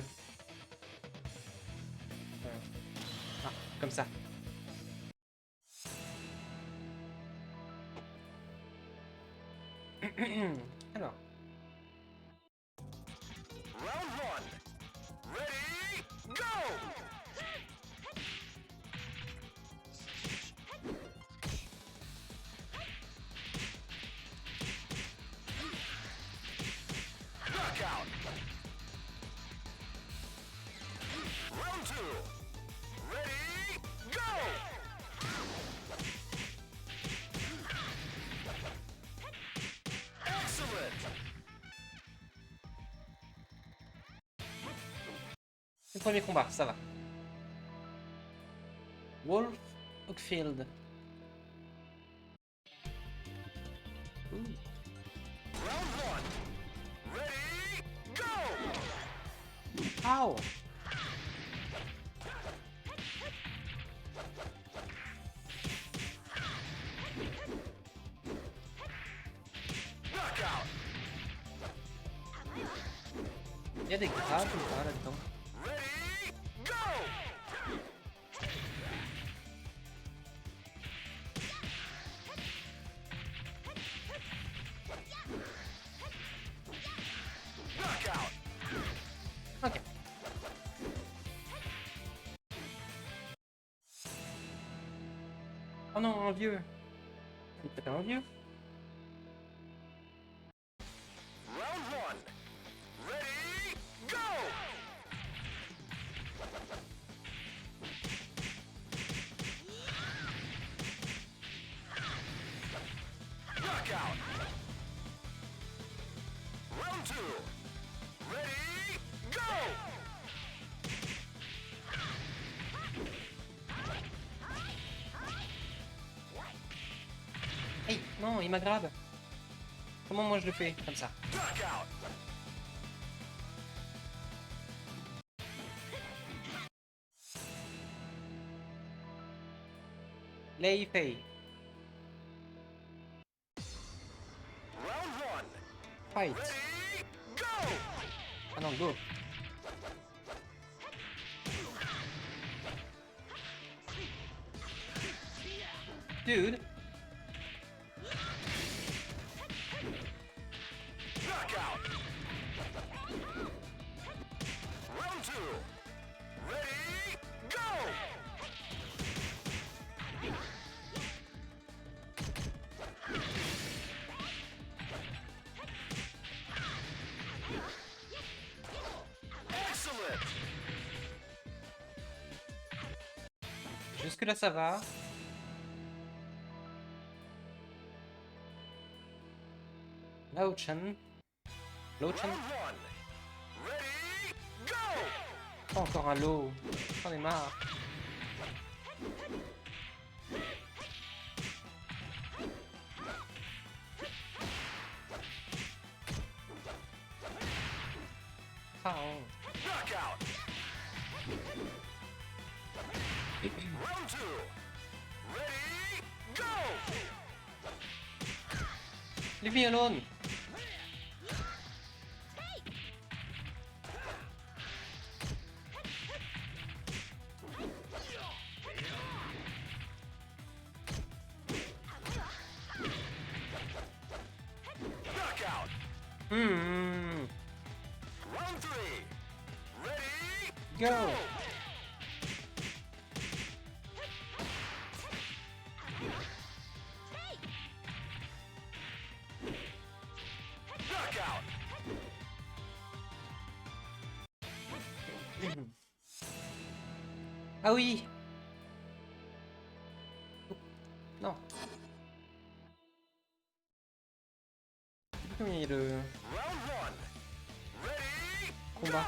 Ah, comme ça. Alors. Round one. Ready, go! Knockout. Round two. Ready, go! Excellent. Le premier combat, ça va. Wolf Oakfield. Round one. Ready, go! Ow! Knockout. Il y a des grabs ou pas là-dedans? Ready, go! Knockout. Ok. Oh non, un vieux. Il peut être un vieux. Round one. Ready, go! Knockout. non, il m'aggrave. Comment moi je le fais? Comme ça. Lei Fei. Fight. Ah non, go. Dude. Jusque là ça va. Lao Chen. Lao Chen. Oh, encore un lot. J'en ai marre. Ah, oh. Leave me alone. Go. Ah oui. Non. Combien il y a le combat?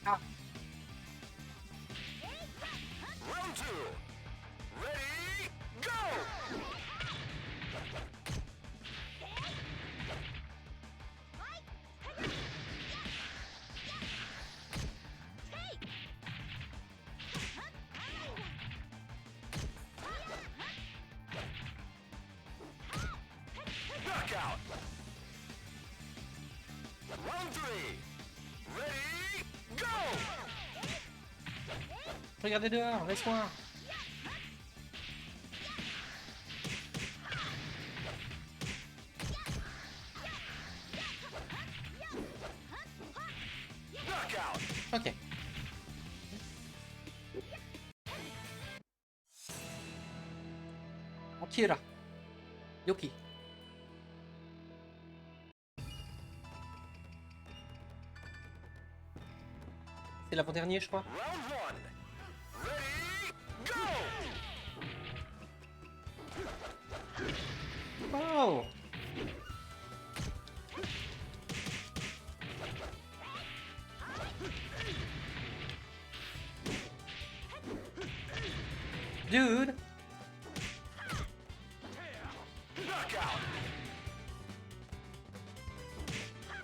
Ah. Regardez dehors, laisse-moi. Ok. Akira. Yoki. C'est l'avant-dernier, je crois. Oh! Dude! Knockout!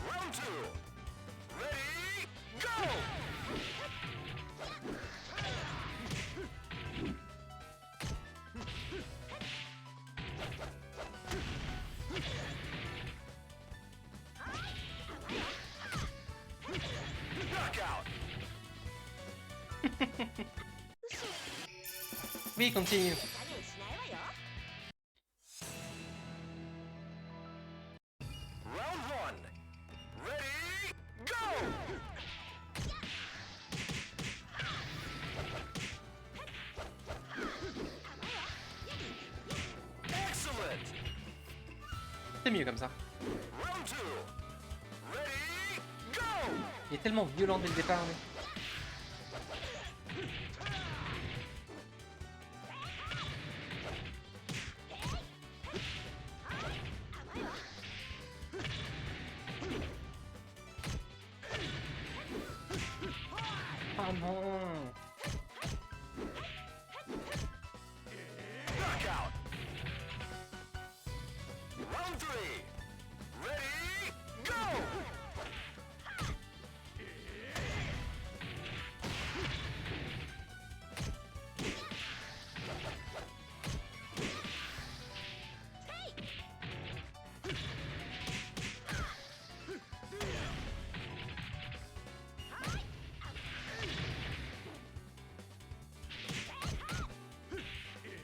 Round 2! Ready, go! Oui, continue. Round 1. Ready, go! Excellent! C'est mieux comme ça. Round 2. Ready, go! Il est tellement violent dès le départ. Mais... Oh non. Knockout. Round 3. Ready, go!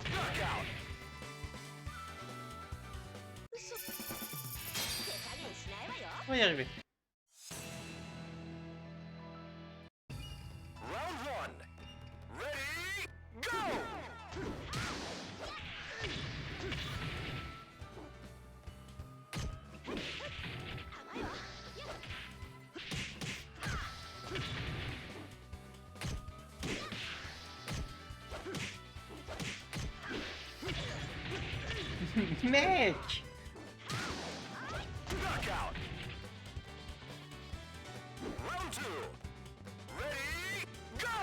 Knockout. On va y arriver. Round 1. Ready, go! Mec! Knockout. Round 2. Ready, go!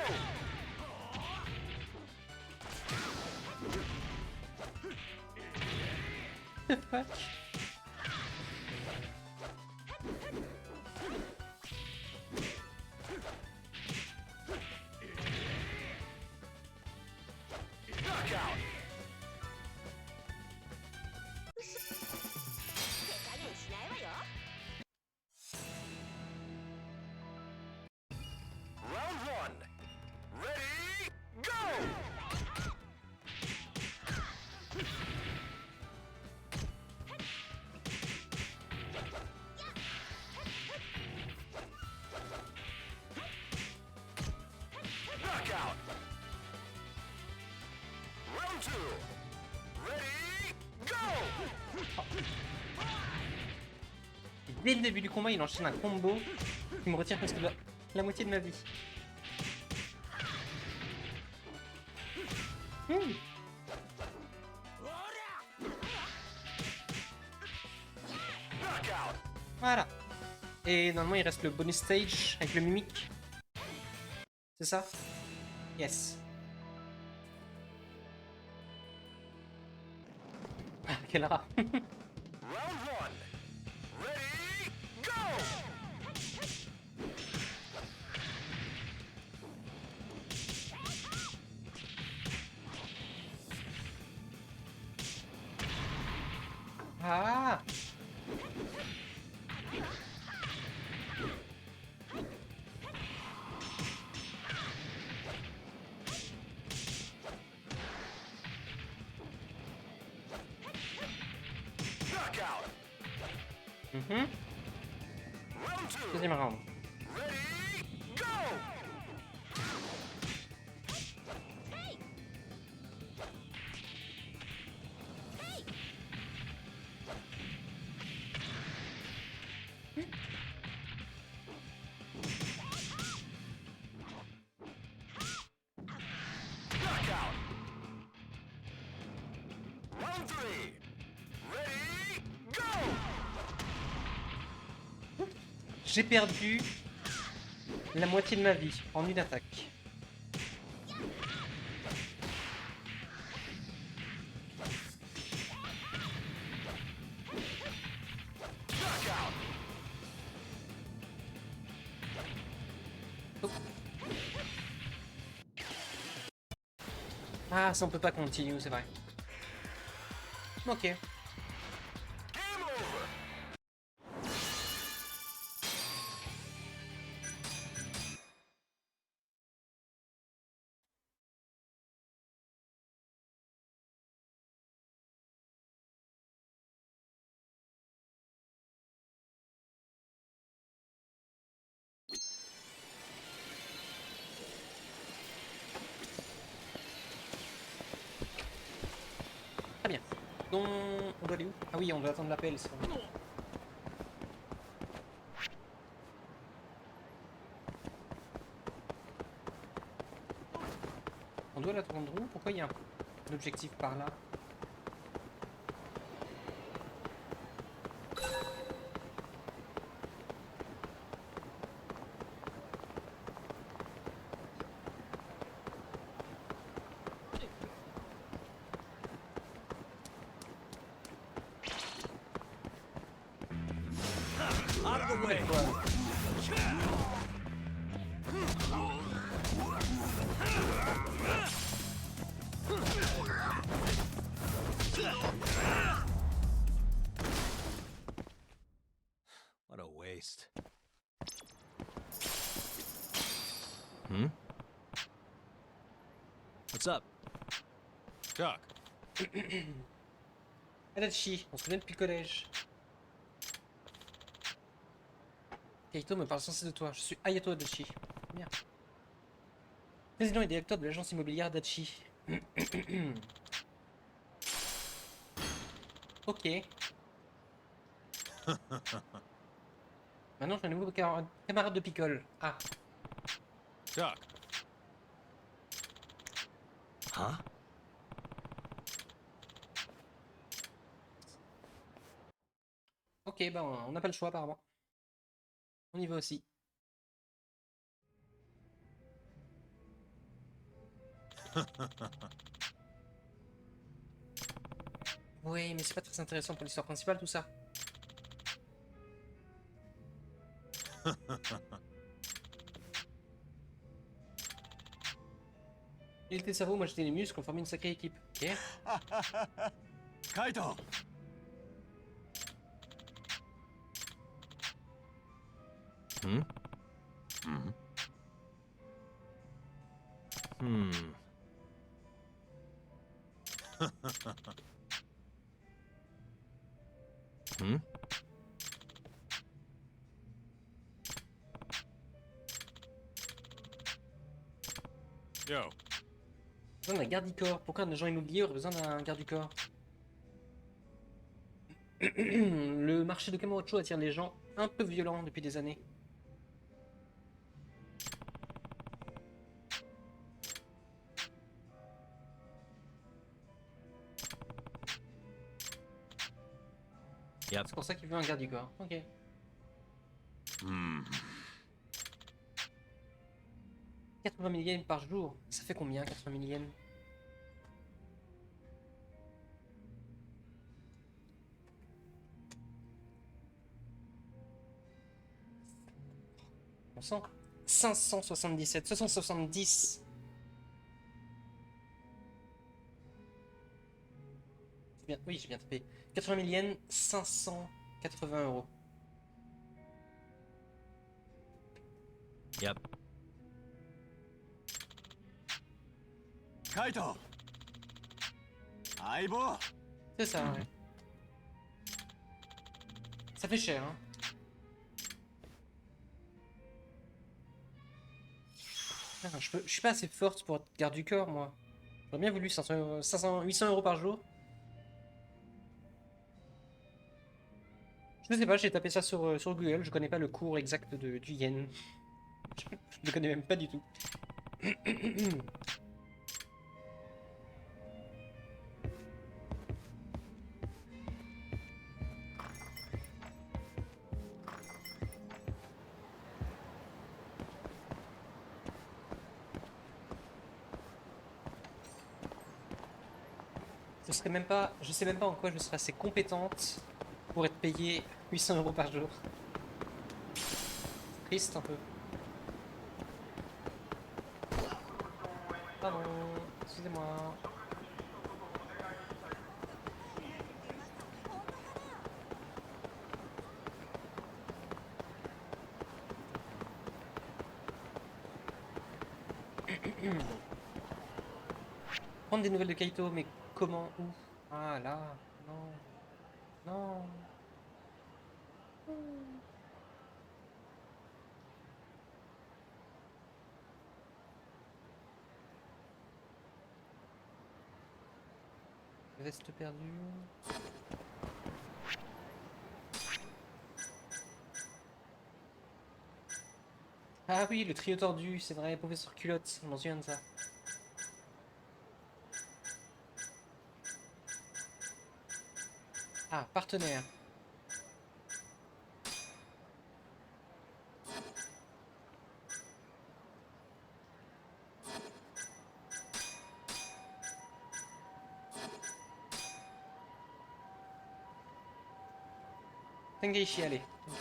The fuck? Knockout. Round 1. Ready, go! Knockout. Round 2. Ready, go! Dès le début du combat, il enchaîne un combo qui me retire presque la moitié de ma vie. Knockout. Voilà. Et normalement, il reste le bonus stage avec le mimique. C'est ça? Yes. Ah, quel rat. Round 1. Ready, go! Ah! Knockout. Mhm. Round 2. Deuxième round. Ready, go! Knockout. Round 3. Ready, go! J'ai perdu la moitié de ma vie en une attaque. Knockout. Ah, ça on peut pas continuer, c'est vrai. Ok. Game over. Très bien. Donc, on doit aller où? Ah oui, on doit attendre l'appel. la tour Andrew? Pourquoi il y a un objectif par là? Out of the way! What a waste. Hmm? What's up? Chuck. Adachi, on se connaît depuis le collège. Kaito me parle sans cesse de toi. Je suis Ayato Adachi. Bien. Président et directeur de l'agence immobilière Adachi. Ok. Maintenant j'ai un nouveau camarade de picole. Ah. Chuck. Huh? Ok, bah on n'a pas le choix apparemment. On y va aussi. Oui, mais c'est pas très intéressant pour l'histoire principale tout ça. Il était le cerveau, moi j'étais les muscles, on formait une sacrée équipe. Ok. Kaito! Hmm? Hmm? Hmm. Hmm? Yo. Besoin d'un garde du corps. Pourquoi un agent immobilier aurait besoin d'un garde du corps? Le marché de Kamurocho attire les gens un peu violents depuis des années. Yep. C'est pour ça qu'il veut un garde du corps. Ok. Hmm. 80 000 yens par jour. Ça fait combien 80 000 yens? On sent 577, 670. Bien, oui, j'ai bien tapé. 80 000 yens, 580 euros. Yep. Kaito! Aibo! C'est ça, ouais. Ça fait cher, hein. Ah, je suis pas assez forte pour être garde du corps, moi. J'aurais bien voulu 800 euros par jour. Je sais pas, j'ai tapé ça sur Google, je connais pas le cours exact du yen. Je le connais même pas du tout. Je sais même pas en quoi je serais assez compétente pour être payée 800 euros par jour. Triste un peu. Pardon, excusez-moi. Prendre des nouvelles de Kaito, mais comment? Où? Ah là, non. Non. Veste perdue. Ah oui, le trio tordu, c'est vrai, professeur culotte, on m'en souvient de ça. Ah, partenaire. Tengeishi, allez. Ok.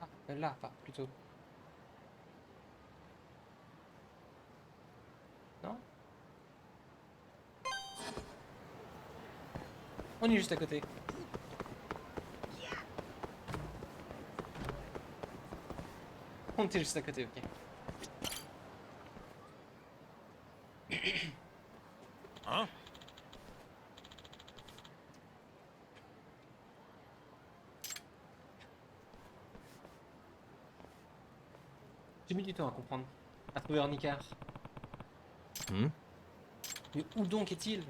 Ah, là, pas plutôt. Non? On est juste à côté. On était juste à côté, ok. Huh? J'ai mis du temps à comprendre. À trouver Ornicar. Hmm? Mais où donc est-il?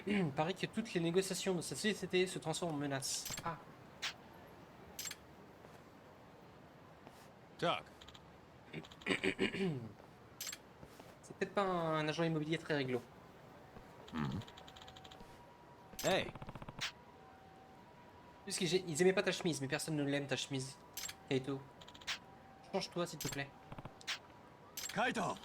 Il paraît que toutes les négociations de cette société se transforment en menaces. Ah. Doc. C'est peut-être pas un agent immobilier très réglo. Hey. Parce qu'ils aimaient pas ta chemise, mais personne ne l'aime ta chemise. Kaito. Change-toi s'il te plaît. Kaito!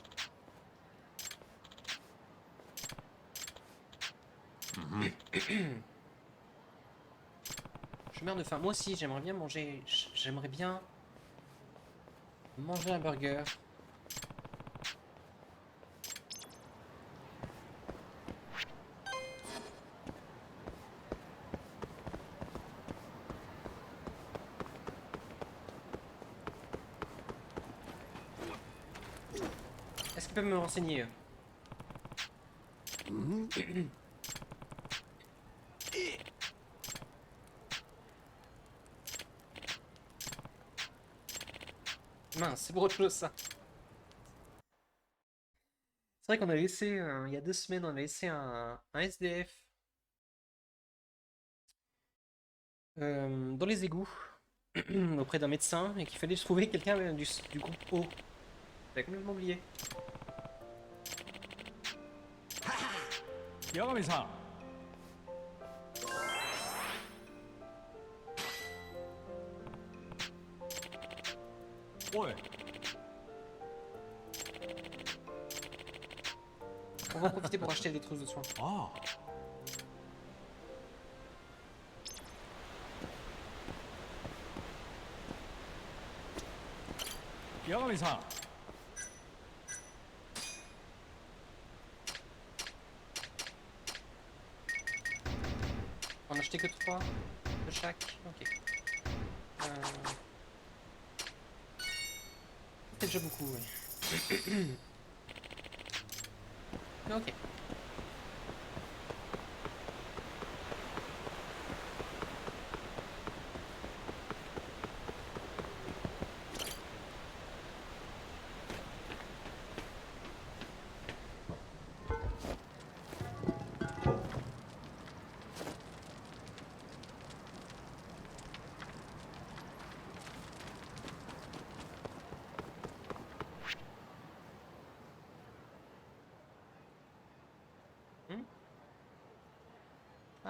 Je meurs de faim. Moi aussi, j'aimerais bien manger. J'aimerais bien manger un burger. Est-ce qu'ils peuvent me renseigner eux? Mince, c'est pour autre chose ça. C'est vrai qu'on a laissé, il y a 2 semaines, on a laissé un SDF dans les égouts auprès d'un médecin et qu'il fallait trouver quelqu'un du groupe O. J'avais complètement oublié. Yagami-san. Ouais. On va en profiter pour acheter des trousses de soins. Ah. Yagami-san. On a acheté que 3 de chaque. Ok. C'est déjà beaucoup, oui. Ok.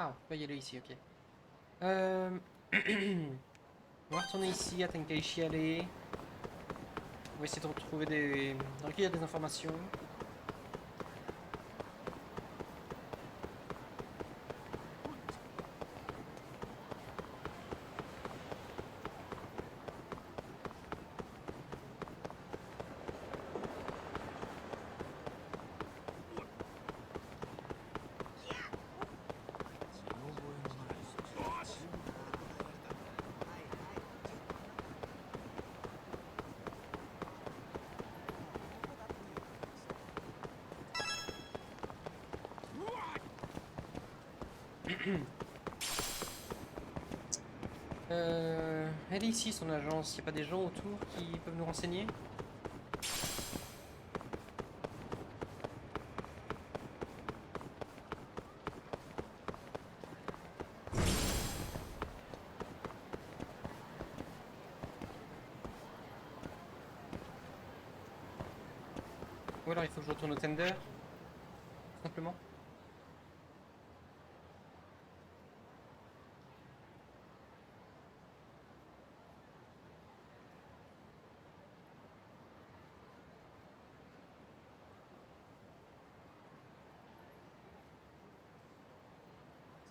Ah, on peut y aller ici, ok. On va retourner ici à Tenkaichi Alley. On va essayer de retrouver de recueillir des informations. Elle est ici son agence, il n'y a pas des gens autour qui peuvent nous renseigner? Ou alors il faut que je retourne au tender, tout simplement.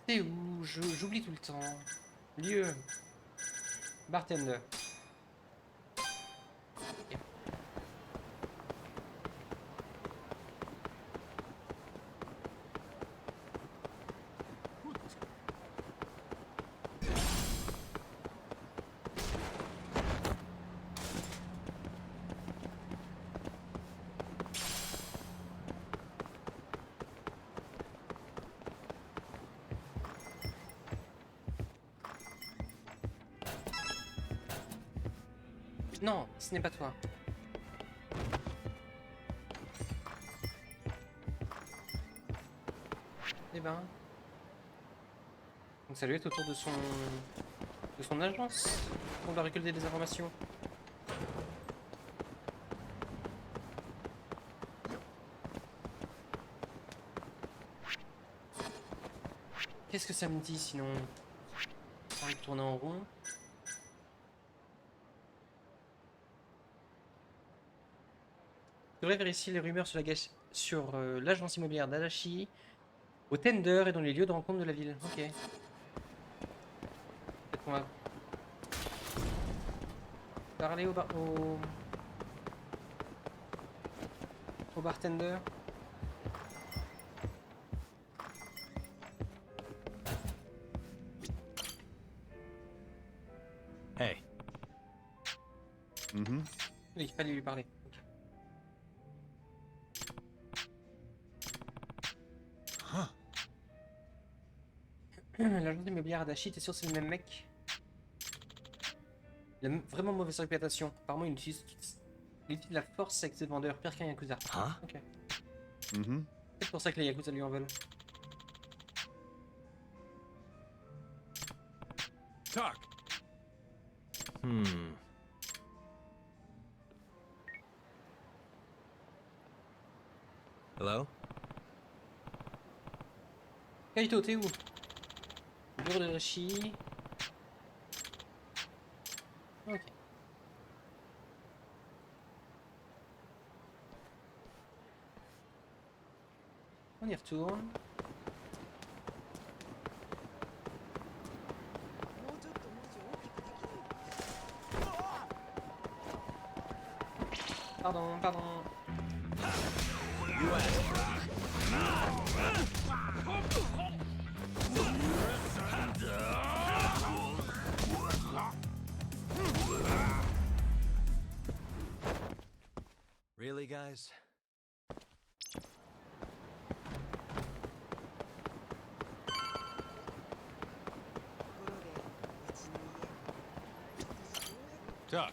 C'est où? J'oublie tout le temps. Lieu. Bartender. Ok. Non, ce n'est pas toi. Eh ben. Donc ça lui est autour de son agence. On va récolter des informations. Qu'est-ce que ça me dit sinon? On va tourner en rond. Je devrais vérifier les rumeurs sur l'agence immobilière d'Adachi, au tender et dans les lieux de rencontre de la ville. Ok. Peut-être qu'on va parler au bartender. Hey. Mm-hmm. Oui, il fallait lui parler. L'agence immobilière Adachi, t'es sûr que c'est le même mec? Il a vraiment mauvaise réputation. Apparemment, il utilise la force avec ses vendeurs, pire qu'un Yakuza. Ok. Mm-hmm. C'est pour ça que les Yakuza lui en veulent. Talk. Hello? Kaito, t'es où? Bureau d'Adachi. Ok. On y retourne. Pardon. Really, guys? Talk.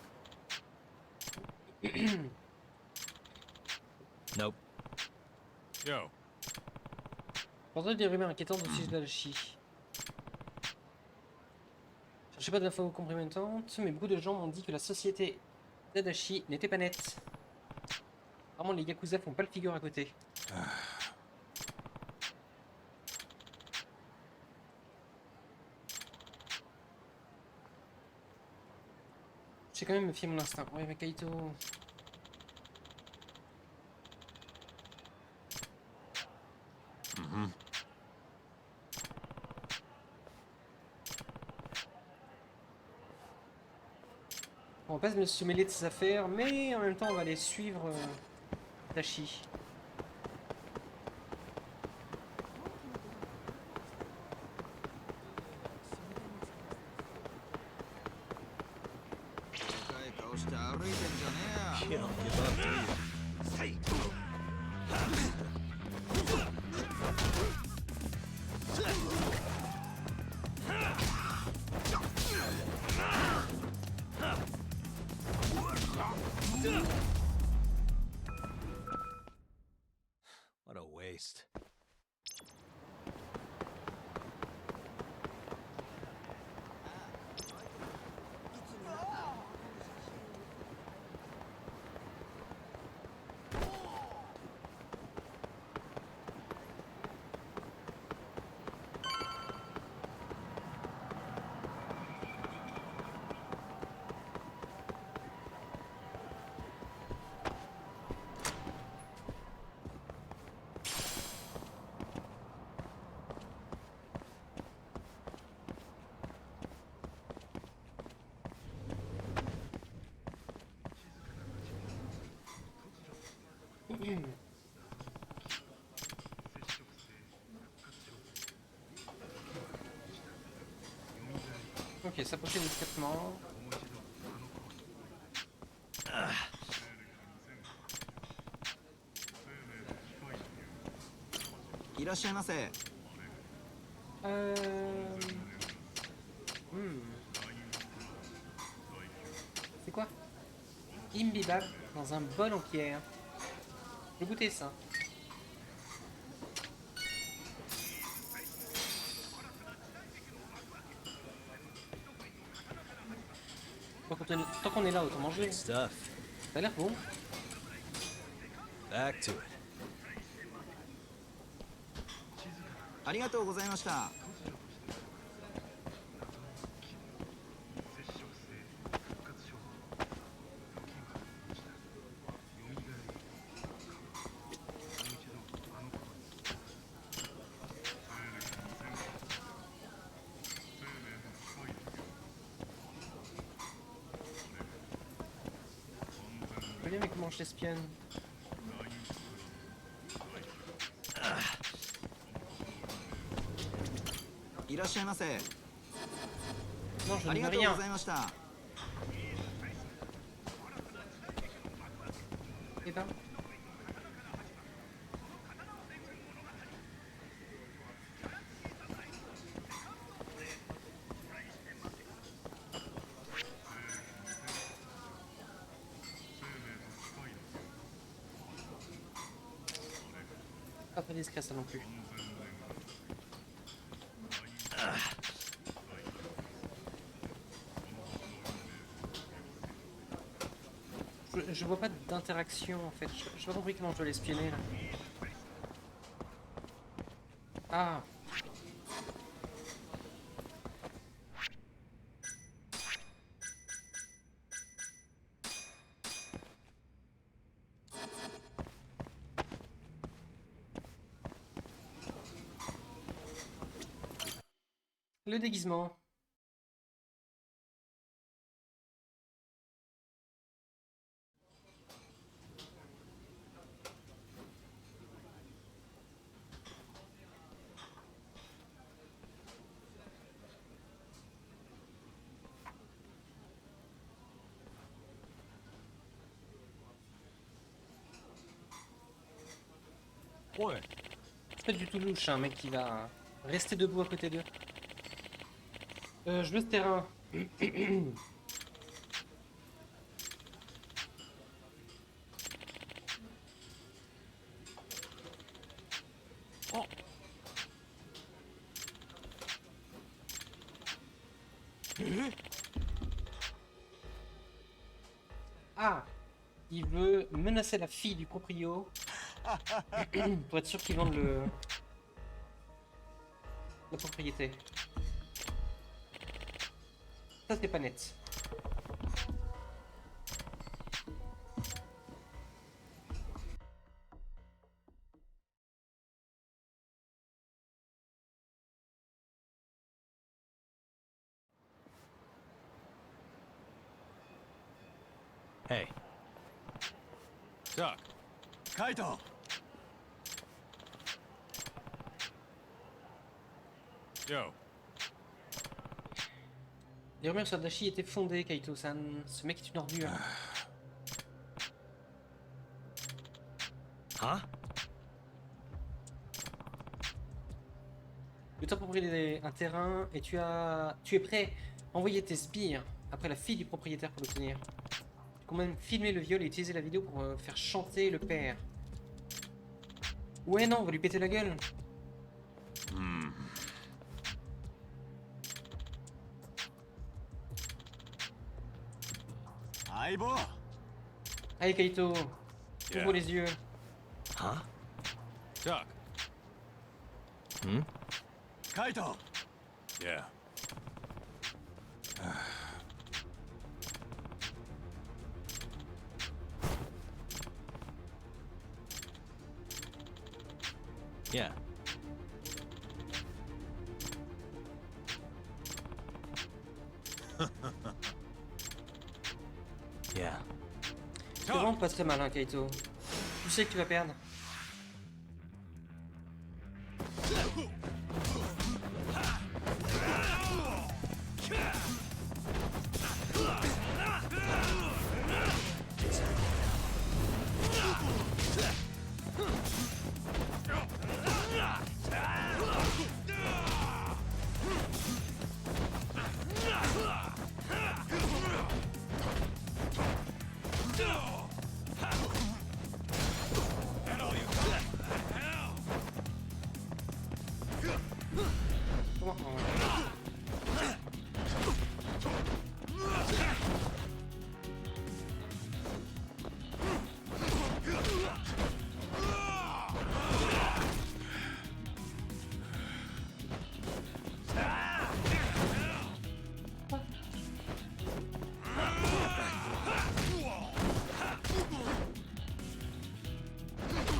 Nope. Yo. J'ai entendu des rumeurs inquiétantes au sujet d'Adachi. Je cherchais pas d'infos compromettantes, mais beaucoup de gens m'ont dit que la société d'Adachi n'était pas nette. Vraiment, les Yakuza font pas le figure à côté. J'ai quand même me fier mon instinct. Ouais, mais Kaito. Mm-hmm. On va pas se mêler de ses affaires, mais en même temps, on va aller suivre Dashi. You don't give up, do you? What a waste. Ok, s'approcher discrètement. C'est quoi? Imbibable dans un bol en pierre. Je vais goûter ça. Tant qu'on est là, autant manger. Ça a l'air bon. Back to it. ありがとうございました。Je bien, mais comment je l'espionne? Non, je ne veux rien. Eh ben. Pas très discret ça non plus. Je vois pas d'interaction en fait. J'ai pas compris comment je dois l'espionner là. Ah. Le déguisement. Ouais. C'est pas du tout louche, un mec qui va rester debout à côté d'eux. Je veux ce terrain. Oh. Ah, il veut menacer la fille du proprio pour être sûr qu'ils vendent la propriété. Ça c'est pas net. Hey. Doc. Kaito! Yo. Les rumeurs sur Dashi étaient fondées, Kaito-san. Ce mec est une ordure. Hein? Tu t'appropries un terrain et tu es prêt à envoyer tes sbires après la fille du propriétaire pour l'obtenir. Tu comptes même filmer le viol et utiliser la vidéo pour faire chanter le père. Ouais non, on va lui péter la gueule. Allez Kaito, ouvre les yeux. Huh? Doc. Hmm? Kaito! Yeah. Yeah. C'est vraiment pas très malin, Kaito. Tu sais que tu vas perdre.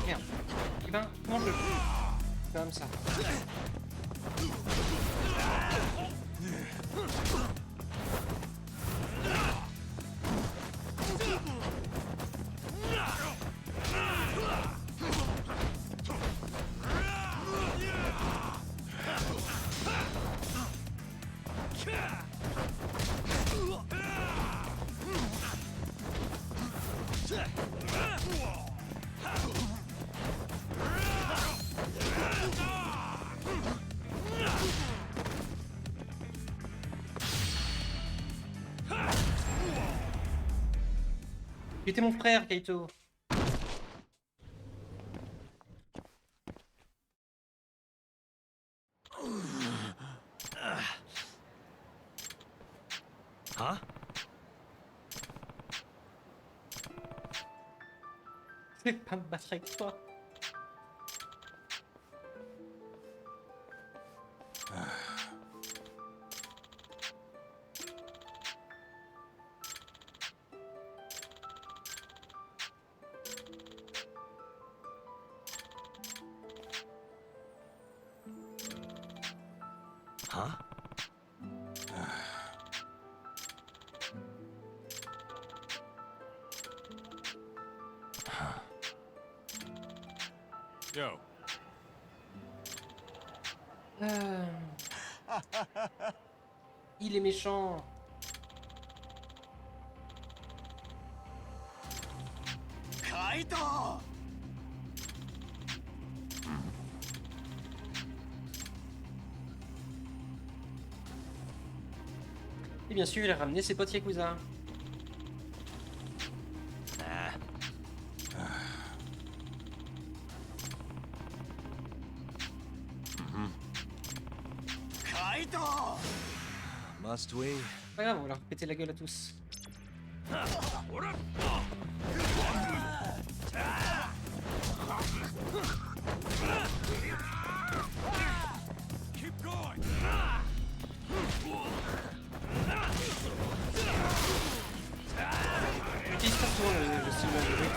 Merde. Eh ben, mange-le. Comme ça. Tu étais mon frère, Kaito. Huh? Je vais pas me battre avec toi. Huh? Yo. Il est méchant. Kaito! Et bien sûr, il a ramené ses potes Yakuza. Kaito! Must we? Pas grave, on va leur péter la gueule à tous. Keep going. J'utilise pas souvent le style de jeu.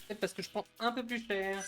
Peut-être parce que je prends un peu plus cher.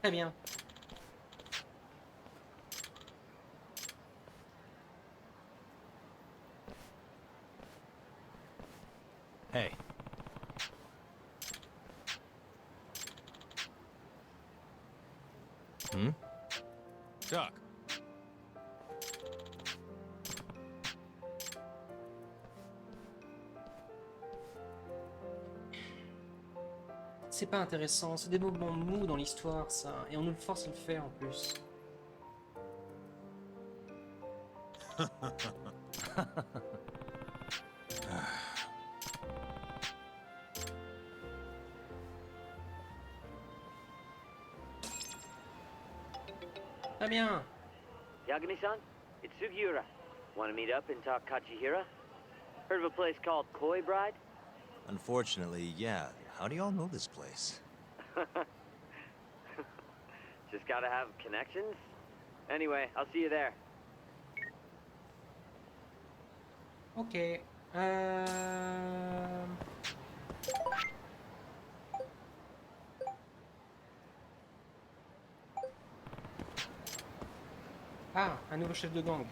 Très bien. Hey. Hmm? Doc. C'est pas intéressant, c'est des moments mous dans l'histoire, ça. Et on nous le force à le faire en plus. Très bien. Yagami-san, it's Sugiura. Want to meet up and talk Kachihira? Heard of a place called Koi Bride? Unfortunately, yeah. How do y'all know this place? Just gotta have connections. Anyway, I'll see you there. Ok. Ah, un nouveau chef de gang.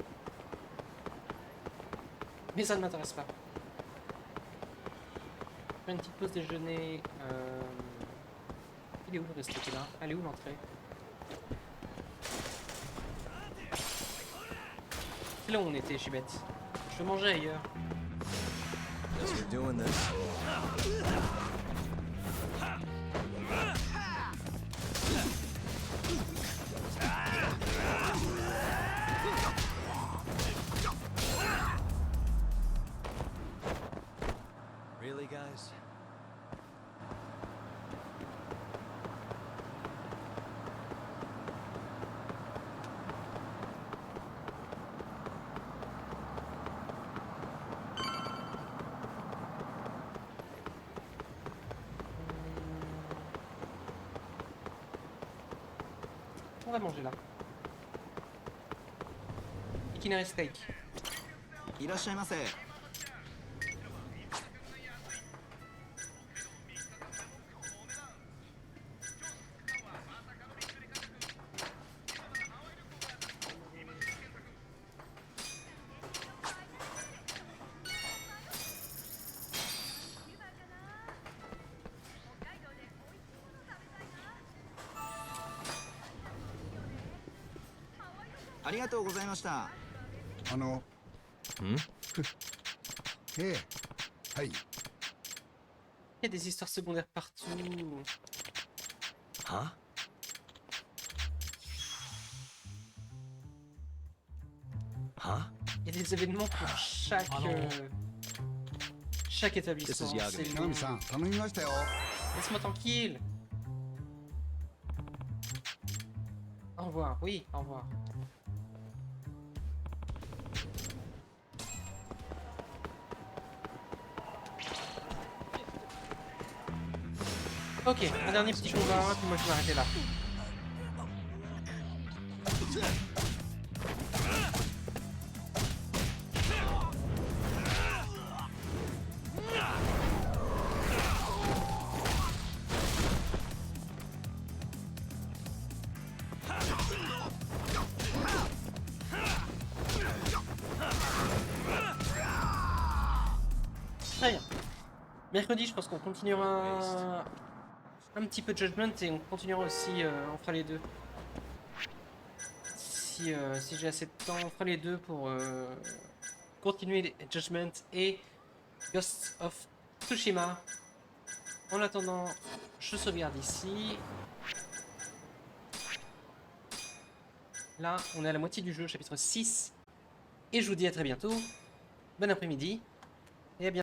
Mais ça ne m'intéresse pas. Faire une petite pause déjeuner. Il est où le resto là? Elle est où l'entrée? C'est là où on était, je suis bête. Je veux manger ailleurs. Guess we're doing this. Really, guys? On va manger là. Itinéraire steak. いらっしゃいませ。ありがとうございました。Hmm? Il y a des histoires secondaires partout. Huh? Huh? Il y a des événements pour chaque établissement. This is Yagami. C'est long. Laisse-moi tranquille. Au revoir. Oui, au revoir. Ok, un dernier petit combat, puis moi je vais m'arrêter là. Très bien. Mercredi, je pense qu'on continuera un petit peu de Judgment et on continuera aussi, on fera les deux. Si j'ai assez de temps, on fera les deux pour continuer Judgment et Ghost of Tsushima. En attendant, je sauvegarde ici. Là, on est à la moitié du jeu, chapitre 6. Et je vous dis à très bientôt. Bon après-midi.